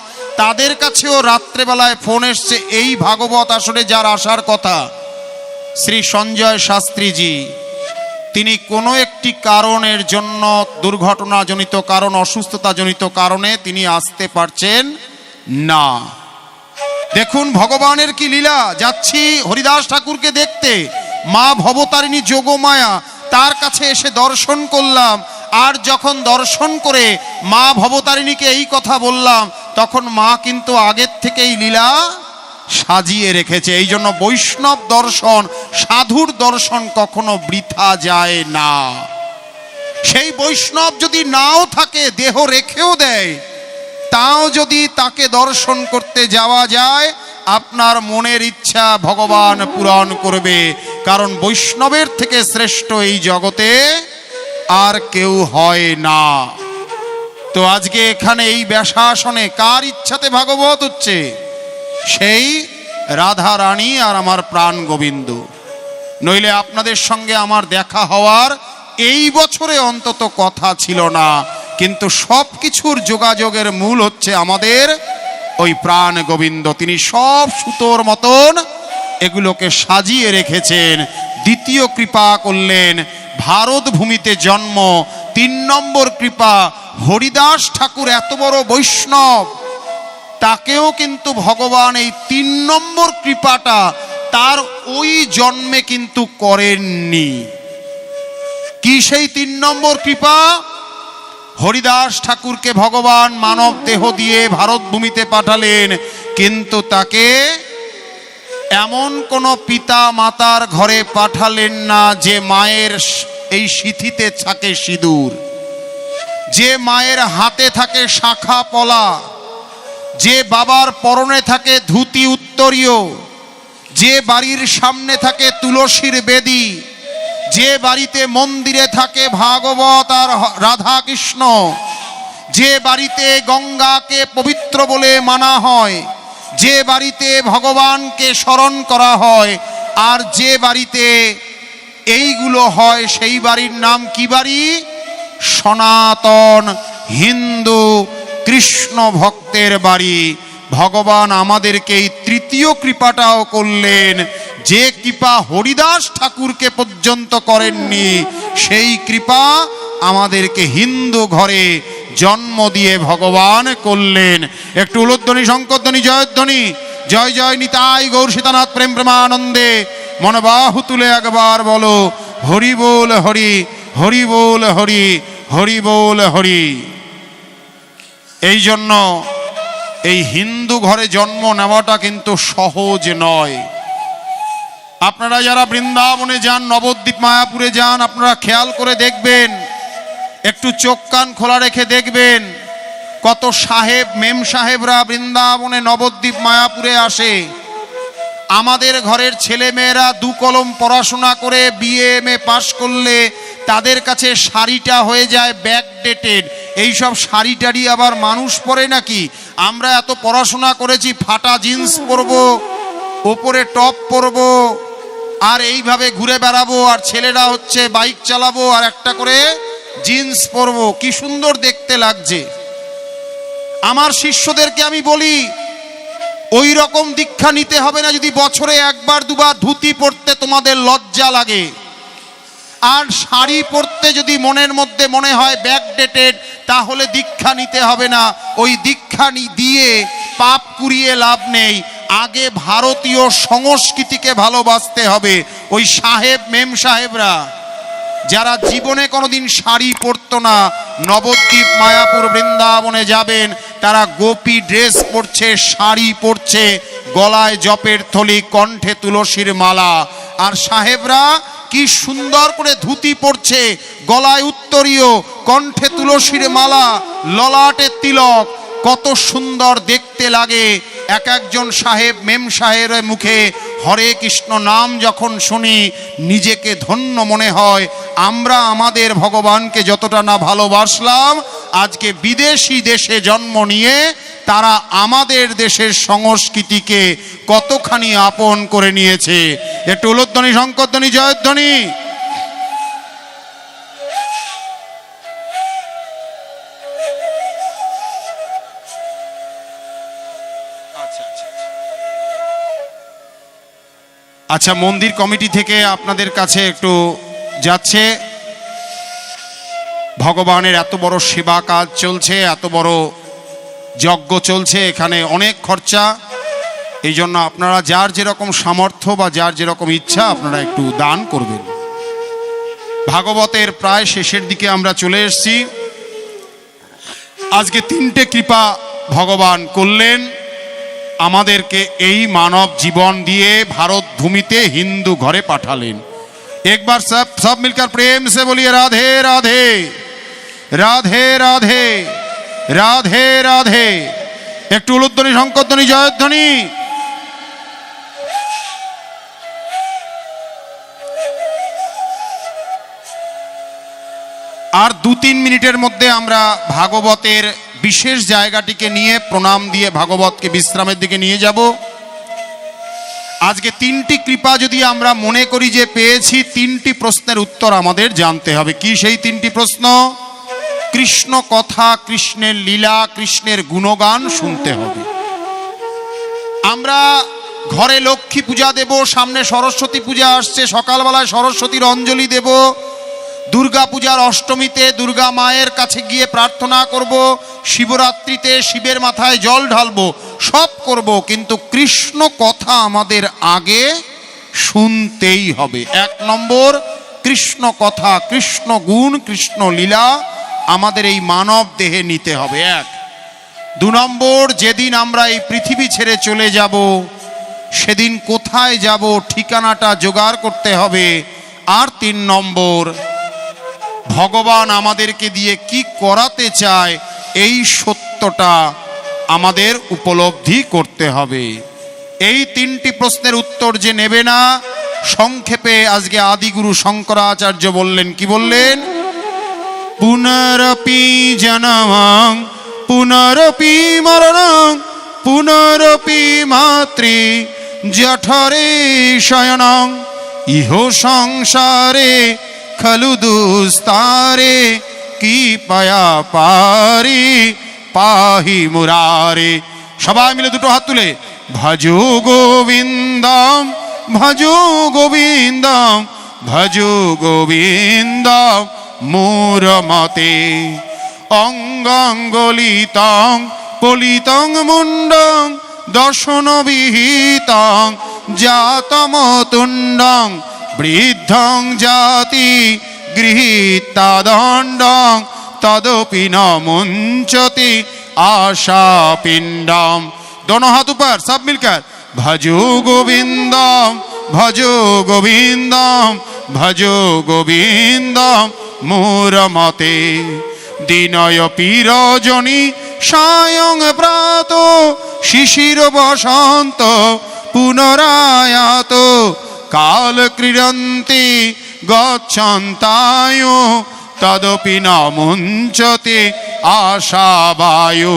তাদের কাছেও রাত্রেবেলায় ফোন এসছে, এই ভাগবত আসরে যার আসার কথা শ্রী সঞ্জয় শাস্ত্রীজি, তিনি কোনো একটি কারণের জন্য, দুর্ঘটনাজনিত কারণ, অসুস্থতাজনিত কারণে তিনি আসতে পারছেন না। দেখুন ভগবানের কি লীলা। যাচ্ছি হরিদাস ঠাকুরকে দেখতে, মা ভবতারিণী যোগমায়া, তার কাছে এসে দর্শন করলাম। আর যখন দর্শন করে মা ভবতারিণীকে এই কথা বললাম, তখন মা কিন্তু আগের থেকেই লীলা সাজিয়ে রেখেছে। এই জন্য বৈষ্ণব দর্শন, সাধুর দর্শন কখনো বৃথা যায় না। সেই বৈষ্ণব যদি নাও থাকে, দেহ রেখেও দেয়, তাও যদি তাকে দর্শন করতে যাওয়া যায়, আপনার মনের ইচ্ছা ভগবান পূরণ করবে। কারণ বৈষ্ণবের থেকে শ্রেষ্ঠ এই জগতে আর কেউ হয় না। তো আজকে এখানে এই ব্যাসাসনে কার ইচ্ছাতে ভাগবত হচ্ছে? সেই রাধা রানী আর আমার প্রাণ গোবিন্দ। নইলে আপনাদের সঙ্গে আমার দেখা হওয়ার এই বছরে অন্তত কথা ছিল না। কিন্তু সব কিছুর যোগাযোগের মূল হচ্ছে আমাদের ওই প্রাণ গোবিন্দ। তিনি সব সুতোর মতন এগুলোকে সাজিয়ে রেখেছেন। দ্বিতীয় কৃপা করলেন ভারত ভূমিতে জন্ম। 3 নম্বর কৃপা, হরিদাস ঠাকুর এত বড় বৈষ্ণব, তাকেও কিন্তু ভগবান এই 3 নম্বর কৃপাটা তার ওই জন্মে কিন্তু করেননি। কি সেই 3 নম্বর কৃপা? হরিদাস ঠাকুরকে ভগবান মানব দেহ দিয়ে ভারত ভূমিতে পাঠালেন, কিন্তু তাকে এমন কোন পিতা মাতার ঘরে পাঠালেন না যে মায়ের এই সিথিতে থাকে সিঁদুর। যে মায়ের হাতে থাকে শাখা পলা, যে বাবার পরনে থাকে ধুতি উত্তরীয়, যে বাড়ির সামনে থাকে তুলসীর বেদী, যে বাড়িতে মন্দিরে থাকে ভাগবত আর রাধা কৃষ্ণ, যে বাড়িতে গঙ্গাকে পবিত্র বলে মানা হয়, যে বাড়িতে ভগবানকে স্মরণ করা হয়, আর যে বাড়িতে এইগুলো হয় সেই বাড়ির নাম কি বাড়ি? সনাতন হিন্দু কৃষ্ণ ভক্তের বাড়ি। ভগবান আমাদেরকে এই তৃতীয় কৃপাটাও করলেন, যে কৃপা হরিদাস ঠাকুরকে পর্যন্ত করেননি, সেই কৃপা আমাদেরকে হিন্দু ঘরে জন্ম দিয়ে ভগবান করলেন। একটু উলুধ্বনি, শঙ্করধ্বনি, জয়ধ্বনি। জয় জয় নিতাই গৌর সীতানাথ প্রেম প্রেমানন্দে। মনবাহু তুলে একবার বলো হরি বল হরি, হরি বল হরি, হরি বল হরি। এই জন্য এই হিন্দু ঘরে জন্ম নেওয়াটা কিন্তু সহজ নয়। আপনারা যারা বৃন্দাবনে যান, নবদ্বীপ মায়াপুরে যান, আপনারা খেয়াল করে দেখবেন, একটু চোখ কান খোলা রেখে দেখবেন, কত সাহেব মেম সাহেবরা বৃন্দাবনে নবদ্বীপ মায়াপুরে আসে। আমাদের ঘরের ছেলে মেয়েরা 2 কলম পড়াশোনা করে বিএ এম এ পাশ করলে তাদের কাছে শাড়িটা হয়ে যায় ব্যাকডেটেড। এইসব শাড়ি টাড়ি আবার মানুষ পরে নাকি? আমরা এত পড়াশোনা করেছি, ফাটা জিন্স পরবো, ওপরে টপ পরবো, আর এইভাবে ঘুরে বেড়াবো, আর ছেলেরা হচ্ছে বাইক চালাবো আর একটা করে জিন্স পরবো। কি সুন্দর দেখতে লাগছে। আমার শিষ্যদেরকে আমি বলি, ওই রকম দীক্ষা নিতে হবে না যদি বছরে 1বার 2বার ধুতি পরতে তোমাদের লজ্জা লাগে, আর শাড়ি পরতে যদি মনের মধ্যে মনে হয় ব্যাকডেটেড, তাহলে দীক্ষা নিতে হবে না। ওই দীক্ষা দিয়ে পাপ কুড়িয়ে লাভ নেই। আগে ভারতীয় সংস্কৃতিকে ভালোবাসতে হবে। ওই সাহেব মেম সাহেবরা যারা জীবনে কোনোদিন শাড়ি পরতো না, নবদ্বীপ মায়াপুর বৃন্দাবনে যাবেন, তারা গোপী ড্রেস পরছে, শাড়ি পরছে, গলায় জপের থলি, কণ্ঠে তুলসীর মালা। আর সাহেবরা কি সুন্দর করে ধুতি পরছে, গলায় উত্তরীয়, কণ্ঠে তুলসীর মালা, ললাটে তিলক, কত সুন্দর দেখতে লাগে। এক একজন সাহেব মেম সাহেবের মুখে হরে কৃষ্ণ নাম যখন শুনি, নিজেকে ধন্য মনে হয়। আমরা আমাদের ভগবানকে যতটা না ভালোবাসলাম, আজকে বিদেশি দেশে জন্ম নিয়ে তারা আমাদের দেশের সংস্কৃতিকে কতখানি আপন করে নিয়েছে। একটু উলুধ্বনি, শঙ্করধ্বনি, জয়ধ্বনি। আচ্ছা, মন্দির কমিটি থেকে আপনাদের কাছে একটু যাচ্ছে, ভগবানের এত বড় সেবা কাজ চলছে, এত বড় যজ্ঞ চলছে, এখানে অনেক খরচা। এই জন্য আপনারা যার যেরকম সামর্থ্য বা যার যেরকম ইচ্ছা আপনারা একটু দান করবেন। ভাগবতের প্রায় শেষের দিকে আমরা চলে এসেছি। আজকে 3টে কৃপা ভগবান করলেন আমাদেরকে, এই মানব জীবন দিয়ে ভারত ভূমিতে হিন্দু ঘরে পাঠালেন। একবার সব মিলकर প্রেম সে বলিয়ে রাধে রাধে, রাধে রাধে, রাধে রাধে। একটু উলুধ্বনি, শঙ্করধ্বনি, জয়ধ্বনি। আর 2-3 মিনিটের মধ্যে আমরা ভাগবতের বিশেষ জায়গাটিকে নিয়ে প্রণাম দিয়ে ভাগবতকে বিশ্রামের দিকে নিয়ে যাব। আজকে 3টি কৃপা যদি আমরা মনে করি যে পেয়েছি, 3টি প্রশ্নের উত্তর আমাদের জানতে হবে। কি সেই 3টি প্রশ্ন? কৃষ্ণ কথা, কৃষ্ণের লীলা, কৃষ্ণের গুণগান শুনতে হবে। আমরা ঘরে লক্ষ্মী পূজা দেব, সামনে সরস্বতী পূজা আসছে, সকালবেলায় সরস্বতীর অঞ্জলি দেব, দুর্গা পূজার অষ্টমীতে দুর্গা মায়ের কাছে গিয়ে প্রার্থনা করব, শিবরাত্রিতে শিবের মাথায় জল ঢালবো, সব করব, কিন্তু কৃষ্ণ কথা আমাদের আগে শুনতেই হবে। 1 নম্বর কৃষ্ণ কথা, কৃষ্ণ গুণ, কৃষ্ণ লীলা আমাদের এই মানব দেহে নিতে হবে। 1। 2 নম্বর, যেদিন আমরা এই পৃথিবী ছেড়ে চলে যাব, সেদিন কোথায় যাব ঠিকানাটা জোগাড় করতে হবে। আর 3 নম্বর, ভগবান আমাদেরকে দিয়ে কি করাতে চায় এই সত্যটা আমাদের উপলব্ধি করতে হবে। এই তিনটি প্রশ্নের উত্তর যে নেবে না, সংক্ষেপে আজকে আদিগুরু শঙ্করাচার্য বললেন, কি বললেন? পুনরপি জনমং পুনরপি মরণং পুনরপি মাতৃ জঠরে শয়নং ইহ সংসারে খলু দুস্তারে কি পায়া পারি পাহি মুরারে। সবাই মিলে দুটো হাত তুলে ভজো গোবিন্দম ভজো গোবিন্দম ভজো গোবিন্দম মোর মতে। অঙ্গাঙ্গলিতং পলিতং মুন্ডং দর্শন বিহিতং জাতমতুণ্ডং বৃদ্ধং জাতি গৃহীতা দণ্ডং তদপি ন মুঞ্চতি आशा पिंडम। दोनों हाथ ऊपर, सब मिलकर भजो गोविंदम भजो गोविंदम भजो गोविंदम मोर मते। दिनय पीरजनी सायं प्रात शिशिर बसंत पुनरायात काल क्रीडन्ति गच्छन्तायो तदपि न मुंचते आशा वायु।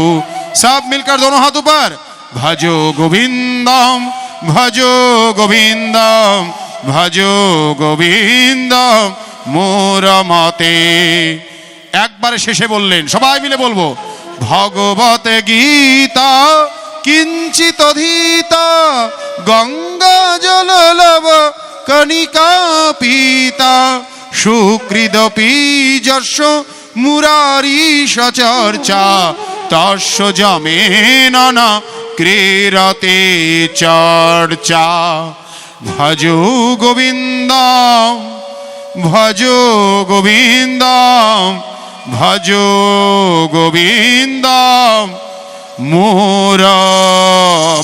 सब मिलकर दोनों हाथ ऊपर भजो गोविंदम भजो गोविंदम भजो गोविंदम मोर मते। एक बार शेषे बोललेन, सबाई मिले बोलबो भगवत गीता किंचित अधीता गंगा जल लव कनिका पीता सुकृदपि जश मुरारीश चर्चा तस्य जमेन न क्रीरते चर्चा। भजो गोविंदम भजो गोविंदम भजो गोविंदम मोर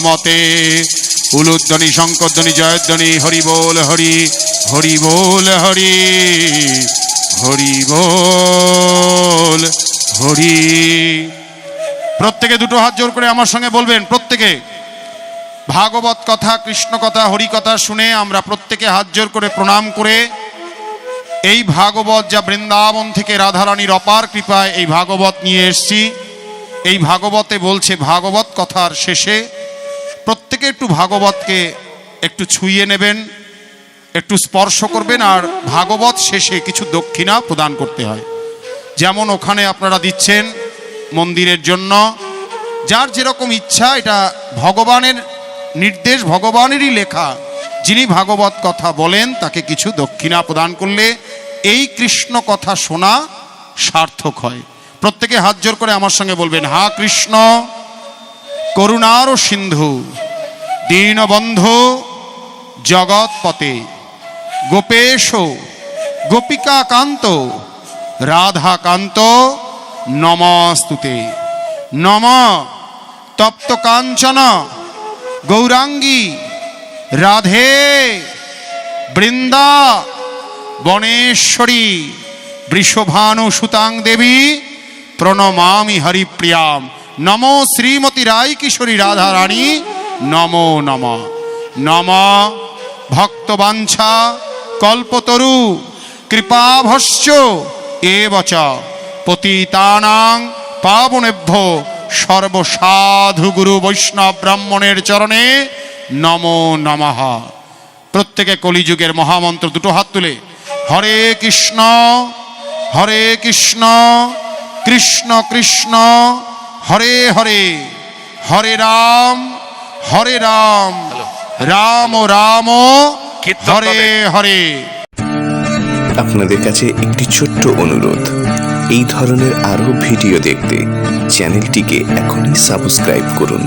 मते। उलुध्वनि शंखध्वनि जयध्वनि हरि बोल हरि हरि बोल हरि हरि बोल हरि। प्रत्येके दुटो हाथ जोर करे आमार संगे बोलबेन, प्रत्येके भागवत कथा कृष्ण कथा हरि कथा शुने आमरा प्रत्येके हाथ जोर करे प्रणाम करे এই ভাগবত যা বৃন্দাবন থেকে রাধারানীর অপার কৃপায় এই ভাগবত নিয়ে এসেছি। এই ভাগবতে বলছে, ভাগবত কথার শেষে প্রত্যেকে একটু ভাগবতকে একটু ছুঁয়ে নেবেন, একটু স্পর্শ করবেন, আর ভাগবত শেষে কিছু দক্ষিণা প্রদান করতে হয়। যেমন ওখানে আপনারা দিচ্ছেন মন্দিরের জন্য, যার যেরকম ইচ্ছা, এটা ভগবানের নির্দেশ, ভগবানেরই লেখা। যিনি ভাগবত কথা বলেন তাকে কিছু দক্ষিণা প্রদান করলে এই কৃষ্ণ কথা শোনা সার্থক হয়। প্রত্যেকে হাত জোর করে আমার সঙ্গে বলবেন, হা কৃষ্ণ করুণার সিন্ধু দীনবন্ধু জগৎপতে গোপেশ গোপিকা কান্ত রাধা কান্ত নমস্তুতে। নম তপ্ত কাঞ্চন গৌরাঙ্গী রাধে বৃন্দা বনেশ্বরী বৃষভানু সুতাং দেবী প্রণমামি হরিপ্রিয়াম। নমো শ্রীমতী রায় কিশোরী রাধা রানী নমো নম। নম ভক্তবাঞ্ছা কল্পতরু কৃপাভস্য এবচ পতিতানাং পাবনেভ্যো সর্বসাধু গুরু বৈষ্ণব ব্রাহ্মণের চরণে নমো নমঃ। প্রত্যেকে কলিযুগের মহামন্ত্র দুটো হাত তুলে হরে কৃষ্ণ কৃষ্ণ কৃষ্ণ হরে হরে হরে রাম রাম রাম হরে হরে। আপনাদের কাছে একটি ছোট্ট অনুরোধ, এই ধরনের আরো ভিডিও দেখতে চ্যানেলটিকে এখনই সাবস্ক্রাইব করুন।